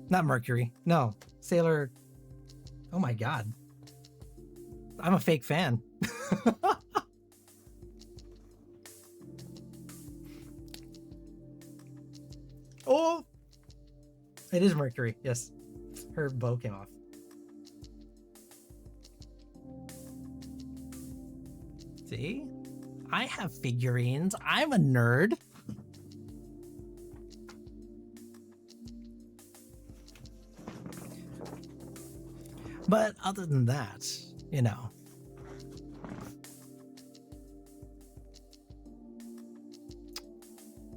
Not Mercury. No, Sailor. Oh my god. I'm a fake fan. Oh, it is Mercury. Yes, her bow came off. See, I have figurines. I'm a nerd. But other than that, you know.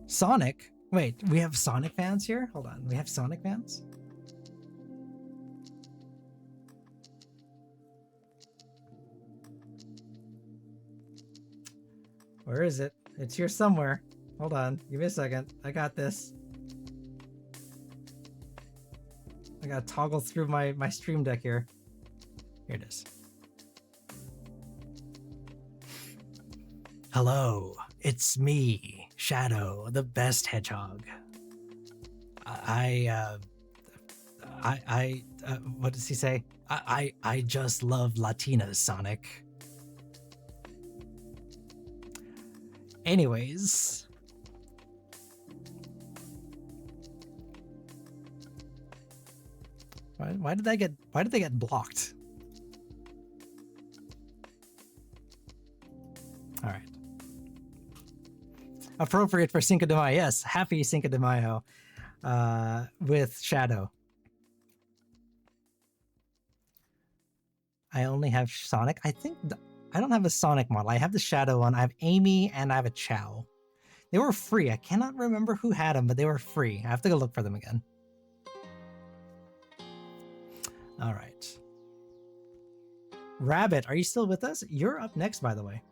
Sonic? Wait, we have Sonic fans here? Hold on, we have Sonic fans? Where is it? It's here somewhere. Hold on, give me a second. I got this. I gotta toggle through my Stream Deck here. Here it is. Hello, it's me, Shadow, the best hedgehog. What does he say? I just love Latinas, Sonic. Anyways. Why did they get blocked? All right. Appropriate for Cinco de Mayo. Yes, happy Cinco de Mayo with Shadow. I only have Sonic. I think I don't have a Sonic model. I have the Shadow one. I have Amy and I have a Chow. They were free. I cannot remember who had them, but they were free. I have to go look for them again. All right. Rabbit, are you still with us? You're up next, by the way.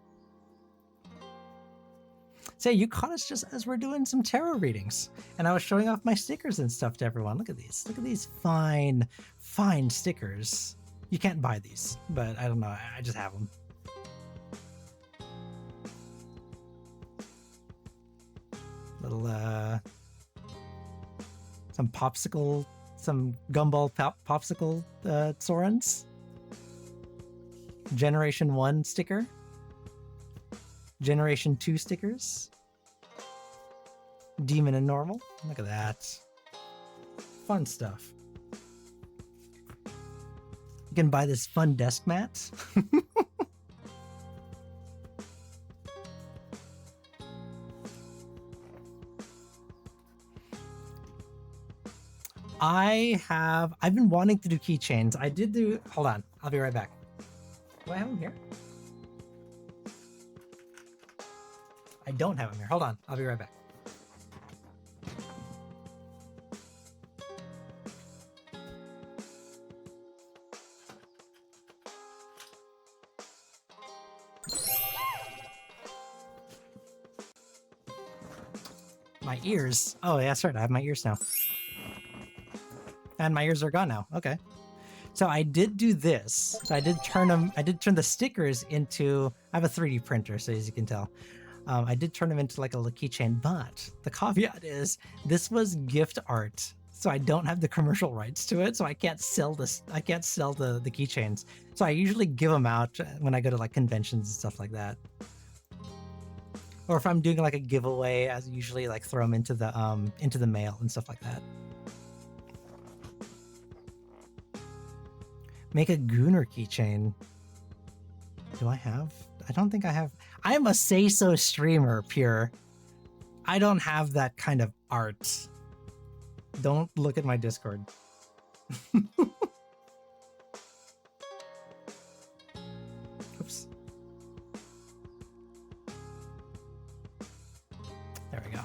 Say, you caught us just as we're doing some tarot readings. And I was showing off my stickers and stuff to everyone. Look at these. Look at these fine, fine stickers. You can't buy these, but I don't know. I just have them. Little, some popsicle, some gumball popsicle Sorens. Generation 1 sticker. Generation 2 stickers. Demon and normal. Look at that. Fun stuff. You can buy this fun desk mat. I've been wanting to do keychains. I did do, hold on, I'll be right back. Do I have them here? I don't have them here. Hold on, I'll be right back. My ears. Oh, yeah, that's right. I have my ears now. And my ears are gone now. Okay. So I did do this. So I did turn the stickers into, I have a 3D printer, so as you can tell. I did turn them into like a little keychain, but the caveat is this was gift art. So I don't have the commercial rights to it, so I can't sell this. I can't sell the keychains. So I usually give them out when I go to like conventions and stuff like that. Or if I'm doing like a giveaway, I usually like throw them into the mail and stuff like that. Make a Gunnar keychain. Do I have? I don't think I have. I'm a say-so streamer, Pure. I don't have that kind of art. Don't look at my Discord. Oops. There we go.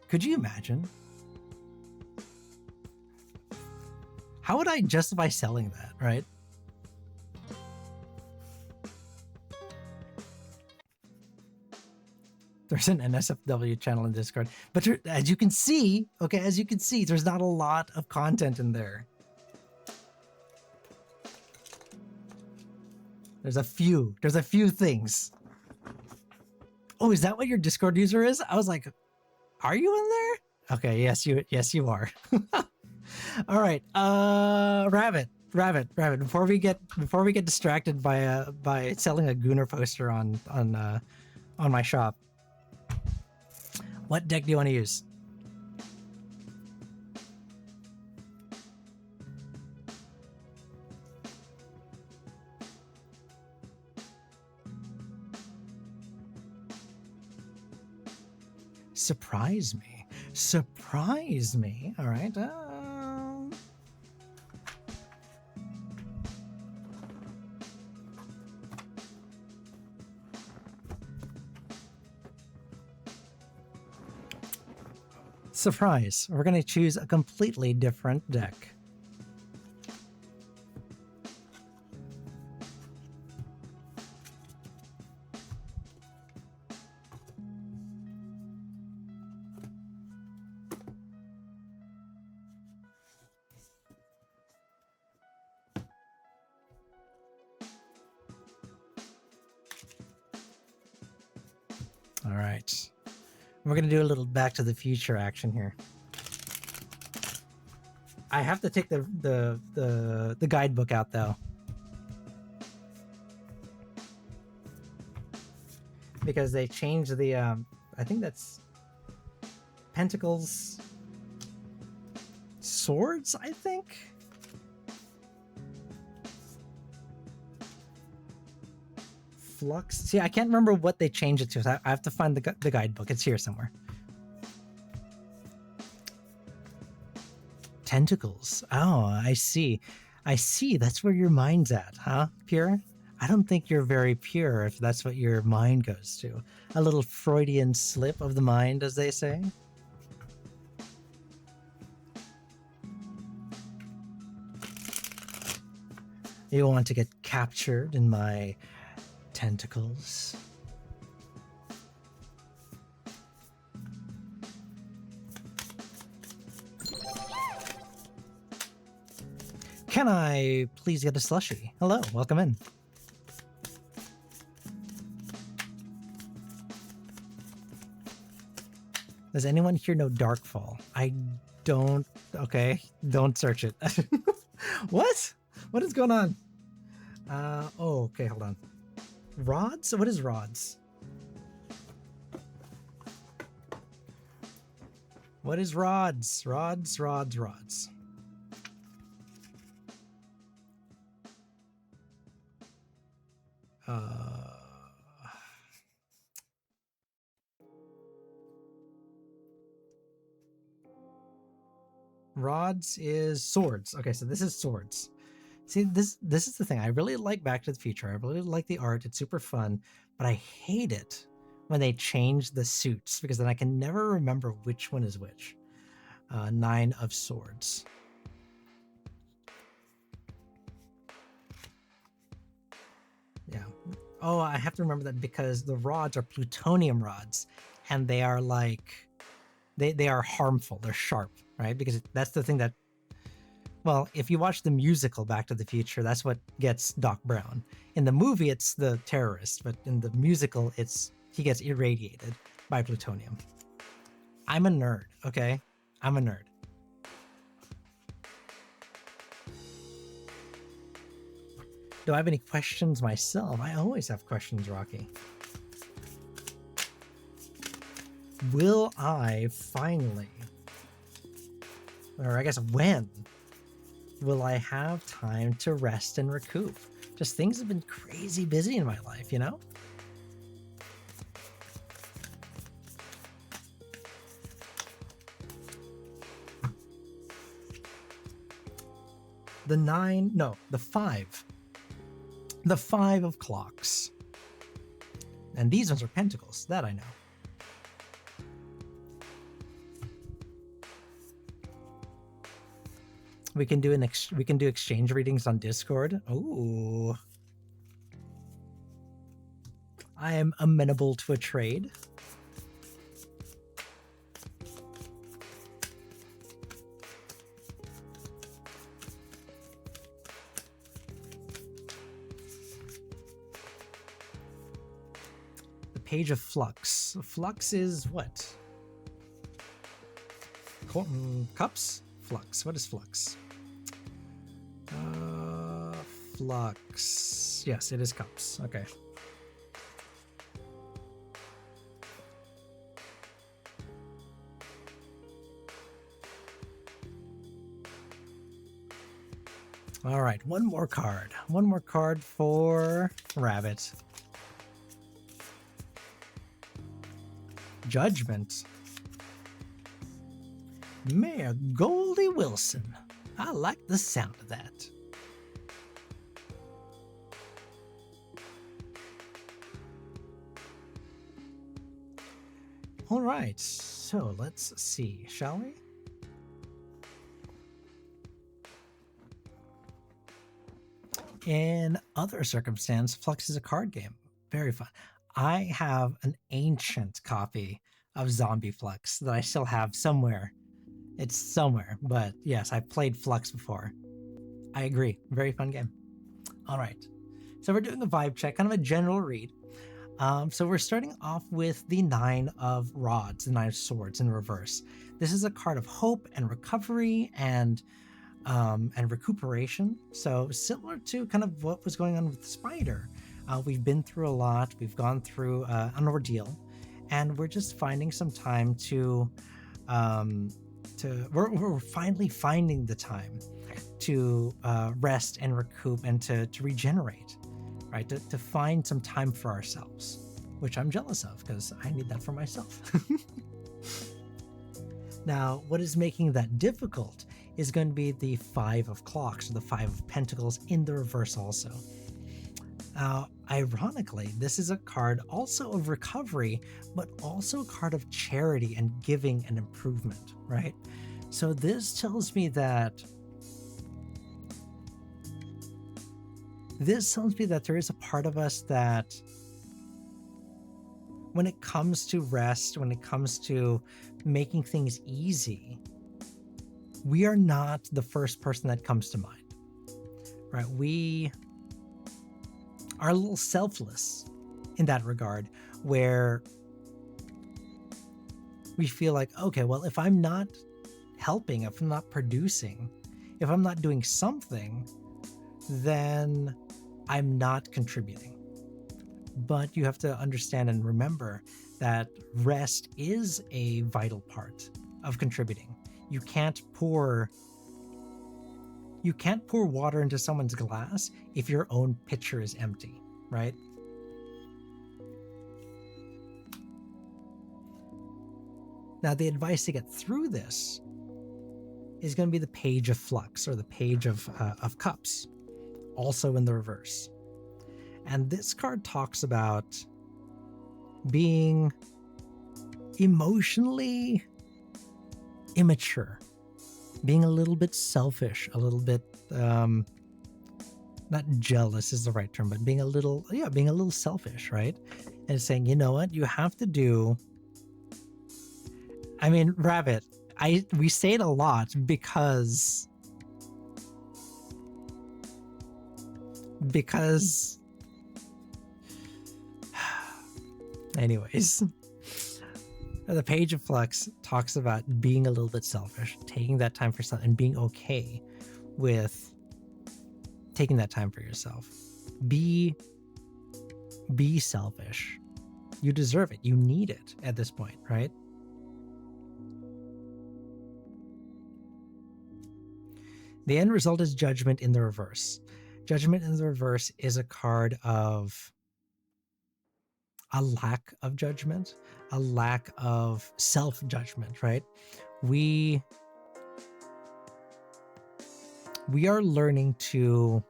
Could you imagine? How would I justify selling that, right? There's an NSFW channel in Discord, but as you can see, there's not a lot of content in there. There's a few things. Oh, is that what your Discord user is? I was like, are you in there? Okay, yes you are. All right, Rabbit. Before we get distracted by selling a Gunnar poster on my shop, what deck do you want to use? Surprise me. All right. Surprise. We're going to choose a completely different deck. All right. We're going to do a little Back to the Future action here. I have to take the guidebook out though, because they changed the I think that's Pentacles, Swords, I think. Flux. See, I can't remember what they changed it to. So I have to find the guidebook. It's here somewhere. Tentacles. Oh, I see. That's where your mind's at, huh? Pure? I don't think you're very pure if that's what your mind goes to. A little Freudian slip of the mind, as they say. You want to get captured in my tentacles? Can I please get a slushie? Hello, welcome in. Does anyone here know Darkfall? I don't. Okay, don't search it. What? What is going on? Oh, okay, hold on. Rods? What is rods? What is rods? Rods. Rods is swords. Okay, so this is swords. See, this is the thing. I really like Back to the Future. I really like the art. It's super fun, but I hate it when they change the suits, because then I can never remember which one is which. 9 of Swords. Yeah. Oh, I have to remember that because the rods are plutonium rods, and they are like, they are harmful. They're sharp, right? Because that's the thing that, well, if you watch the musical Back to the Future, that's what gets Doc Brown. In the movie, it's the terrorist, but in the musical, he gets irradiated by plutonium. I'm a nerd, okay? I'm a nerd. Do I have any questions myself? I always have questions, Rocky. Will I finally, or I guess when, will I have time to rest and recoup? Just things have been crazy busy in my life, you know? The 5. The 5 of clocks. And these ones are pentacles, that I know. We can do exchange readings on Discord. Ooh. I am amenable to a trade. The Page of Flux. Flux is what? Cups? Flux. What is Flux? Flux. Yes, it is cups. Okay. All right, one more card. One more card for Rabbit. Judgment. Mayor Goldie Wilson. I like the sound of that. All right, so let's see, shall we? In other circumstance, Flux is a card game. Very fun. I have an ancient copy of Zombie Flux that I still have somewhere. It's somewhere, but yes, I've played Flux before. I agree. Very fun game. All right. So we're doing a vibe check, kind of a general read. So we're starting off with the 9 of Rods, the 9 of Swords in reverse. This is a card of hope and recovery and recuperation. So similar to kind of what was going on with the Spider. We've been through a lot. We've gone through an ordeal, and we're just finding some time we're finally finding the time to rest and recoup and to regenerate, right? To find some time for ourselves, which I'm jealous of because I need that for myself. Now, what is making that difficult is going to be the 5 of Clocks, or the 5 of Pentacles in the reverse also. Ironically, this is a card also of recovery, but also a card of charity and giving and improvement, right? So this tells me that there is a part of us that when it comes to rest, when it comes to making things easy, we are not the first person that comes to mind, right? We are a little selfless in that regard, where we feel like, okay, well, if I'm not helping, if I'm not producing, if I'm not doing something, then I'm not contributing. But you have to understand and remember that rest is a vital part of contributing. You can't pour water into someone's glass if your own pitcher is empty, right? Now, the advice to get through this is going to be the Page of Flux, or the Page of Cups, also in the reverse. And this card talks about being emotionally immature, being a little bit selfish, a little bit not jealous is the right term, but being a little selfish, right? And saying, you know what, you have to do. I mean, Rabbit, we say it a lot because anyways, the Page of Flux talks about being a little bit selfish, taking that time for yourself, and being okay with taking that time for yourself. Be selfish. You deserve it. You need it at this point, right? The end result is Judgment in the reverse. Judgment in the reverse is a card of a lack of judgment, a lack of self-judgment, right? We are learning to,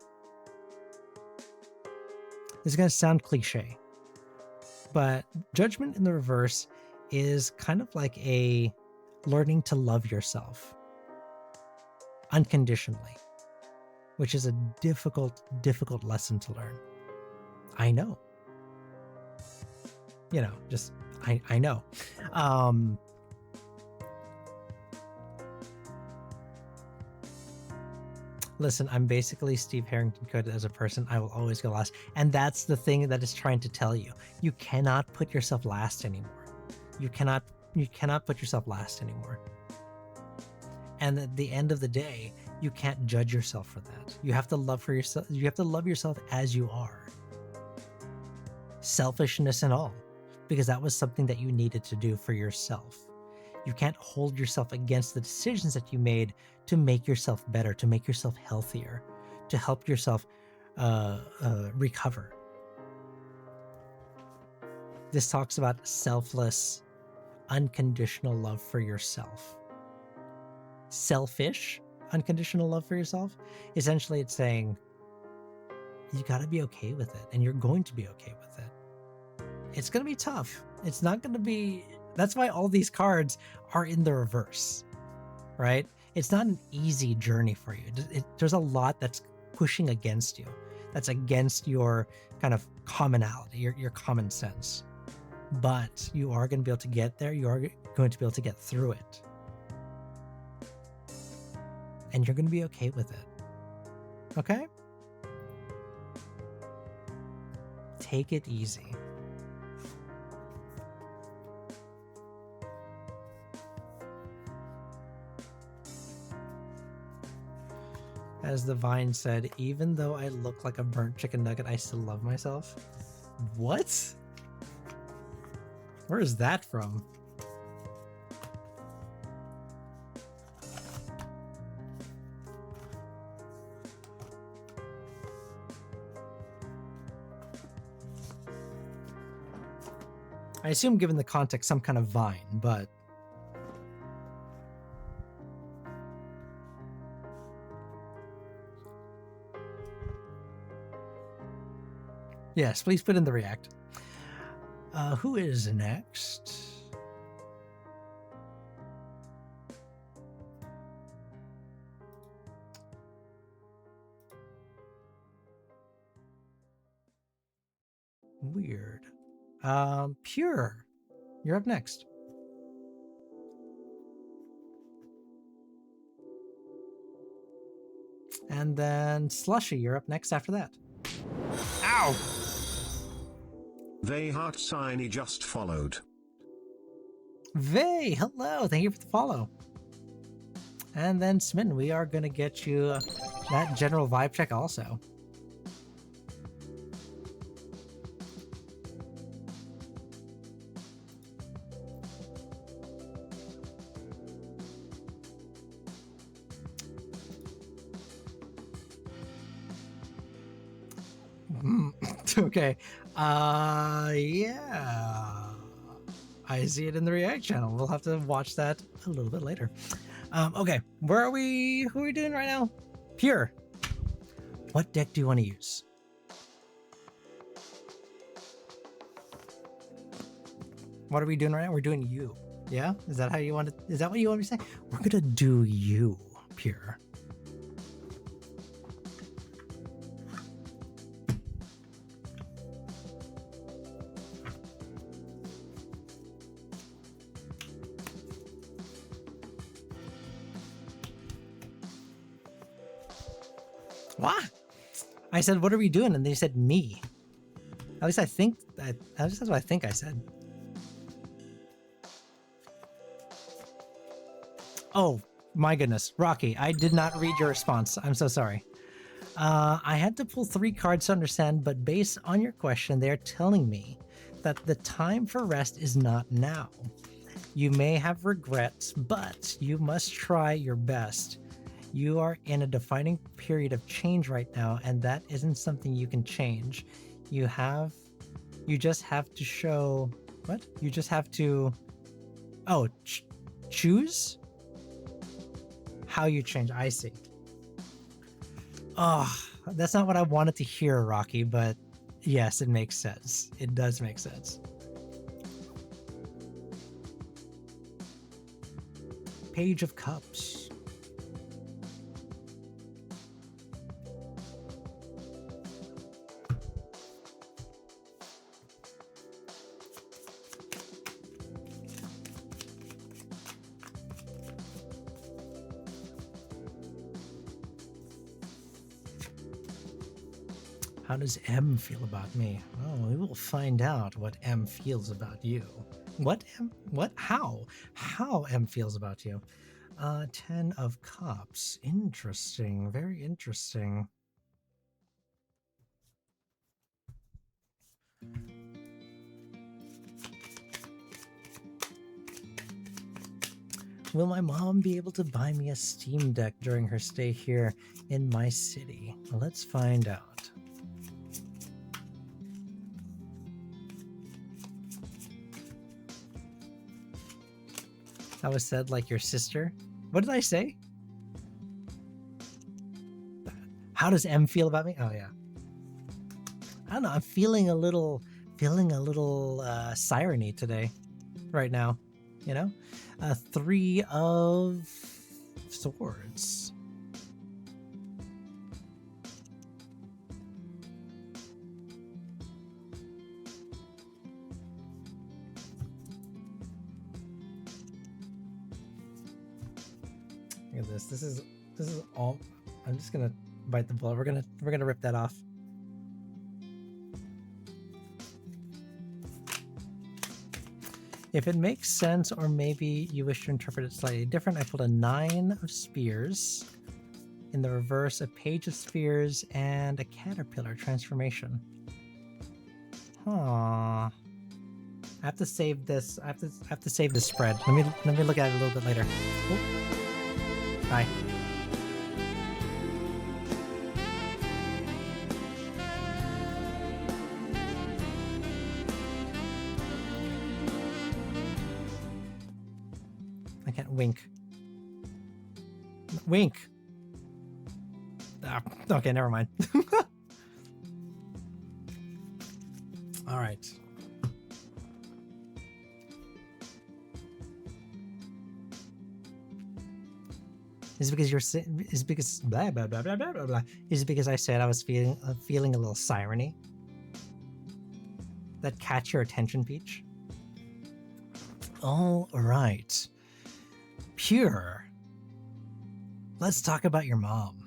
this is going to sound cliche, but Judgment in the reverse is kind of like a learning to love yourself unconditionally, which is a difficult lesson to learn. I know. You know, just, I know. Listen, I'm basically Steve Harrington coded as a person. I will always go last. And that's the thing that is trying to tell you. You cannot put yourself last anymore. You cannot put yourself last anymore. And at the end of the day, you can't judge yourself for that. You have to love for yourself. You have to love yourself as you are. Selfishness and all, because that was something that you needed to do for yourself. You can't hold yourself against the decisions that you made to make yourself better, to make yourself healthier, to help yourself recover. This talks about selfless, unconditional love for yourself. Selfish, unconditional love for yourself. Essentially, it's saying you got to be okay with it, and you're going to be okay with it. It's going to be tough. It's not going to be... That's why all these cards are in the reverse, right? It's not an easy journey for you. There's a lot that's pushing against you. That's against your kind of commonality, your common sense. But you are going to be able to get there. You are going to be able to get through it. And you're going to be okay with it. Okay? Take it easy. As the Vine said, even though I look like a burnt chicken nugget, I still love myself. What? Where is that from? I assume, given the context, some kind of Vine, but... Yes, please put in the react. Who is next? Weird. Pure. You're up next. And then Slushy, you're up next after that. Ow! Vey heart signy just followed. Vey, hello. Thank you for the follow. And then Smitten, we are going to get you that general vibe check also. Okay. Yeah. I see it in the React channel. We'll have to watch that a little bit later. Okay. Where are we? Who are we doing right now? Pure. What deck do you want to use? What are we doing right now? We're doing you. Yeah? Is that how you want to? Is that what you want me to say? We're going to do you, Pure. What? I said, what are we doing? And they said, me. At least I think that, at least that's what I think I said. Oh, my goodness. Rocky, I did not read your response. I'm so sorry. I had to pull 3 cards to understand, but based on your question, they're telling me that the time for rest is not now. You may have regrets, but you must try your best. You are in a defining period of change right now, and that isn't something you can change. You just have to show, what? You just have to, choose how you change. I see. Oh, that's not what I wanted to hear, Rocky, but yes, it makes sense. It does make sense. Page of Cups. How does M feel about me? Oh, we will find out what M feels about you. What M? What? How? How M feels about you? Ten of Cups. Interesting. Very interesting. Will my mom be able to buy me a Steam Deck during her stay here in my city? Well, let's find out. That was said like your sister. What did I say? How does M feel about me? Oh yeah. I don't know. I'm feeling a little siren-y today, right now. You know, 3 of Swords. Look at this. This is all. I'm just gonna bite the bullet. We're gonna rip that off. If it makes sense, or maybe you wish to interpret it slightly different, I pulled a 9 of Spears. In the reverse, a Page of Spheres and a Caterpillar transformation. Huh. I have to save this. I have to save this spread. Let me look at it a little bit later. Oh. Bye. I can't wink. Wink. Ah, okay, never mind. All right. Is it because you're is it because blah blah blah blah blah blah blah? Is it because I said I was feeling a little siren-y? That catch your attention, Peach? All right. Pure. Let's talk about your mom.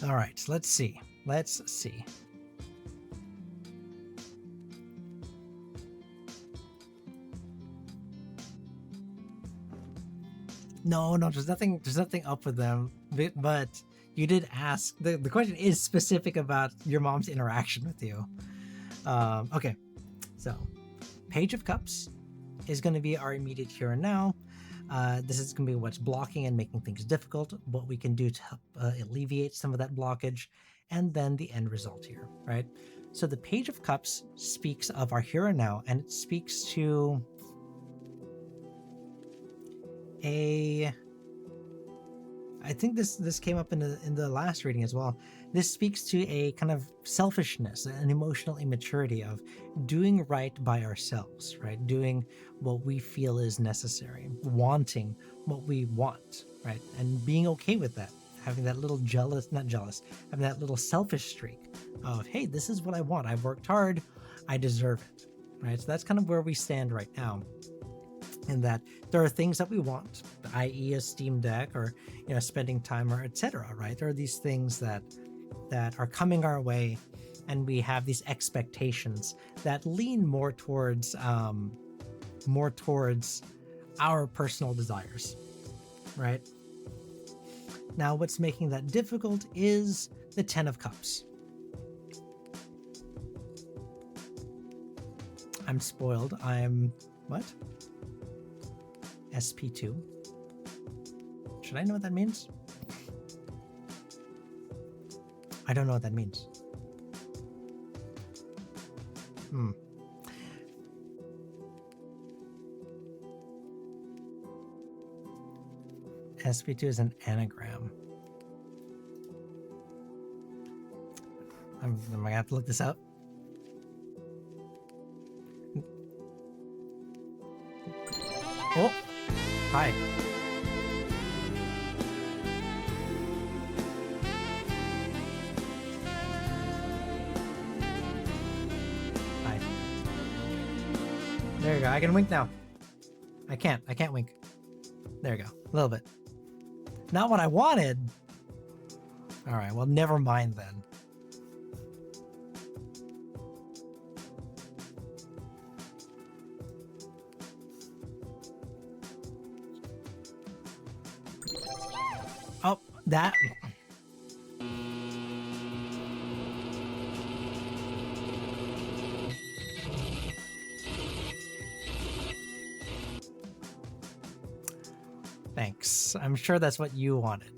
All right, let's see. Let's see. No, there's nothing up with them. But you did ask. The question is specific about your mom's interaction with you. Okay, so Page of Cups is going to be our immediate here and now. This is going to be what's blocking and making things difficult, what we can do to help alleviate some of that blockage, and then the end result here, right? So the Page of Cups speaks of our here and now, and it speaks to I think this came up in the last reading as well. This speaks to a kind of selfishness, an emotional immaturity of doing right by ourselves, right? Doing what we feel is necessary, wanting what we want, right? And being okay with that, having that little having that little selfish streak of, hey, this is what I want. I've worked hard, I deserve it, right? So that's kind of where we stand right now. In that there are things that we want, i.e. a Steam Deck, or spending time, or etc., right? There are these things that are coming our way, and we have these expectations that lean more towards our personal desires, right? Now, what's making that difficult is the 10 of Cups. I'm spoiled. I'm what? SP2. Should I know what that means? I don't know what that means. SP2 is an anagram. Am I gonna have to look this up? Oh! Hi. Hi. There you go. I can wink now. I can't wink. There you go. A little bit. Not what I wanted. All right. Well, never mind then. that. Thanks. I'm sure that's what you wanted.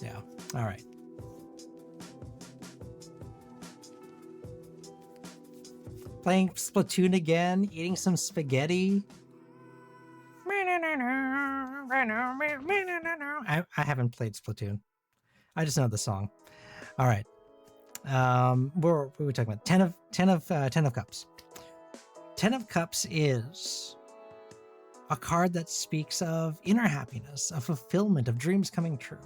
Yeah. All right. Playing Splatoon again, eating some spaghetti. I haven't played Splatoon. I just know the song. All right. What were we talking about? 10 of Cups. 10 of Cups is a card that speaks of inner happiness, of fulfillment, of dreams coming true.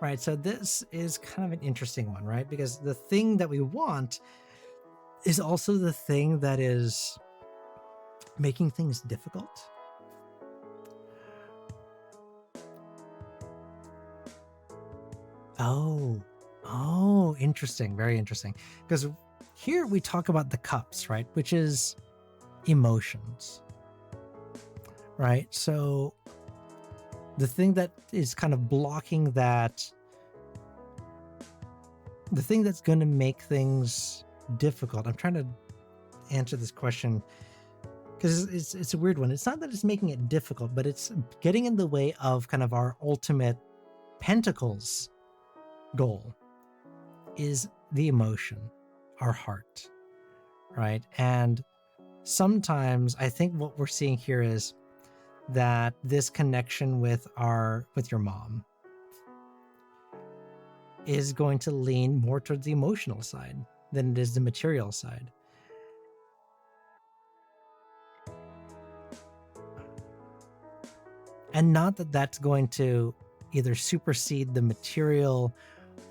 Right? So this is kind of an interesting one, right? Because the thing that we want is also the thing that is making things difficult. Oh, interesting. Very interesting. Because here we talk about the cups, right? Which is emotions, right? So the thing that is kind of blocking that, the thing that's going to make things difficult. I'm trying to answer this question because it's a weird one. It's not that it's making it difficult, but it's getting in the way of kind of our ultimate Pentacles goal is the emotion, our heart, right? And sometimes I think what we're seeing here is that this connection with your mom is going to lean more towards the emotional side than it is the material side. And not that that's going to either supersede the material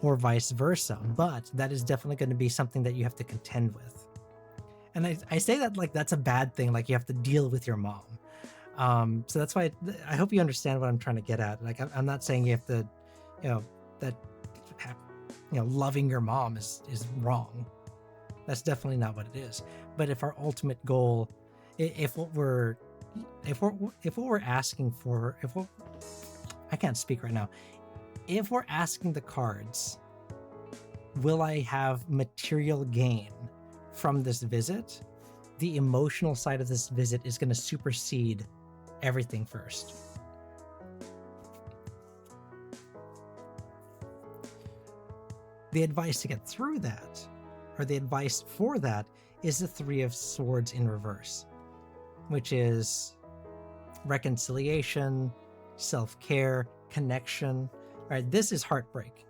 or vice versa, but that is definitely going to be something that you have to contend with. And I say that like that's a bad thing, like you have to deal with your mom. So that's why I hope you understand what I'm trying to get at. Like I'm not saying you have to, loving your mom is wrong. That's definitely not what it is. But if our ultimate goal, if what we're asking for, I can't speak right now. If we're asking the cards, will I have material gain from this visit? The emotional side of this visit is going to supersede everything first. The advice to get through that, or the advice for that, is the Three of Swords in reverse, which is reconciliation, self-care, connection. Right? This is heartbreak.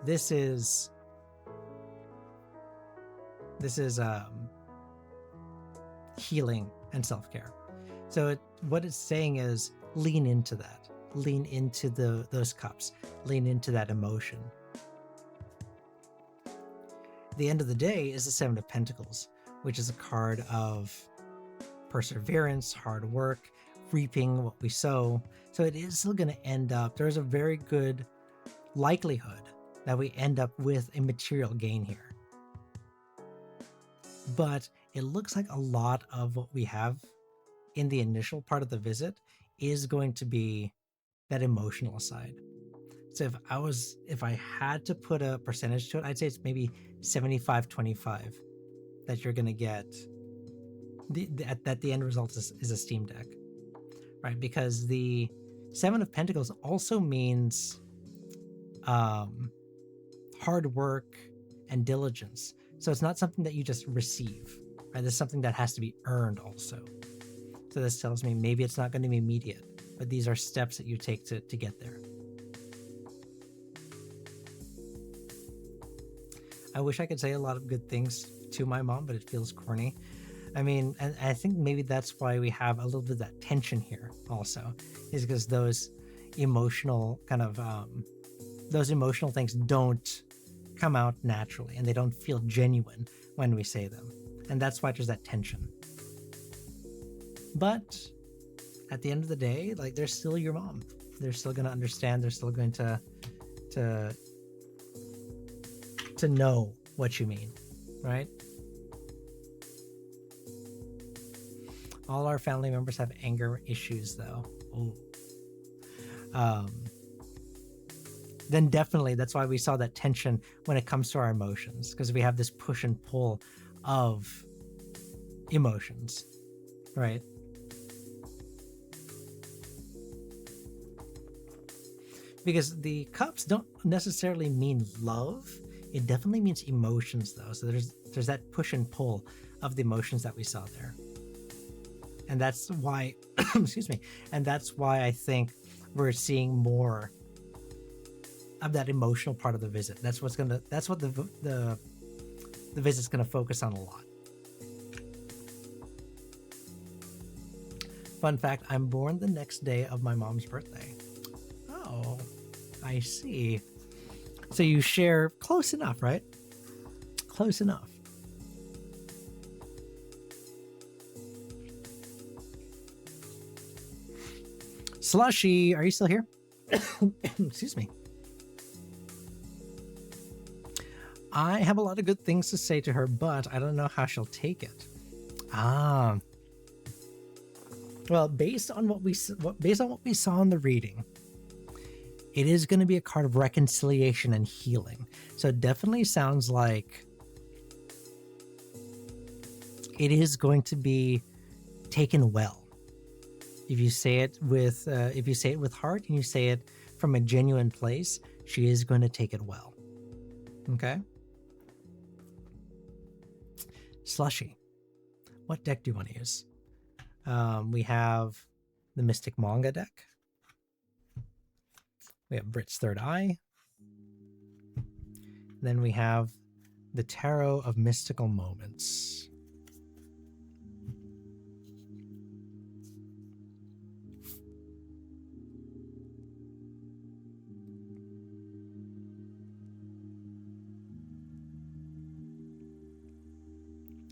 This is healing and self-care. So what it's saying is lean into that. Lean into those cups. Lean into that emotion. The end of the day is the Seven of Pentacles, which is a card of perseverance, hard work, reaping what we sow. So it is still going to end up, there's a very good likelihood that we end up with a material gain here. But it looks like a lot of what we have in the initial part of the visit is going to be that emotional side. So if I had to put a percentage to it, I'd say it's maybe 75-25 that you're going to get. That the end result is a Steam Deck, right? Because the Seven of Pentacles also means hard work and diligence. So it's not something that you just receive, right? It's something that has to be earned also. So this tells me maybe it's not going to be immediate, but these are steps that you take to get there. I wish I could say a lot of good things to my mom, but it feels corny. I mean, and I think maybe that's why we have a little bit of that tension here also, is because those emotional kind of, those emotional things don't come out naturally and they don't feel genuine when we say them. And that's why there's that tension. But at the end of the day, like, they're still your mom. They're still going to understand. They're still going to know what you mean, right? All our family members have anger issues, though. Ooh. then definitely that's why we saw that tension when it comes to our emotions, because we have this push and pull of emotions, right? Because the cups don't necessarily mean love. It definitely means emotions, though. So there's that push and pull of the emotions that we saw there. And that's why, excuse me, and that's why I think we're seeing more of that emotional part of the visit. That's what the visit's gonna focus on a lot. Fun fact, I'm born the next day of my mom's birthday. Oh, I see. So you share close enough, right? Close enough. Slushy, are you still here? Excuse me. I have a lot of good things to say to her, but I don't know how she'll take it. Well, based on what we saw in the reading, it is going to be a card of reconciliation and healing. So it definitely sounds like it is going to be taken well. If you say it with heart and you say it from a genuine place, she is going to take it well. Okay. Slushy, what deck do you want to use? We have the Mystic Manga deck. We have Brit's Third Eye. Then we have the Tarot of Mystical Moments.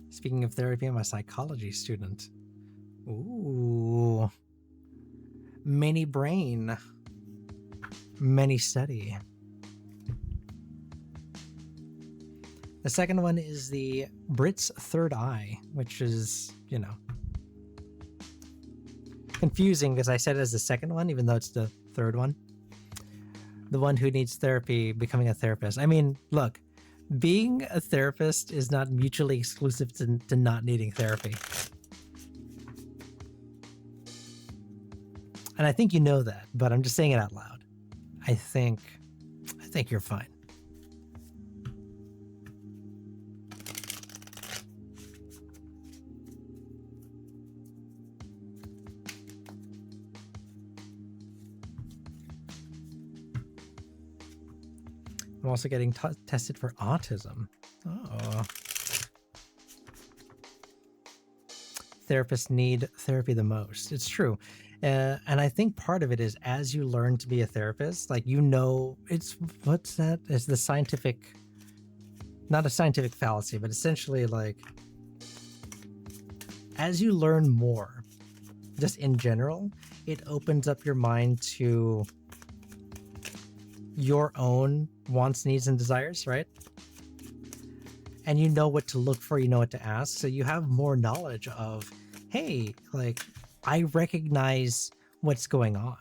Speaking of therapy, I'm a psychology student. Ooh. Many brain. Many study. The second one is the Brit's Third Eye, which is, confusing because I said it as the second one, even though it's the third one. The one who needs therapy becoming a therapist. I mean, look, being a therapist is not mutually exclusive to not needing therapy. And I think you know that, but I'm just saying it out loud. I think you're fine. I'm also getting tested for autism. Oh. Therapists need therapy the most. It's true. And I think part of it is as you learn to be a therapist, like, it's the scientific, not a scientific fallacy, but essentially like as you learn more, just in general, it opens up your mind to your own wants, needs, and desires, right? And you know what to look for, you know what to ask. So you have more knowledge of, hey, like, I recognize what's going on.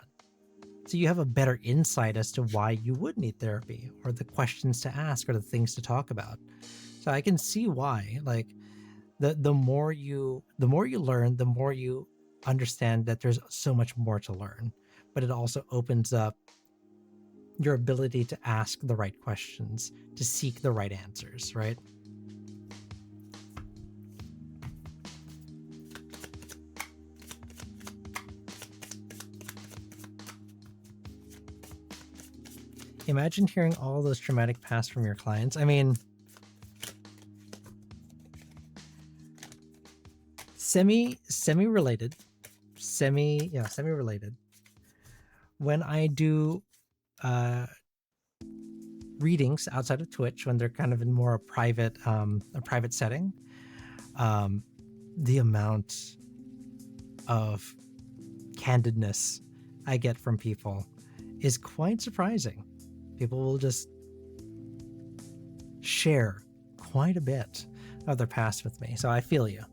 So you have a better insight as to why you would need therapy, or the questions to ask, or the things to talk about. So I can see why, like, the more you learn, the more you understand that there's so much more to learn. But it also opens up your ability to ask the right questions, to seek the right answers, right? Imagine hearing all those traumatic past from your clients. I mean, semi-related. When I do readings outside of Twitch, when they're kind of in more a private setting, the amount of candidness I get from people is quite surprising. People will just share quite a bit of their past with me. So I feel you.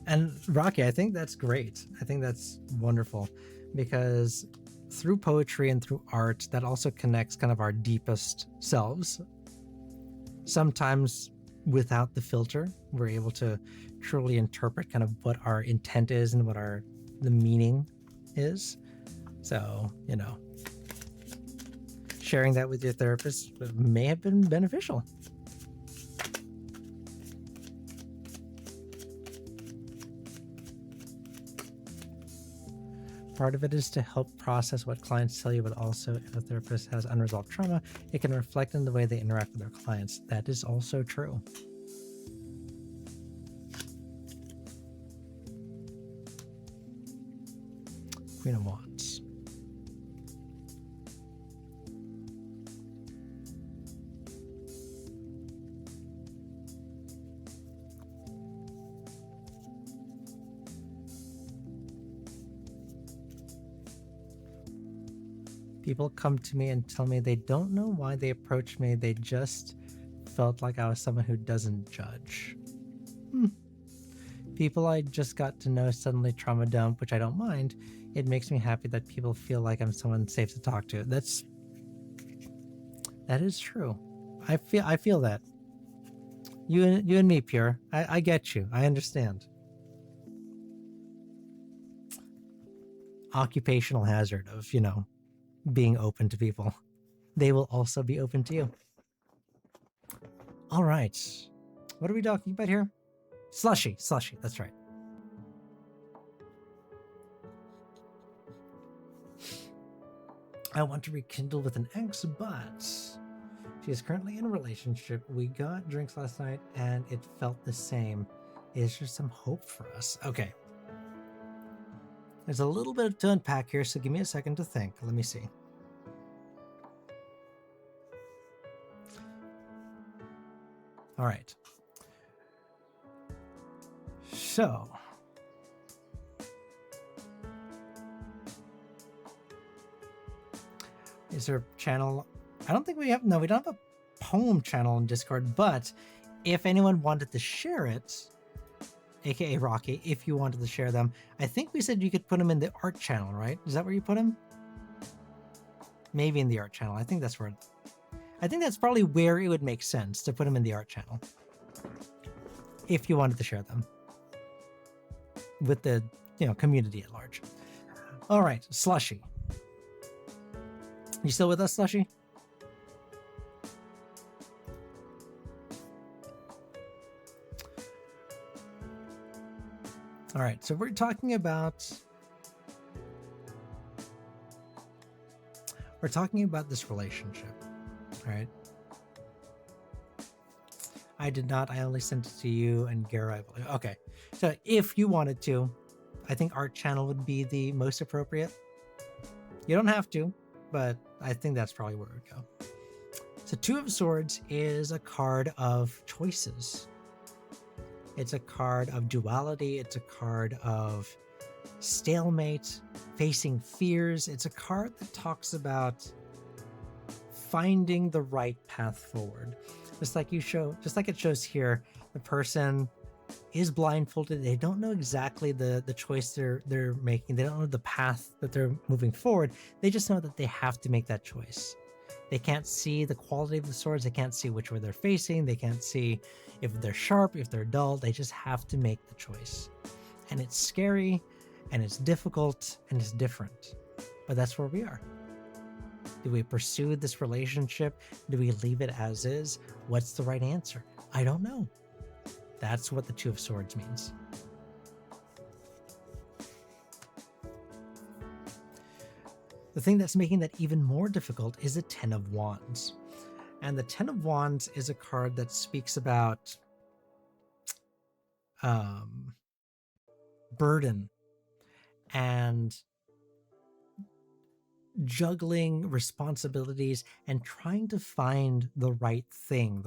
And Rocky, I think that's great. I think that's wonderful because through poetry and through art, that also connects kind of our deepest selves. Sometimes without the filter, we're able to truly interpret kind of what our intent is and what the meaning is. So, you know, sharing that with your therapist may have been beneficial. Part of it is to help process what clients tell you, but also if a therapist has unresolved trauma, it can reflect in the way they interact with their clients. That is also true. Queen of Wands. People come to me and tell me they don't know why they approached me. They just felt like I was someone who doesn't judge. People I just got to know suddenly trauma dump, which I don't mind. It makes me happy that people feel like I'm someone safe to talk to. That is true. I feel that. You and me, Pure. I get you. I understand. Occupational hazard of, you know, being open to people. They will also be open to you. All right. What are we talking about here? Slushy. That's right. I want to rekindle with an ex, but she is currently in a relationship. We got drinks last night and it felt the same. Is there some hope for us? Okay. There's a little bit to unpack here, so give me a second to think. Let me see. All right. So, is there a channel? I don't think we have. No, we don't have a poem channel in Discord, but if anyone wanted to share it, aka Rocky, if you wanted to share them, I think we said you could put them in the art channel, right? Is that where you put them? Maybe in the art channel. I think that's probably where it would make sense to put them in the art channel. If you wanted to share them with the, you know, community at large. All right, Slushy. You still with us, Slushy? All right, so we're talking about this relationship, all right? I did not. I only sent it to you and Gara. Okay, so if you wanted to, I think art channel would be the most appropriate. You don't have to, but I think that's probably where it would go. So Two of Swords is a card of choices. It's a card of duality. It's a card of stalemate, facing fears. It's a card that talks about finding the right path forward. Just like it shows here, the person is blindfolded. They don't know exactly the choice they're making. They don't know the path that they're moving forward. They just know that they have to make that choice. They can't see the quality of the swords. They can't see which way they're facing. They can't see if they're sharp, if they're dull. They just have to make the choice. And it's scary, and it's difficult, and it's different. But that's where we are. Do we pursue this relationship? Do we leave it as is? What's the right answer? I don't know. That's what the Two of Swords means. The thing that's making that even more difficult is the Ten of Wands. And the Ten of Wands is a card that speaks about burden and juggling responsibilities and trying to find the right thing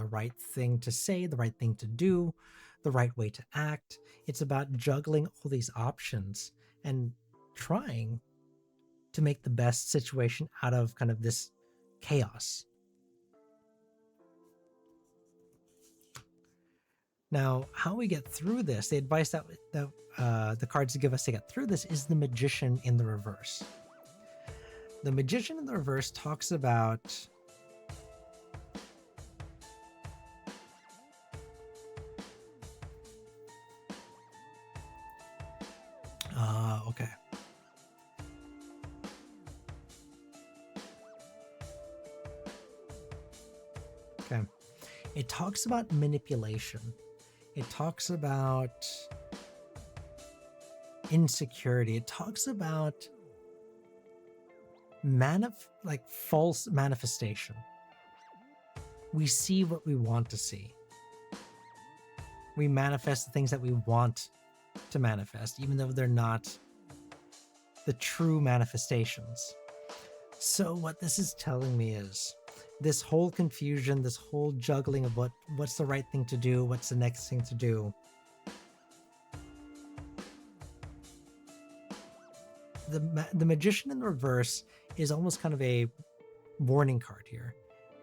to say, the right thing to do, the right way to act. It's about juggling all these options and trying to make the best situation out of kind of this chaos. Now, how we get through this, the advice that the cards give us to get through this is the Magician in the reverse. The Magician in the reverse talks about okay. Okay. It talks about manipulation. It talks about insecurity. It talks about false manifestation. We see what we want to see. We manifest the things that we want to manifest, even though they're not the true manifestations. So what this is telling me is this whole confusion, this whole juggling of what's the right thing to do, what's the next thing to do. The Magician in the reverse is almost kind of a warning card here,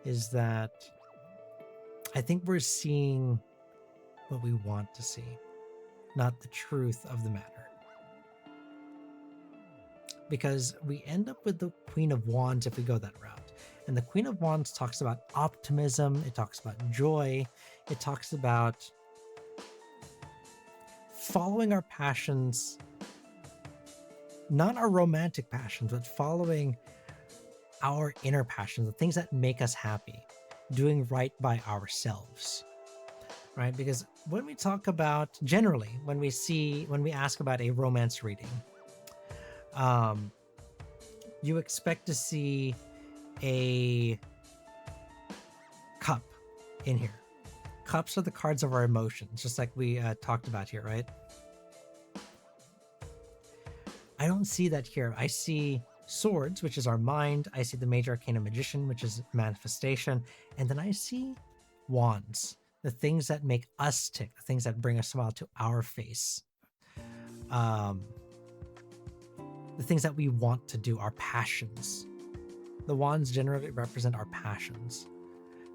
is that I think we're seeing what we want to see, not the truth of the matter. Because we end up with the Queen of Wands if we go that route. And the Queen of Wands talks about optimism, it talks about joy, it talks about following our passions, not our romantic passions, but following our inner passions, the things that make us happy, doing right by ourselves, right? Because when we talk about, generally, when we ask about a romance reading, you expect to see a cup in here. Cups are the cards of our emotions, just like we talked about here, right? I don't see that here. I see swords, which is our mind. I see the major arcana magician, which is manifestation. And then I see wands, the things that make us tick, the things that bring a smile to our face. The things that we want to do, our passions. The wands generally represent our passions.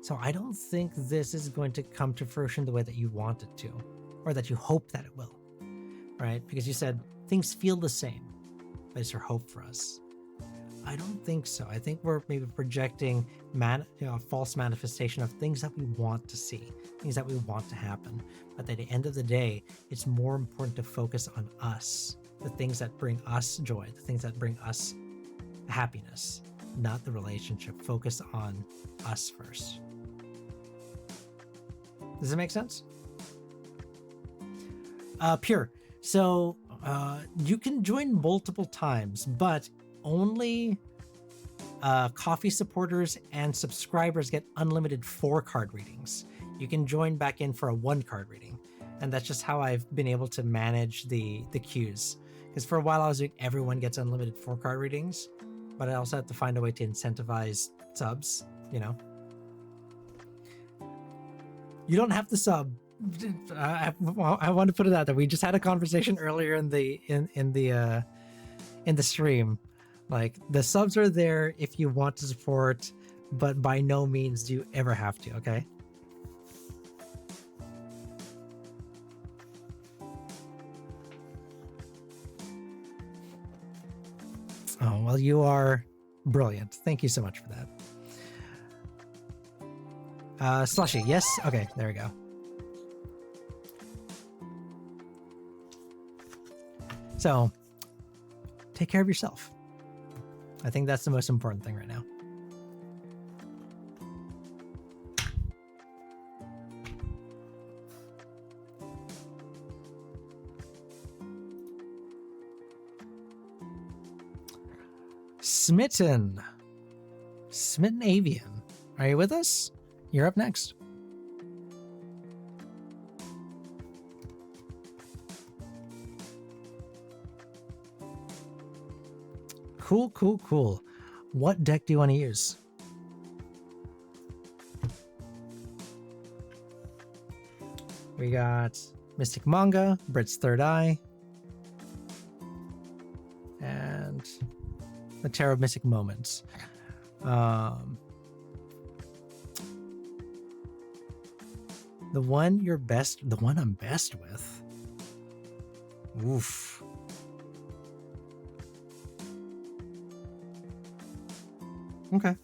So I don't think this is going to come to fruition the way that you want it to, or that you hope that it will, right? Because you said things feel the same, but it's your hope for us. I don't think so. I think we're maybe projecting a false manifestation of things that we want to see, things that we want to happen. But at the end of the day, it's more important to focus on us, the things that bring us joy, the things that bring us happiness, not the relationship. Focus on us first. Does it make sense? Pure. So you can join multiple times, but only coffee supporters and subscribers get unlimited 4-card readings. You can join back in for a 1-card reading. And that's just how I've been able to manage the queues. Because for a while I was doing everyone gets unlimited 4-card readings, but I also have to find a way to incentivize subs, you know. You don't have to sub. I want to put it out there. We just had a conversation earlier in the stream. Like, the subs are there if you want to support, but by no means do you ever have to, okay? Oh, well, you are brilliant. Thank you so much for that. Slushy, yes? Okay, there we go. So, take care of yourself. I think that's the most important thing right now. Smitten Avian, are you with us? You're up next. Cool. What deck do you want to use? We got Mystic Manga, Brit's Third Eye, and the Tarot of Mystic Moments. The one I'm best with. Oof. Okay.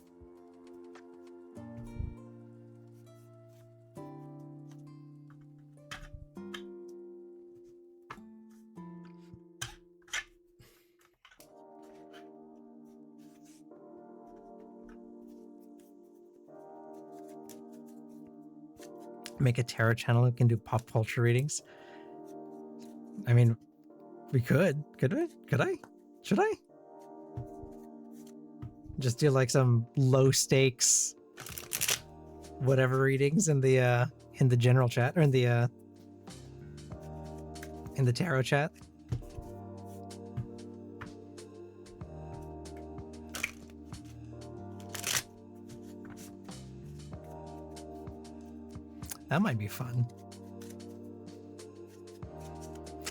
Make a tarot channel that can do pop culture readings. I mean, we could. Could we? Could I? Should I? Just do like some low stakes whatever readings in the general chat or in the tarot chat. That might be fun.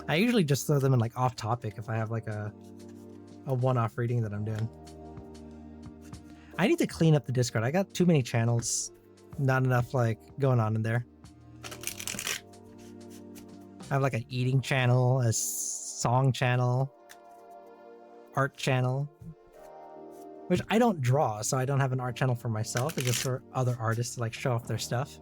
I usually just throw them in like off topic if I have like a one-off reading that I'm doing. I need to clean up the Discord. I got too many channels, not enough like going on in there. I have like an eating channel, a song channel, art channel, which I don't draw, so I don't have an art channel for myself. It's just for other artists to like show off their stuff.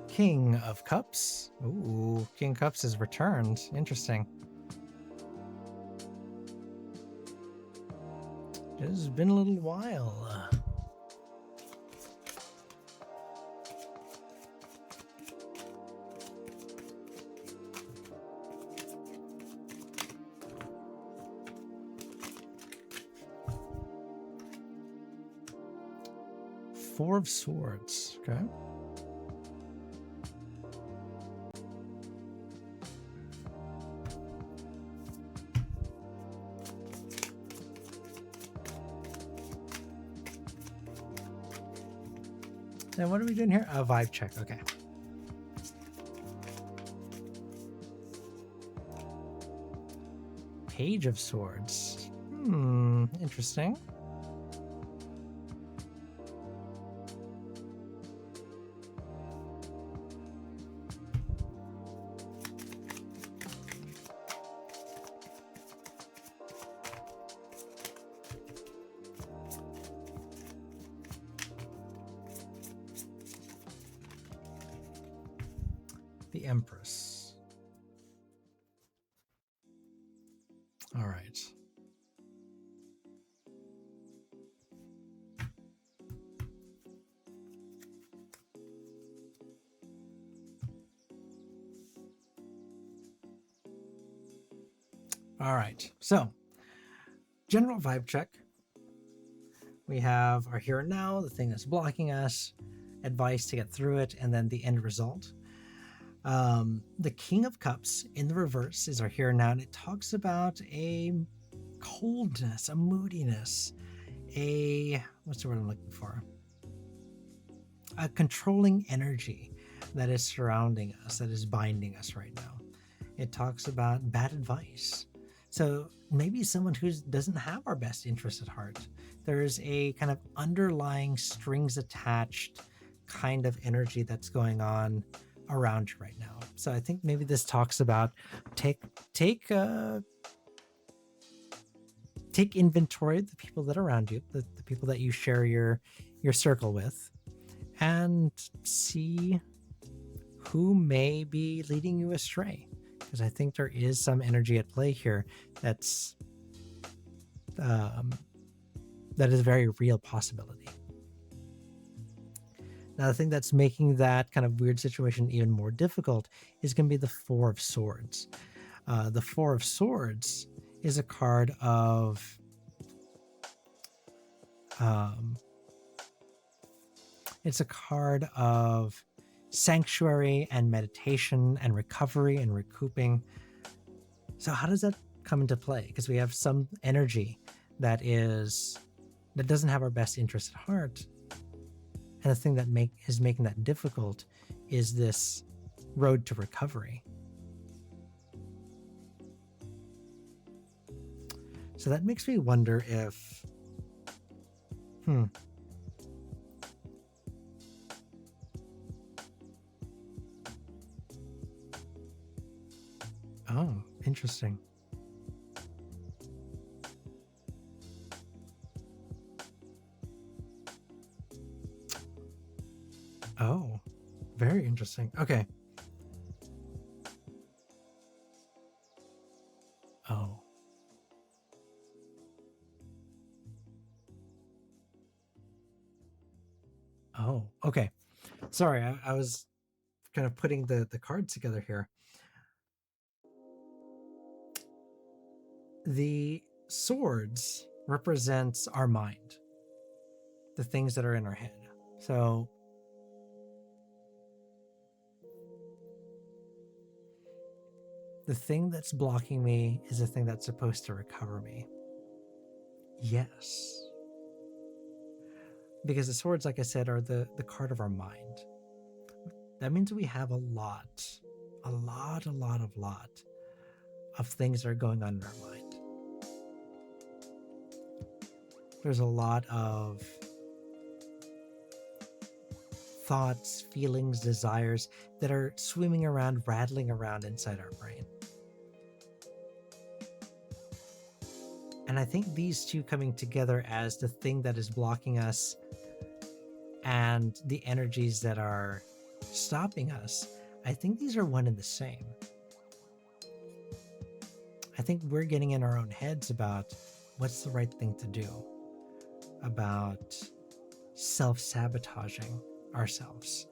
King of Cups. Ooh, King of Cups has returned. Interesting. It has been a little while. Four of Swords. Okay. Then what are we doing here? A vibe check. Okay. Page of Swords. Interesting. The Empress. All right. All right. So, general vibe check. We have our here and now, the thing that's blocking us, advice to get through it, and then the end result. The King of Cups in the reverse is our here and now, and it talks about a coldness, a moodiness, what's the word I'm looking for? A controlling energy that is surrounding us, that is binding us right now. It talks about bad advice. So maybe someone who doesn't have our best interest at heart. There's a kind of underlying strings attached kind of energy that's going on around you right now. So I think maybe this talks about take inventory of the people that are around you, the people that you share your circle with, and see who may be leading you astray. Because I think there is some energy at play here that's that is a very real possibility. Now, the thing that's making that kind of weird situation even more difficult is going to be the Four of Swords. The Four of Swords is a card of it's a card of sanctuary and meditation and recovery and recouping. So how does that come into play? Because we have some energy that doesn't have our best interest at heart. And the thing that is making that difficult is this road to recovery. So that makes me wonder if, Oh, interesting. Oh, very interesting. Okay. Oh. Oh, okay. Sorry, I was kind of putting the cards together here. The swords represents our mind, the things that are in our head. So the thing that's blocking me is the thing that's supposed to recover me. Yes. Because the swords, like I said, are the card of our mind. That means we have a lot of things that are going on in our mind. There's a lot of thoughts, feelings, desires that are swimming around, rattling around inside our brain. And I think these two coming together as the thing that is blocking us and the energies that are stopping us, I think these are one and the same. I think we're getting in our own heads about what's the right thing to do, about self-sabotaging ourselves.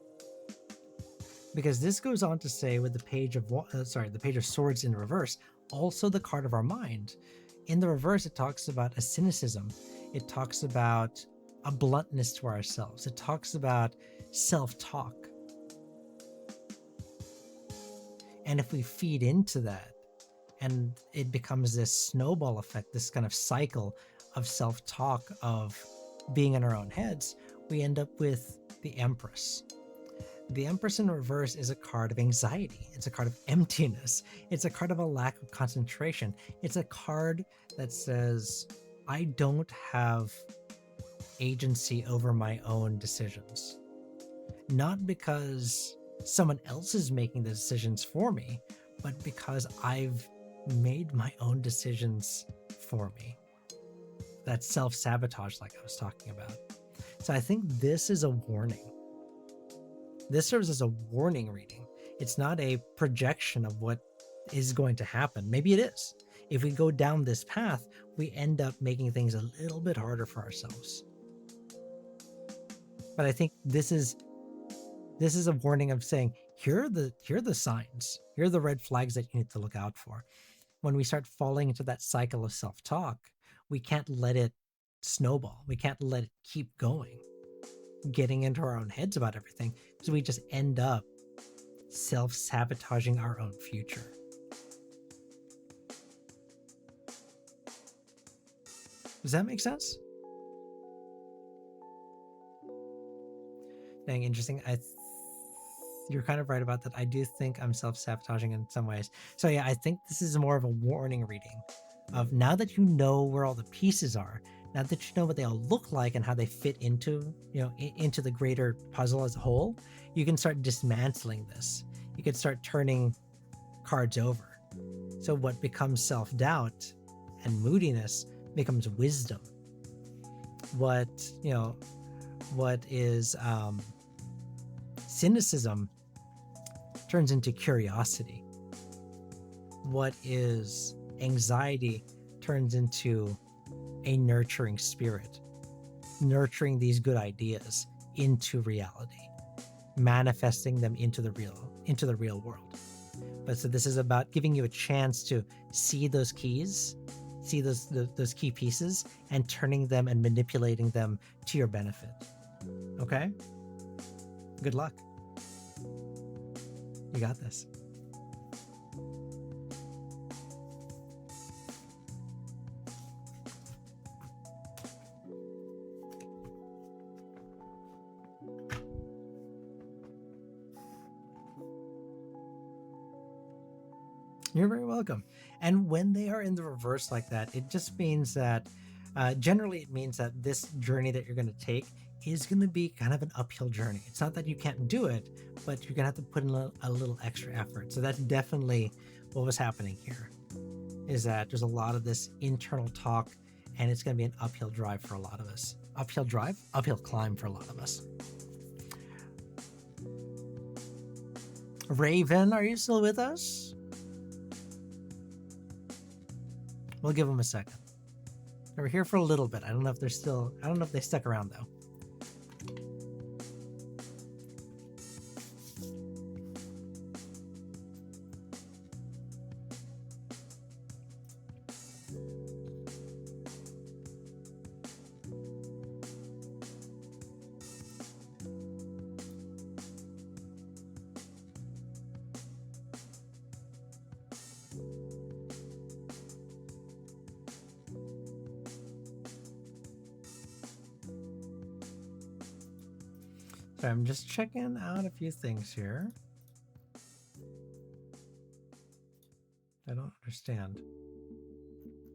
Because this goes on to say with the page of swords in reverse, also the card of our mind. In the reverse, it talks about a cynicism. It talks about a bluntness to ourselves. It talks about self-talk. And if we feed into that, and it becomes this snowball effect, this kind of cycle of self-talk, of being in our own heads, we end up with the Empress. The Empress in reverse is a card of anxiety. It's a card of emptiness. It's a card of a lack of concentration. It's a card that says, I don't have agency over my own decisions. Not because someone else is making the decisions for me, but because I've made my own decisions for me. That's self-sabotage, like I was talking about. So I think this is a warning. This serves as a warning reading. It's not a projection of what is going to happen. Maybe it is. If we go down this path, we end up making things a little bit harder for ourselves. But I think this is a warning of saying, here are the signs. Here are the red flags that you need to look out for. When we start falling into that cycle of self-talk, we can't let it snowball. We can't let it keep going, getting into our own heads about everything, because we just end up self-sabotaging our own future. Does that make sense? Dang, interesting. You're kind of right about that. I do think I'm self-sabotaging in some ways. So yeah, I think this is more of a warning reading of, now that you know where all the pieces are, now that you know what they all look like and how they fit into, into the greater puzzle as a whole, you can start dismantling this. You can start turning cards over. So what becomes self-doubt and moodiness becomes wisdom. What is cynicism turns into curiosity. What is anxiety turns into a nurturing spirit, nurturing these good ideas into reality, manifesting them into the real world. But so this is about giving you a chance to see those keys, see those key pieces, and turning them and manipulating them to your benefit. Okay? Good luck. You got this. You're very welcome. And when they are in the reverse like that, it just means that generally it means that this journey that you're going to take is going to be kind of an uphill journey. It's not that you can't do it, but you're going to have to put in a little extra effort. So that's definitely what was happening here, is that there's a lot of this internal talk, and it's going to be an uphill drive for a lot of us. Uphill drive? Uphill climb for a lot of us. Raven, are you still with us? We'll give them a second. They were here for a little bit. I don't know if they stuck around though. So I'm just checking out a few things here. I don't understand.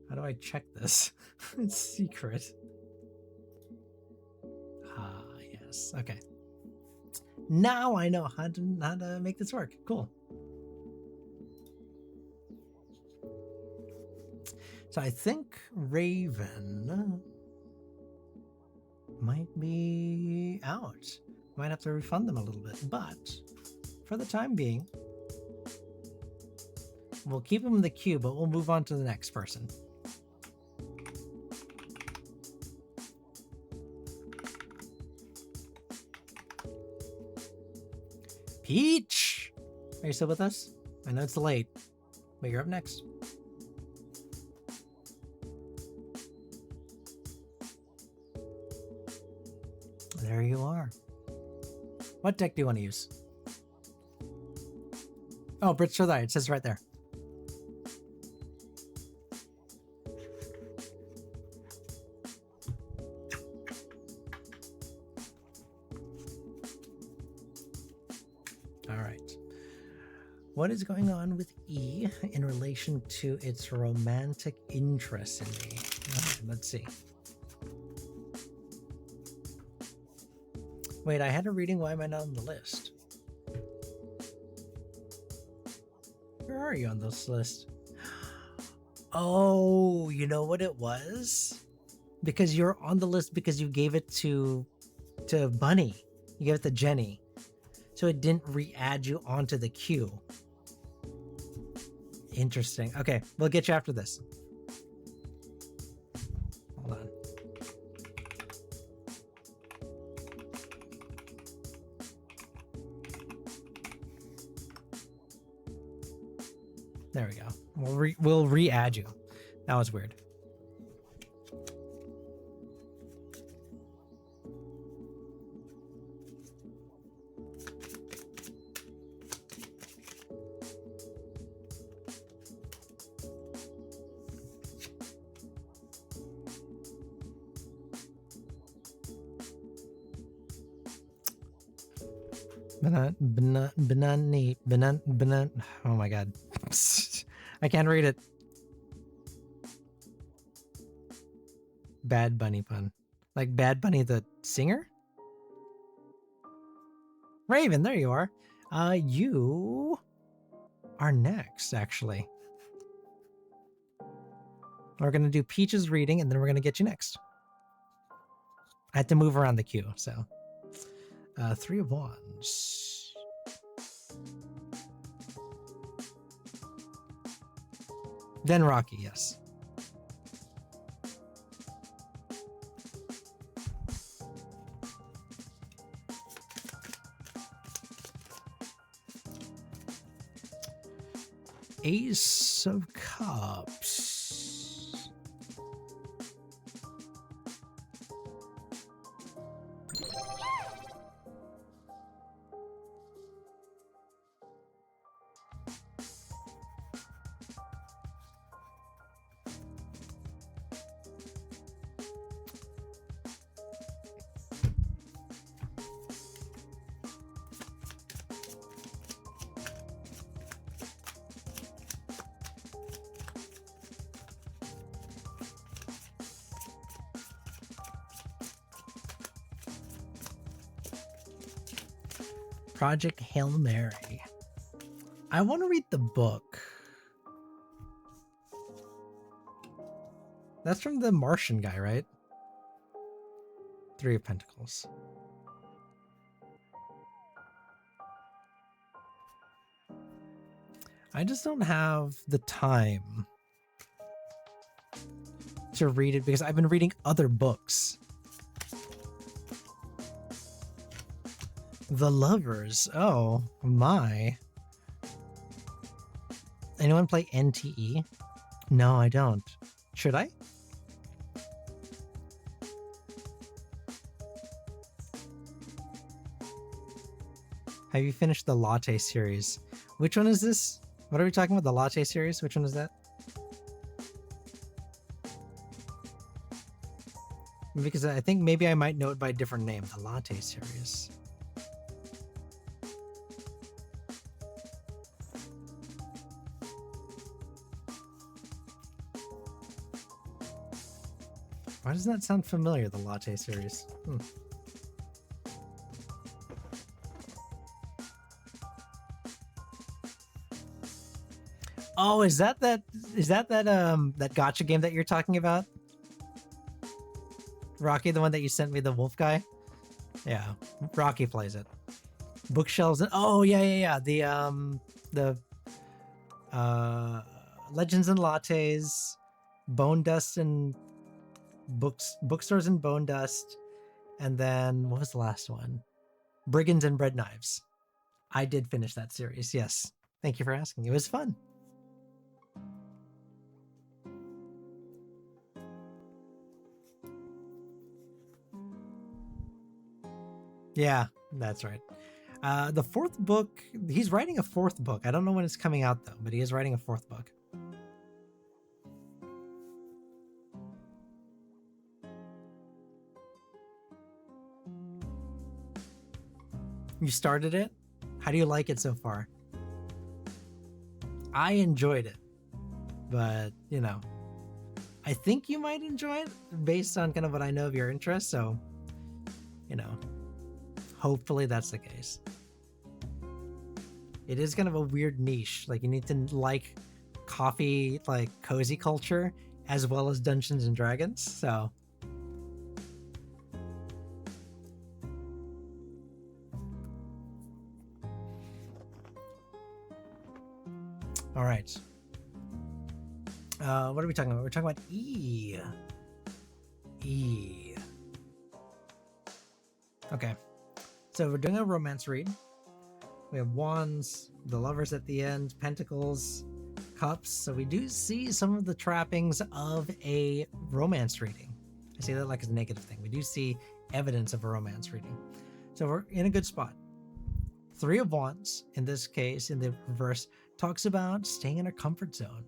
How do I check this? It's secret. Ah, yes. Okay. Now I know how to make this work. Cool. So I think Raven might be out. Might have to refund them a little bit, but for the time being, we'll keep them in the queue, but we'll move on to the next person. Peach! Are you still with us? I know it's late, but you're up next. There you are. What deck do you want to use? Oh, Brit Shodai, it says right there. All right. What is going on with E in relation to its romantic interest in me? Okay, let's see. Wait, I had a reading. Why am I not on the list? Where are you on this list? Oh, you know what it was? Because you're on the list because you gave it to Bunny. You gave it to Jenny. So it didn't re-add you onto the queue. Interesting. Okay, we'll get you after this. Hold on. There we go. We'll re-add you. That was weird. Oh my god. I can't read it. Bad Bunny pun. Like Bad Bunny the singer? Raven, there you are. You are next, actually. We're going to do Peach's reading, and then we're going to get you next. I had to move around the queue, so. 3 of Wands. Then Rocky, yes. Ace of Cups. Project Hail Mary. I want to read the book. That's from the Martian guy, right? Three of Pentacles. I just don't have the time to read it because I've been reading other books. The Lovers. Oh my. Anyone play NTE? No, I don't. Should I? Have you finished the Latte series? Which one is this? What are we talking about? The Latte series? Which one is that? Because I think maybe I might know it by a different name. The Latte series. Why does that sound familiar, the Latte series? Oh, is that that gacha game that you're talking about? Rocky, the one that you sent me, the wolf guy? Yeah, Rocky plays it. Bookshelves and oh yeah. The Legends and Lattes, Bone Dust and Bookstores and Bone Dust, and then what was the last one? Brigands and Bread Knives. I did finish that series, yes. Thank you for asking. It was fun. Yeah, that's right. The fourth book, he's writing a fourth book. I don't know when it's coming out though, but he is writing a fourth book. You started it? How do you like it so far? I enjoyed it, but you know, I think you might enjoy it based on kind of what I know of your interests. So, you know, hopefully that's the case. It is kind of a weird niche. Like you need to like coffee, like cozy culture, as well as Dungeons and Dragons. So. All right. What are we talking about? We're talking about E. Okay. So we're doing a romance read. We have Wands, the Lovers at the end, Pentacles, Cups. So we do see some of the trappings of a romance reading. I say that like it's a negative thing. We do see evidence of a romance reading. So we're in a good spot. Three of Wands, in this case, in the reverse, talks about staying in our comfort zone.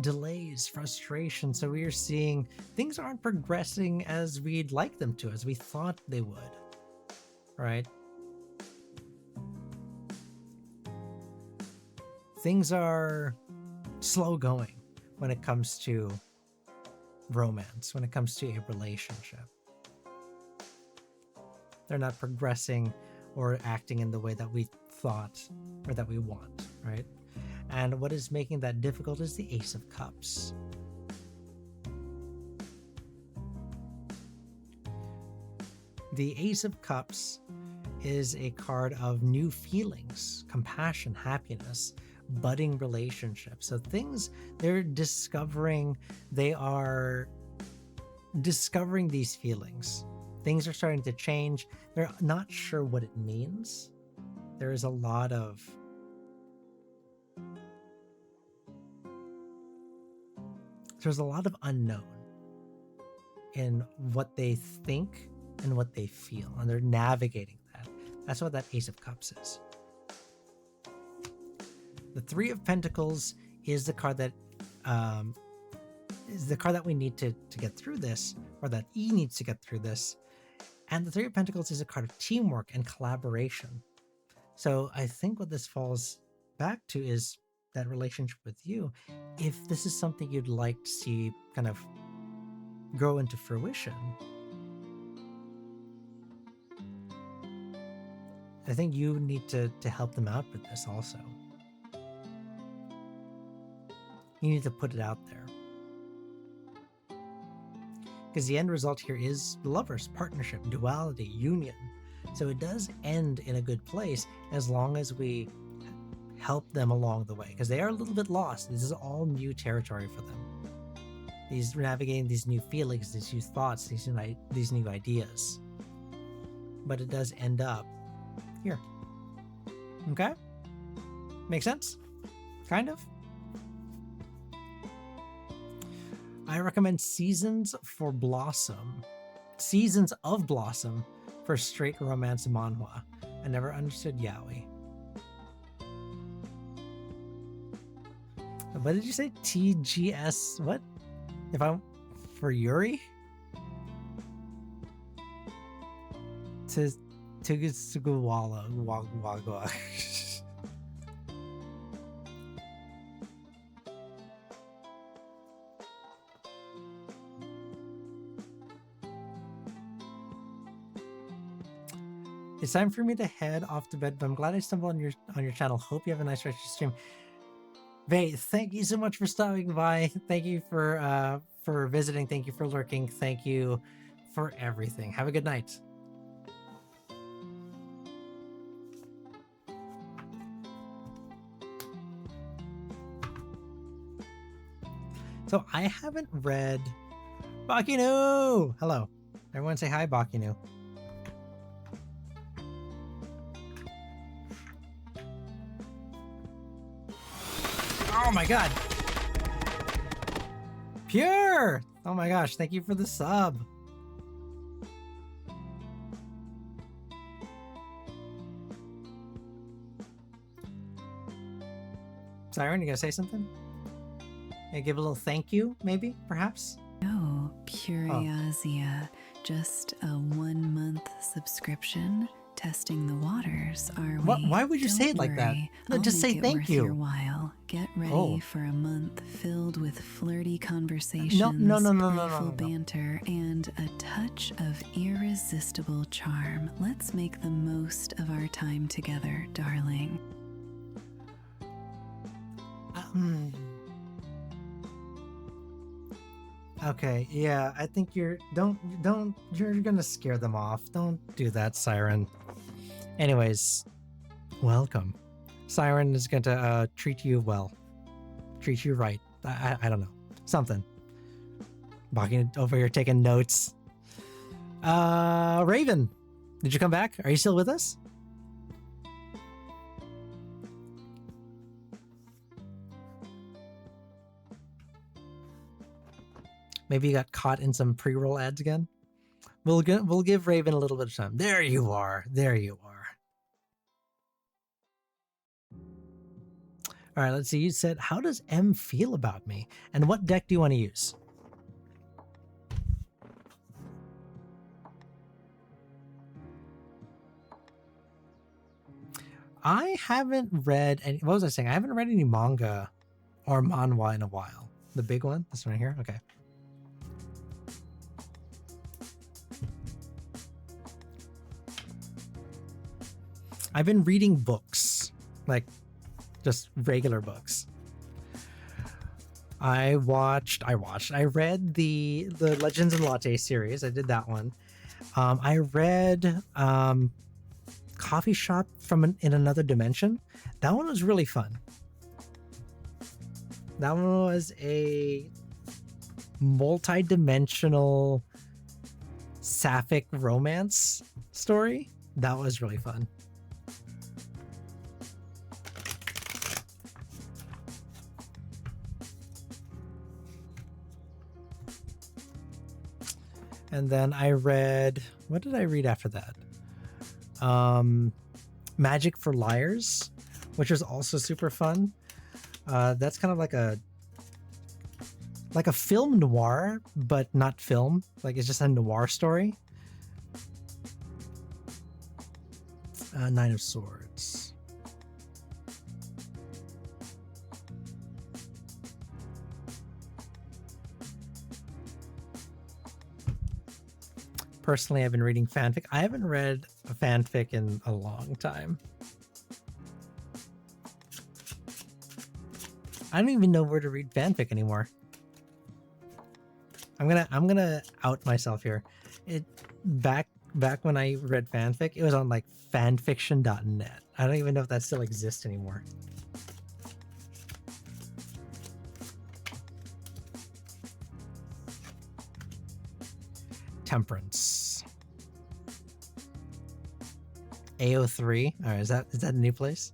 Delays, frustration. So we are seeing things aren't progressing as we'd like them to, as we thought they would. Right? Things are slow going when it comes to romance, when it comes to a relationship. They're not progressing or acting in the way that we thought or that we want, right? And what is making that difficult is the Ace of Cups. The Ace of Cups is a card of new feelings, compassion, happiness, budding relationships. So things they are discovering these feelings. Things are starting to change. They're not sure what it means. There's a lot of unknown in what they think and what they feel, and they're navigating that. That's what that Ace of Cups is. The Three of Pentacles is the card that we need to get through this, or that E needs to get through this. And the Three of Pentacles is a card of teamwork and collaboration. So I think what this falls back to is that relationship with you. If this is something you'd like to see kind of grow into fruition, I think you need to help them out with this also. You need to put it out there. Because the end result here is lovers, partnership, duality, union. So it does end in a good place as long as we help them along the way. Because they are a little bit lost. This is all new territory for them. These navigating these new feelings, these new thoughts, these new ideas. But it does end up here. Okay? Make sense? Kind of? I recommend Seasons of Blossom for straight romance manhwa. I never understood yaoi. What did you say? TGS what? If I'm for Yuri? Tugutsuguwala Wagwa. It's time for me to head off to bed, but I'm glad I stumbled on your channel. Hope you have a nice rest of your stream. Vay, thank you so much for stopping by. Thank you for visiting. Thank you for lurking. Thank you for everything. Have a good night. So I haven't read Bakinu. Hello. Everyone say hi, Bakinu. Oh my god. Pure! Oh my gosh, thank you for the sub. Siren, you gonna say something? Give a little thank you, maybe, perhaps? Oh, Puriazia. Just a 1 month subscription. Testing the waters, are we? Why would you say it like that? No, just say thank you. Your while. Get ready for a month filled with flirty conversations, playful banter, and a touch of irresistible charm. Let's make the most of our time together, darling. Okay, yeah, I think you're gonna scare them off. Don't do that, Siren. Anyways, welcome. Siren is going to treat you well. Treat you right. I don't know. Something. Walking over here taking notes. Raven, did you come back? Are you still with us? Maybe you got caught in some pre-roll ads again? We'll give Raven a little bit of time. There you are. There you are. All right, let's see. You said, how does M feel about me? And what deck do you want to use? I haven't read any... What was I saying? I haven't read any manga or manhwa in a while. The big one? This one here? Okay. I've been reading books, like just regular books. I read the Legends and Latte series. I did that one. I read Coffee Shop in Another Dimension. That one was really fun. That one was a multi-dimensional sapphic romance story. That was really fun. And then I read, what did I read after that? Magic for Liars, which was also super fun. That's kind of like a film noir, but not film. Like it's just a noir story. Nine of Swords. Personally, I've been reading fanfic. I haven't read a fanfic in a long time. I don't even know where to read fanfic anymore. I'm gonna out myself here. Back when I read fanfic, it was on like fanfiction.net. I don't even know if that still exists anymore. Temperance. AO3. All right, is that a new place?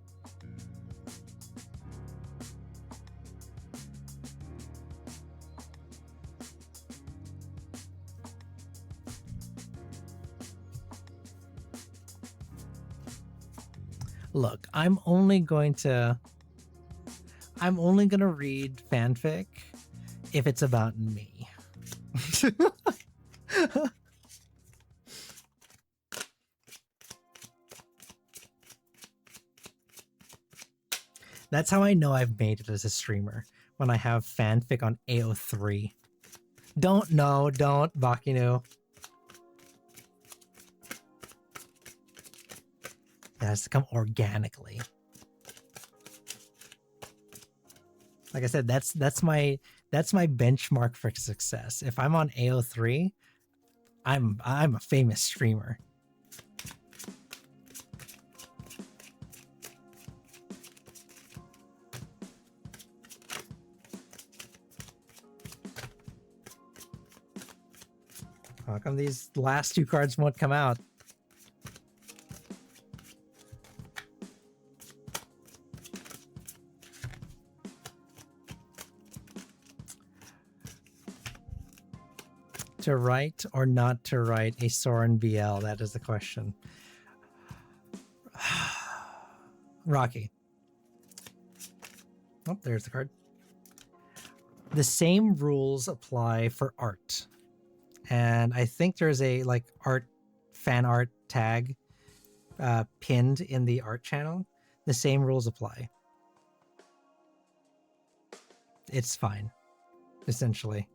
Look, I'm only going to read fanfic if it's about me. That's how I know I've made it as a streamer, when I have fanfic on AO3. Don't Bakinu. It has to come organically. Like I said, that's my benchmark for success. If I'm on AO3, I'm a famous streamer. How come these last two cards won't come out? To write or not to write a Soren BL? That is the question. Rocky. Oh, there's the card. The same rules apply for art. And I think there's a like fan art tag pinned in the art channel. The same rules apply. It's fine, essentially.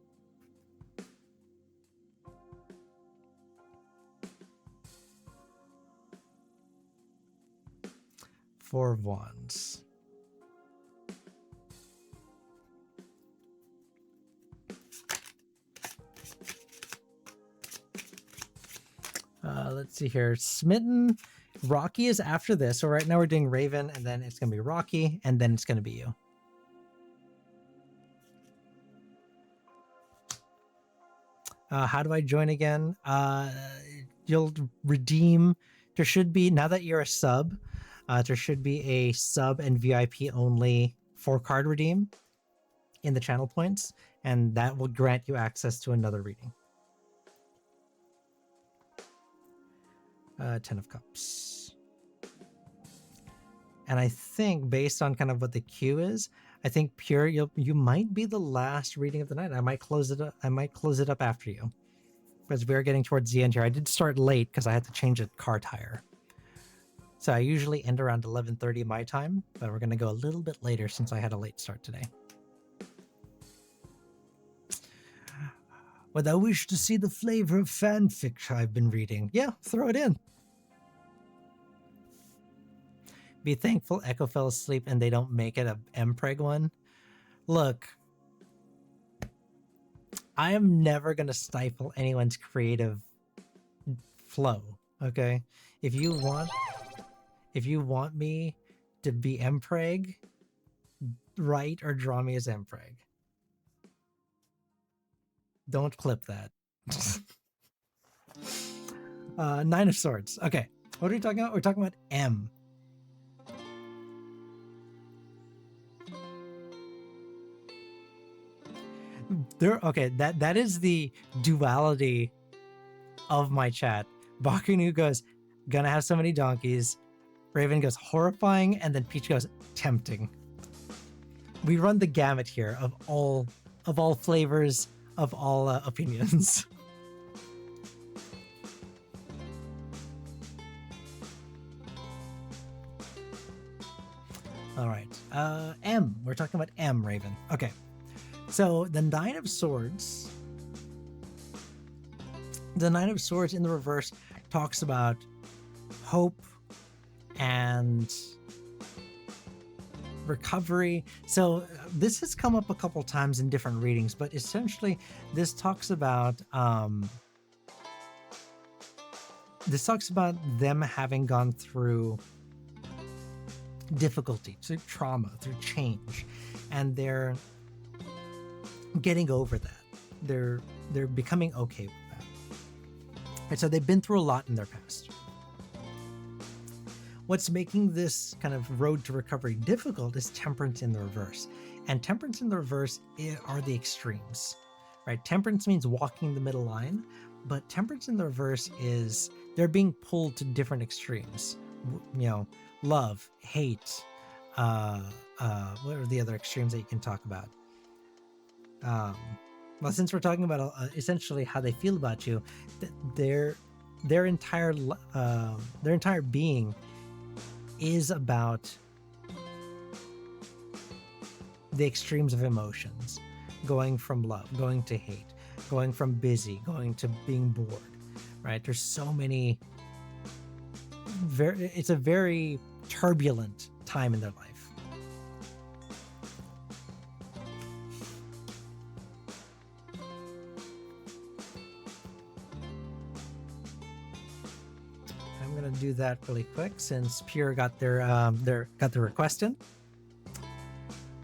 Four of Wands. Let's see here. Smitten. Rocky is after this. So right now we're doing Raven, and then it's going to be Rocky, and then it's going to be you. How do I join again? You'll redeem. There should be, now that you're a sub, there should be a sub and VIP only 4-card redeem in the channel points, and that will grant you access to another reading. 10 of Cups. And I think based on kind of what the queue is, I think Pure, you might be the last reading of the night. I might close it up. I might close it up after you, because we're getting towards the end here. I did start late because I had to change a car tire. So I usually end around 11:30 my time, but we're going to go a little bit later since I had a late start today. Would I wish to see the flavor of fanfic I've been reading? Yeah, throw it in. Be thankful Echo fell asleep and they don't make it a Mpreg one. Look, I am never going to stifle anyone's creative flow, okay? If you want me to be Mpreg, write or draw me as Mpreg. Don't clip that. 9 of Swords. Okay, what are we talking about? We're talking about M. Okay, that is the duality of my chat. Bakunu goes, gonna have so many donkeys. Raven goes, horrifying, and then Peach goes, tempting. We run the gamut here of all flavors, of all opinions. All right, M. We're talking about M, Raven. Okay. So the 9 of Swords, in the reverse talks about hope and recovery. So this has come up a couple times in different readings, but essentially this talks about them having gone through difficulty, through trauma, through change, and they're getting over that. They're becoming okay with that. And so they've been through a lot in their past. What's making this kind of road to recovery difficult is temperance in the reverse. And temperance in the reverse are the extremes, right? Temperance means walking the middle line, but temperance in the reverse is they're being pulled to different extremes. You know, love, hate, what are the other extremes that you can talk about? Well, since we're talking about essentially how they feel about you, their entire being is about the extremes of emotions, going from love, going to hate, going from busy, going to being bored, right? There's so many. It's a very turbulent time in their life. I'm gonna do that really quick since Pure got their request in.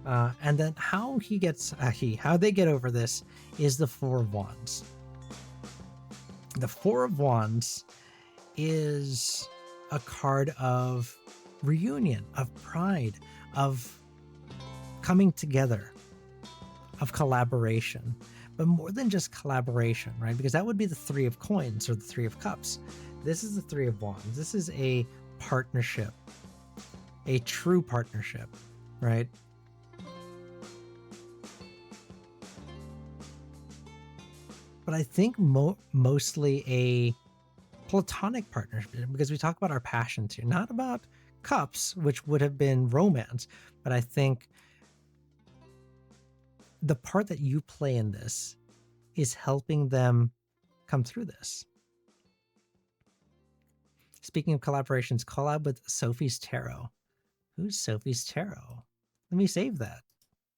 And then how they get over this is the Four of Wands. The Four of Wands is a card of reunion, of pride, of coming together, of collaboration, but more than just collaboration, right? Because that would be the Three of Coins or the Three of Cups. This is the Three of Wands. This is a partnership, a true partnership, right? But I think mostly a platonic partnership, because we talk about our passions here, not about cups, which would have been romance. But I think the part that you play in this is helping them come through this. Speaking of collaborations, collab with Sophie's Tarot. Who's Sophie's Tarot? Let me save that.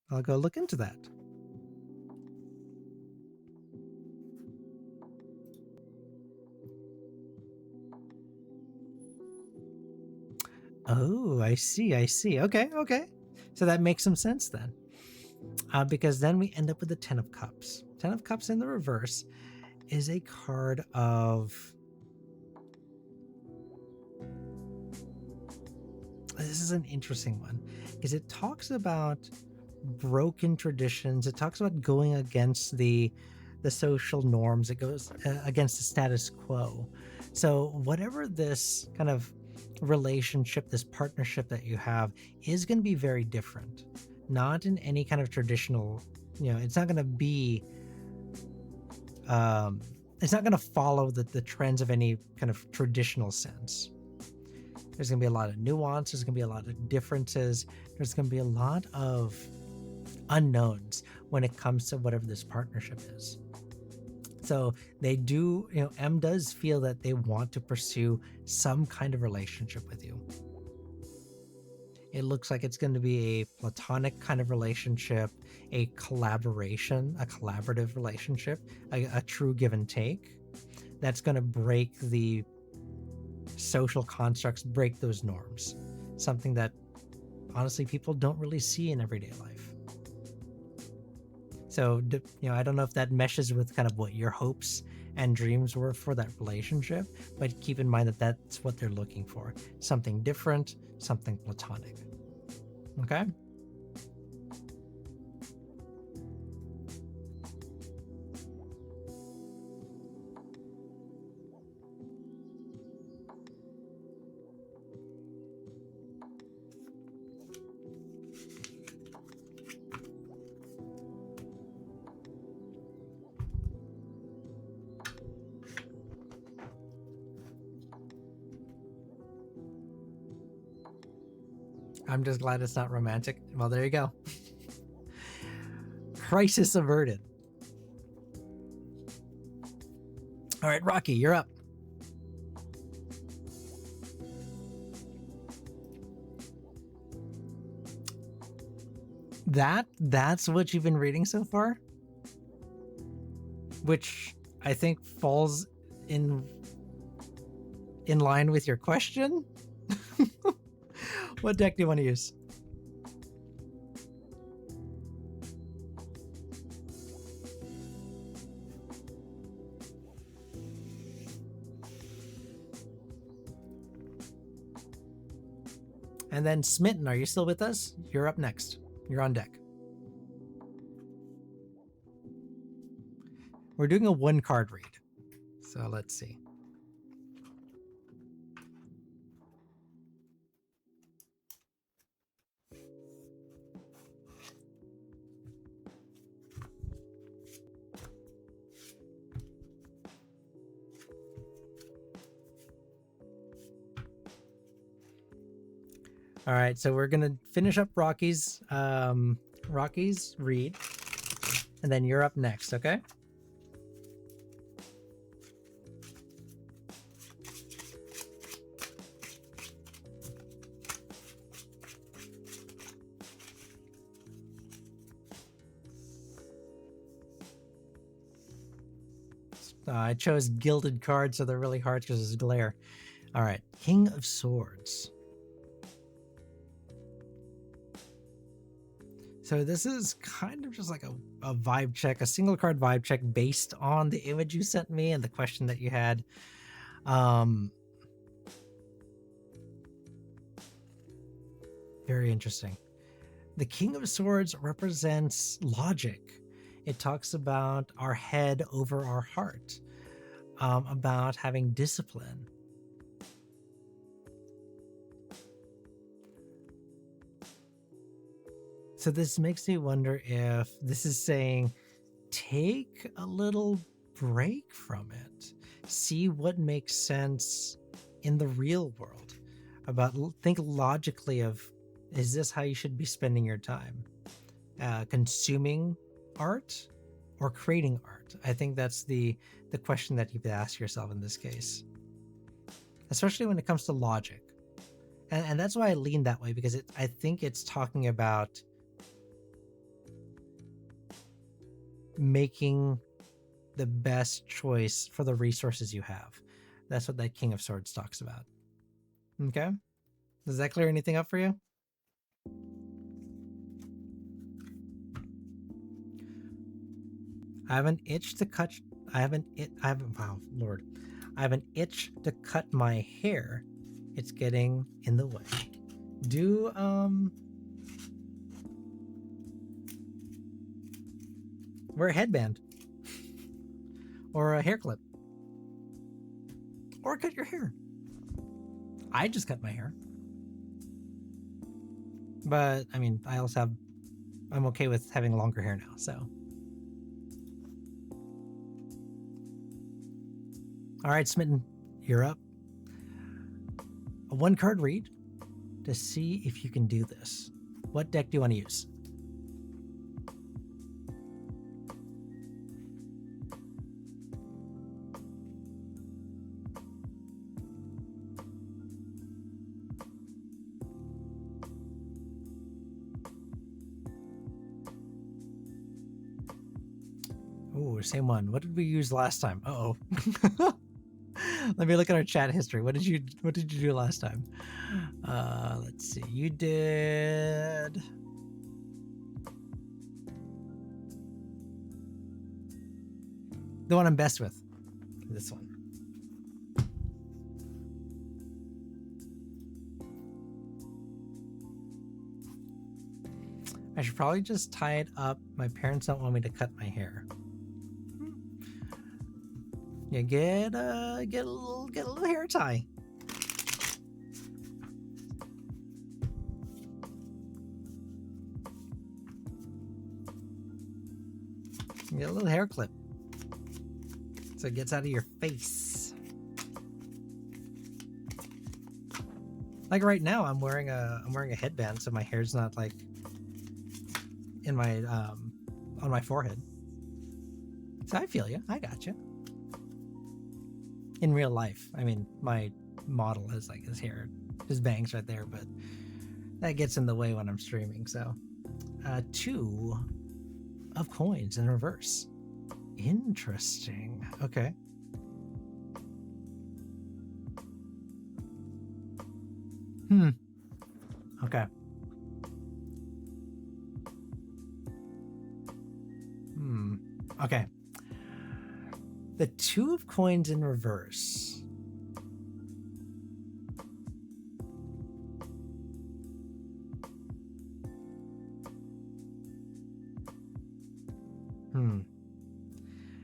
I'll go look into that. Oh, I see. Okay. So that makes some sense then. Because then we end up with the Ten of Cups. Ten of Cups in the reverse is a card of... This is an interesting one because it talks about broken traditions. It talks about going against the social norms. It goes against the status quo. So whatever this kind of relationship, this partnership that you have is going to be very different. Not in any kind of traditional, it's not going to be, it's not going to follow the trends of any kind of traditional sense. There's going to be a lot of nuance. There's going to be a lot of differences. There's going to be a lot of unknowns when it comes to whatever this partnership is. So they do, M does feel that they want to pursue some kind of relationship with you. It looks like it's going to be a platonic kind of relationship, a collaboration, a collaborative relationship, a true give and take that's going to break the social constructs, break those norms. Something that honestly people don't really see in everyday life. So, I don't know if that meshes with kind of what your hopes and dreams were for that relationship, but keep in mind that that's what they're looking for. Something different, something platonic. Okay? I'm just glad it's not romantic. Well, there you go. Crisis averted. All right, Rocky, you're up. That's what you've been reading so far? Which I think falls in line with your question? What deck do you want to use? And then Smitten, are you still with us? You're up next. You're on deck. We're doing a 1-card read. So let's see. All right, so we're gonna finish up Rocky's read, and then you're up next, okay? I chose gilded cards, so they're really hard because there's glare. All right, King of Swords. So this is kind of just like a vibe check, a single card vibe check based on the image you sent me and the question that you had. Very interesting. The King of Swords represents logic. It talks about our head over our heart, about having discipline. So this makes me wonder if this is saying, take a little break from it. See what makes sense in the real world. Think logically of, is this how you should be spending your time? Consuming art or creating art? I think that's the question that you have to ask yourself in this case, especially when it comes to logic. And that's why I lean that way, because I think it's talking about making the best choice for the resources you have. That's what that King of Swords talks about. Okay? Does that clear anything up for you? I have an itch to cut my hair. It's getting in the way. Wear a headband or a hair clip, or cut your hair. I just cut my hair, but I mean, I'm okay with having longer hair now, so. All right, Smitten, you're up. A 1-card read to see if you can do this. What deck do you want to use? Ooh, same one. What did we use last time? Uh-oh. Let me look at our chat history. What did you do last time? Let's see. You did the one I'm best with. This one. I should probably just tie it up. My parents don't want me to cut my hair. Yeah, get a little hair tie. Get a little hair clip so it gets out of your face. Like right now, I'm wearing a headband, so my hair's not like in my on my forehead. So I feel you. I got you. In real life, I mean, my model has like his bangs right there, but that gets in the way when I'm streaming. So, 2 of coins in reverse. Interesting. Okay. Okay. Okay. The 2 of coins in reverse.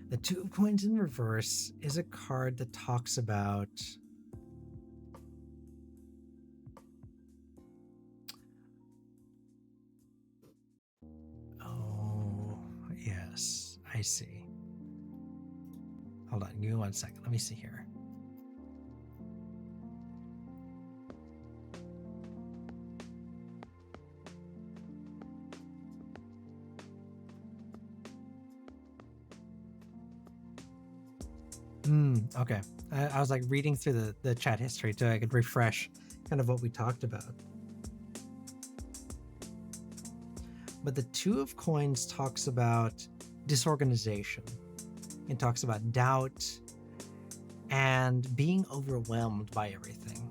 The 2 of coins in reverse is a card that talks about yes, I see. Hold on, give me 1 second. Let me see here. Okay. I was like reading through the chat history so I could refresh kind of what we talked about. But the 2 of coins talks about disorganization. It talks about doubt and being overwhelmed by everything.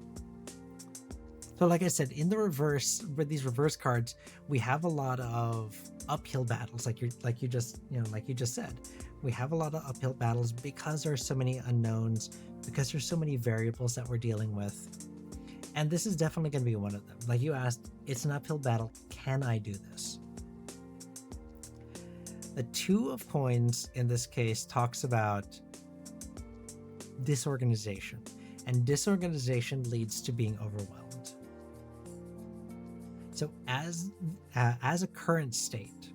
So like I said, in the reverse, with these reverse cards, we have a lot of uphill battles, like you just said. We have a lot of uphill battles because there are so many unknowns, because there's so many variables that we're dealing with. And this is definitely going to be one of them. Like you asked, it's an uphill battle. Can I do this? The 2 of coins in this case talks about disorganization, and disorganization leads to being overwhelmed. So as a current state,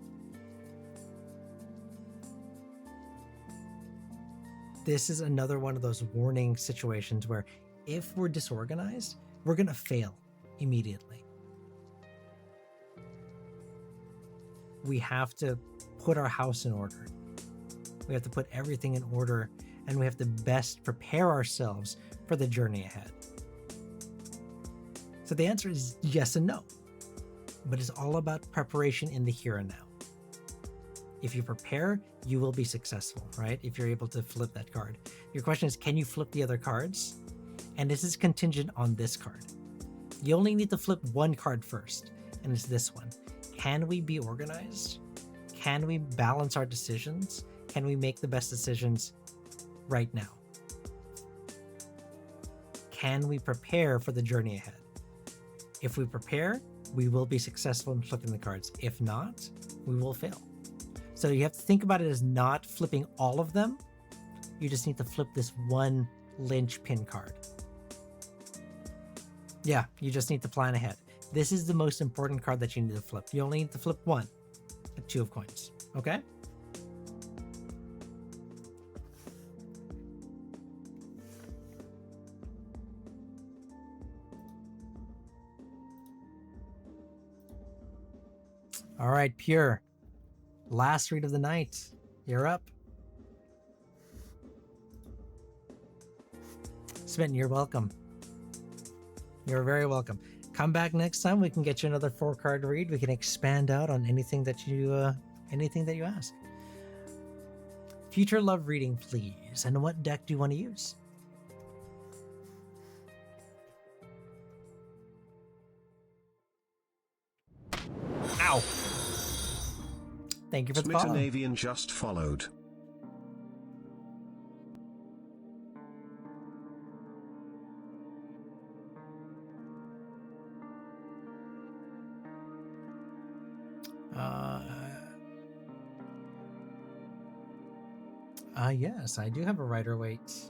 this is another one of those warning situations where if we're disorganized, we're going to fail immediately. We have to put our house in order. We have to put everything in order, and we have to best prepare ourselves for the journey ahead. So the answer is yes and no, but it's all about preparation in the here and now. If you prepare, you will be successful, right? If you're able to flip that card. Your question is, can you flip the other cards? And this is contingent on this card. You only need to flip one card first, and it's this one. Can we be organized? Can we balance our decisions? Can we make the best decisions right now? Can we prepare for the journey ahead? If we prepare, we will be successful in flipping the cards. If not, we will fail. So you have to think about it as not flipping all of them. You just need to flip this one linchpin card. Yeah, you just need to plan ahead. This is the most important card that you need to flip. You only need to flip one, a 2 of coins, okay? All right, Pure. Last read of the night. You're up. Smitten, you're welcome. You're very welcome. Come back next time. We can get you another 4-card read. We can expand out on anything that you ask. Future love reading, please. And what deck do you want to use? Ow. Thank you for the follow. Smittanavian just followed. Yes, I do have a Rider-Waite.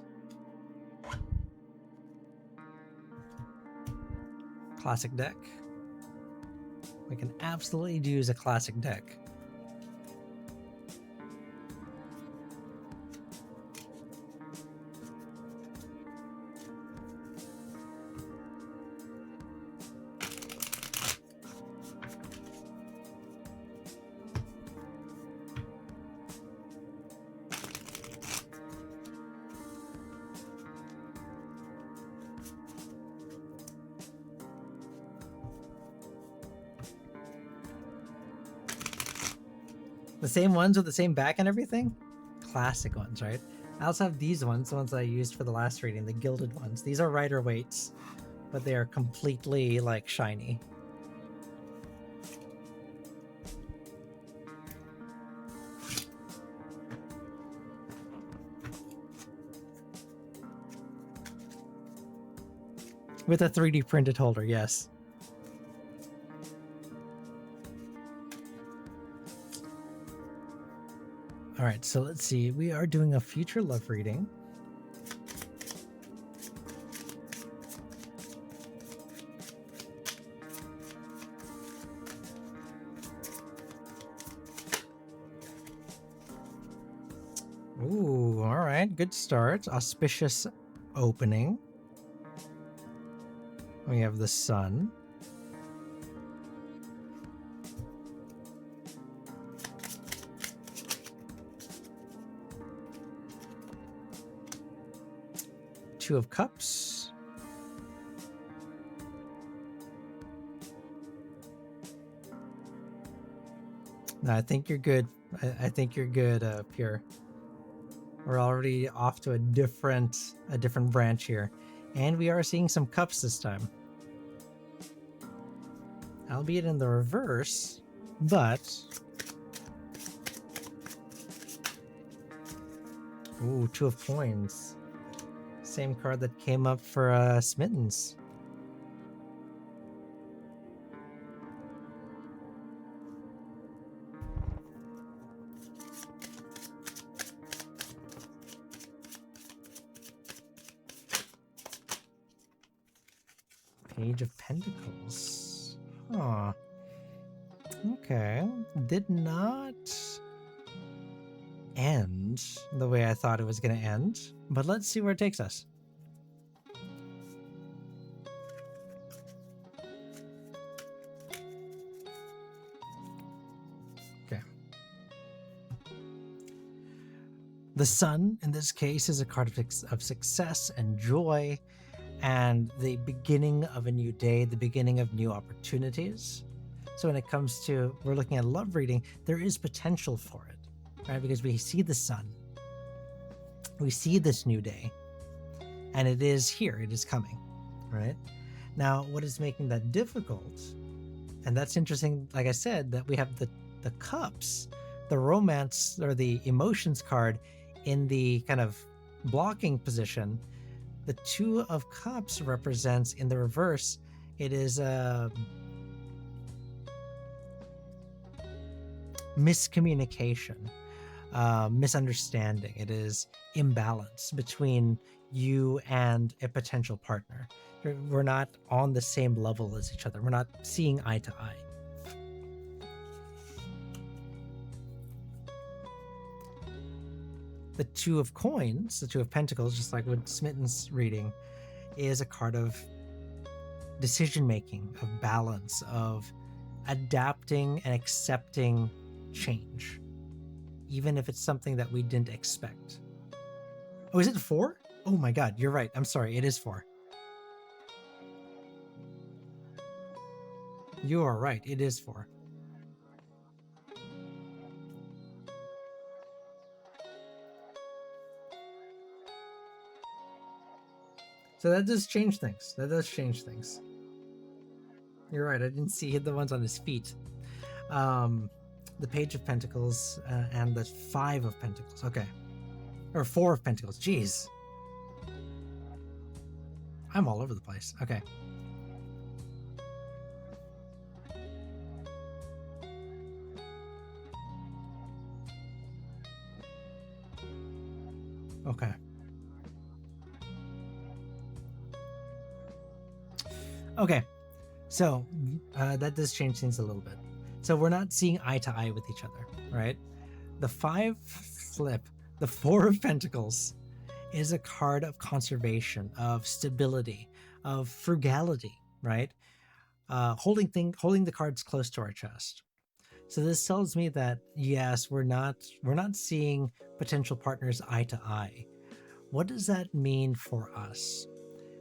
Classic deck. We can absolutely use a classic deck. The same ones with the same back and everything? Classic ones, right? I also have these ones, the ones that I used for the last reading, the gilded ones. These are Rider Weights, but they are completely like shiny. With a 3D printed holder, yes. All right, so let's see. We are doing a future love reading. Ooh, all right. Good start. Auspicious opening. We have the sun. Two of Cups. No, I think you're good. I think you're good, Pure. We're already off to a different branch here. And we are seeing some cups this time. Albeit in the reverse, but... Ooh, Two of Coins. Same card that came up for Smittens. Page of Pentacles. Huh. Okay. Did not end the way I thought it was going to end, but let's see where it takes us. Okay. The sun, in this case, is a card of success and joy, and the beginning of a new day, the beginning of new opportunities. So when it comes to, we're looking at a love reading, there is potential for it, right? Because we see the sun, we see this new day, and it is here, it is coming, right? Now, what is making that difficult, and that's interesting, like I said, that we have the cups, the romance or the emotions card in the kind of blocking position. The Two of Cups represents, in the reverse, it is a miscommunication, misunderstanding. It is imbalance between you and a potential partner. We're not on the same level as each other. We're not seeing eye to eye. The Two of Coins, the Two of Pentacles, just like with Smitten's reading, is a card of decision-making, of balance, of adapting and accepting change, even if it's something that we didn't expect. Oh, is it 4? Oh my god, you're right. I'm sorry, it is 4. You are right, it is 4. So that does change things. That does change things. You're right. I didn't see the ones on his feet. The Page of Pentacles and the 5 of Pentacles. Okay. Or 4 of Pentacles. Jeez. I'm all over the place. Okay. Okay. Okay, so that does change things a little bit. So we're not seeing eye to eye with each other, right? The 5 flip, the 4 of Pentacles, is a card of conservation, of stability, of frugality, right? Holding the cards close to our chest. So this tells me that yes, we're not seeing potential partners eye to eye. What does that mean for us?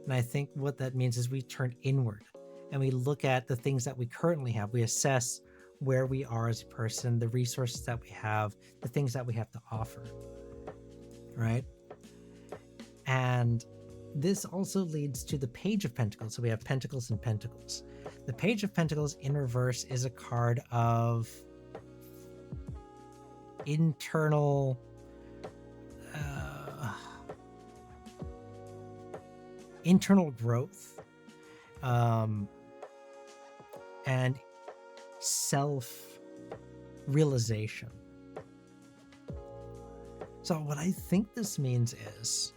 And I think what that means is we turn inward and we look at the things that we currently have. We assess where we are as a person, the resources that we have, the things that we have to offer, right? And this also leads to the Page of Pentacles. So we have Pentacles and Pentacles. The Page of Pentacles in reverse is a card of internal growth and self-realization. So what I think this means is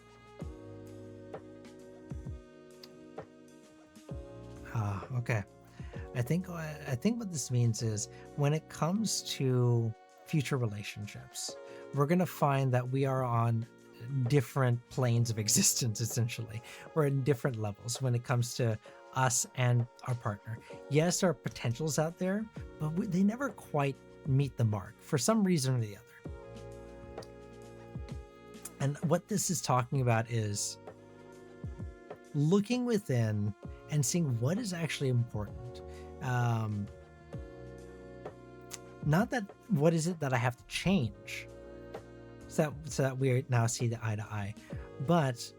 okay. I think what this means is when it comes to future relationships, we're going to find that we are on different planes of existence. Essentially, we're in different levels when it comes to us and our partner. Yes, there are potentials out there, but they never quite meet the mark for some reason or the other. And what this is talking about is looking within and seeing what is actually important. Not that what is it that I have to change so that we now see the eye to eye, but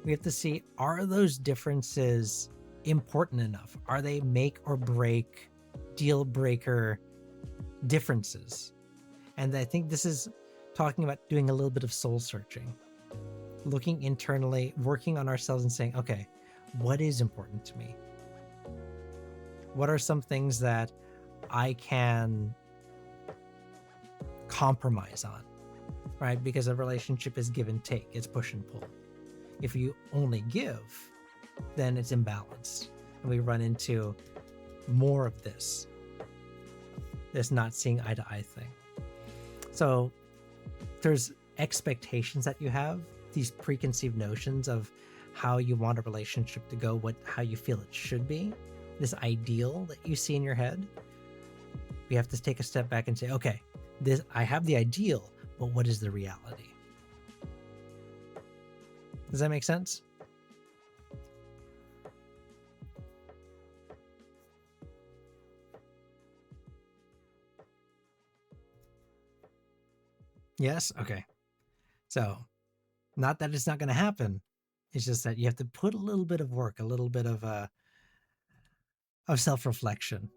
we have to see, are those differences important enough? Are they make or break, deal breaker differences? And I think this is talking about doing a little bit of soul searching, looking internally, working on ourselves and saying, okay, what is important to me? What are some things that I can compromise on, right? Because a relationship is give and take, it's push and pull. If you only give, then it's imbalanced. And we run into more of this not seeing eye to eye thing. So there's expectations that you have, these preconceived notions of how you want a relationship to go, how you feel it should be, this ideal that you see in your head. We have to take a step back and say, okay, I have the ideal, but what is the reality? Does that make sense? Yes? Okay. So, not that it's not going to happen. It's just that you have to put a little bit of work, a little bit of self-reflection.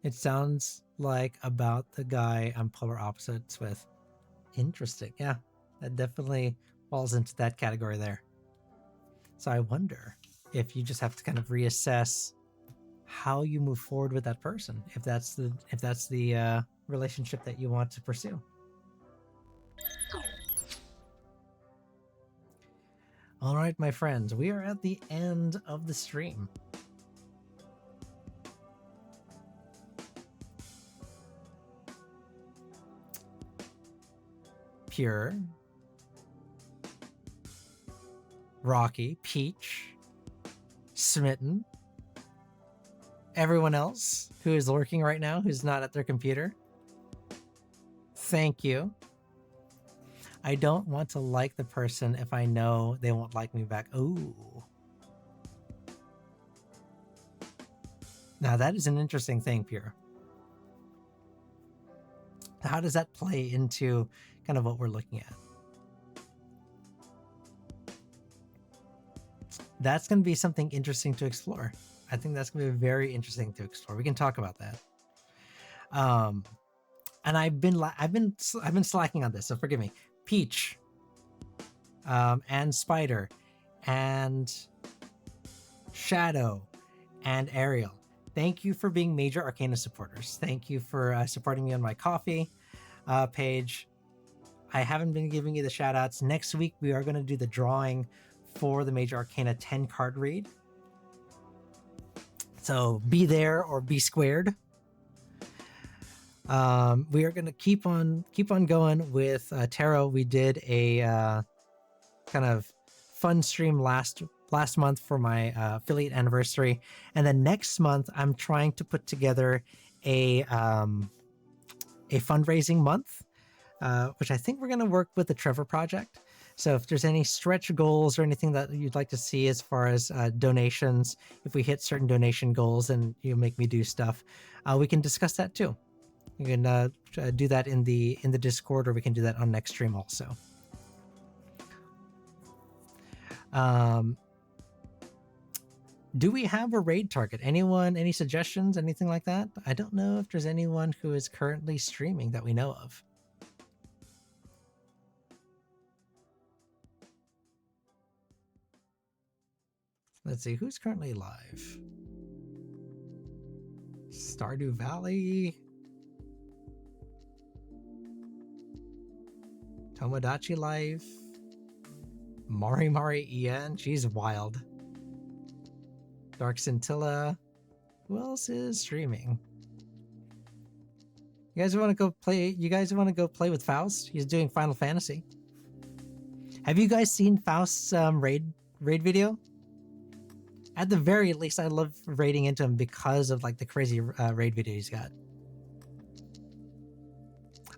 It sounds like about the guy I'm polar opposites with. Interesting. Yeah, that definitely falls into that category there. So I wonder if you just have to kind of reassess how you move forward with that person, if that's the relationship that you want to pursue. All right, my friends, we are at the end of the stream. Pure, Rocky, Peach, Smitten, everyone else who is lurking right now, who's not at their computer, thank you. I don't want to like the person if I know they won't like me back. Ooh. Now that is an interesting thing, Pure. How does that play into kind of what we're looking at? That's going to be something interesting to explore. I think that's going to be very interesting to explore. We can talk about that. And I've been slacking on this, so forgive me. Peach, and Spider, and Shadow, and Ariel. Thank you for being major Arcana supporters. Thank you for supporting me on my Ko-fi page. I haven't been giving you the shout outs. Next week, we are going to do the drawing for the Major Arcana 10 card read. So be there or be squared. We are going to keep on going with tarot. We did a kind of fun stream last month for my affiliate anniversary, and then next month I'm trying to put together a fundraising month, which I think we're going to work with the Trevor Project. So if there's any stretch goals or anything that you'd like to see as far as donations, if we hit certain donation goals and you make me do stuff, we can discuss that too. You can do that in the Discord, or we can do that on next stream also. Do we have a raid target? Anyone, any suggestions, anything like that? I don't know if there's anyone who is currently streaming that we know of. Let's see, who's currently live? Stardew Valley. Tomodachi Life. Mari En, she's wild. Dark Scintilla. Who else is streaming? You guys want to go play? You guys want to go play with Faust? He's doing Final Fantasy. Have you guys seen Faust's raid video? At the very least, I love raiding into him because of like the crazy raid video he's got.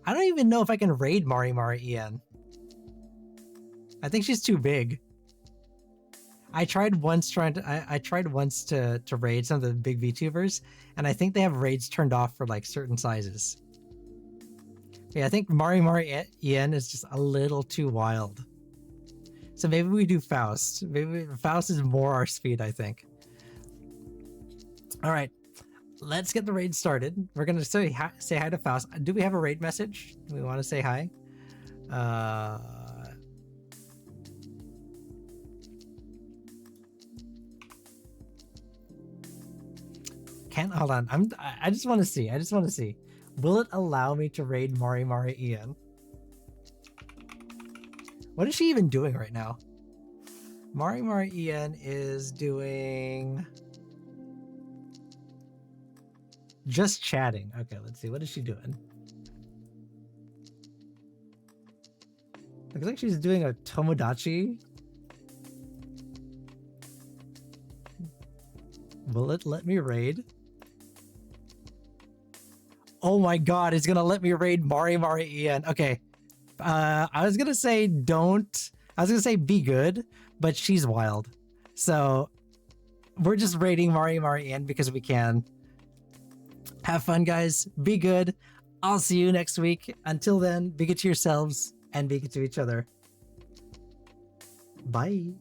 I don't even know if I can raid Mari En. I think she's too big. I tried once to raid some of the big VTubers, and I think they have raids turned off for like certain sizes. Yeah, I think Mari En is just a little too wild. So maybe we do Faust. Maybe Faust is more our speed, I think. All right, let's get the raid started. We're gonna say hi to Faust. Do we have a raid message? Do we want to say hi? Hold on. I just want to see. Will it allow me to raid Mari En? What is she even doing right now? Mari En is doing just chatting. Okay, let's see. What is she doing? Looks like she's doing a Tomodachi. Will it let me raid? Oh my god, it's gonna let me raid Mari En. Okay. I was gonna say be good, but she's wild. So we're just raiding Mari En because we can. Have fun, guys. Be good. I'll see you next week. Until then, be good to yourselves and be good to each other. Bye.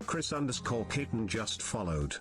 Chris_Kitten just followed.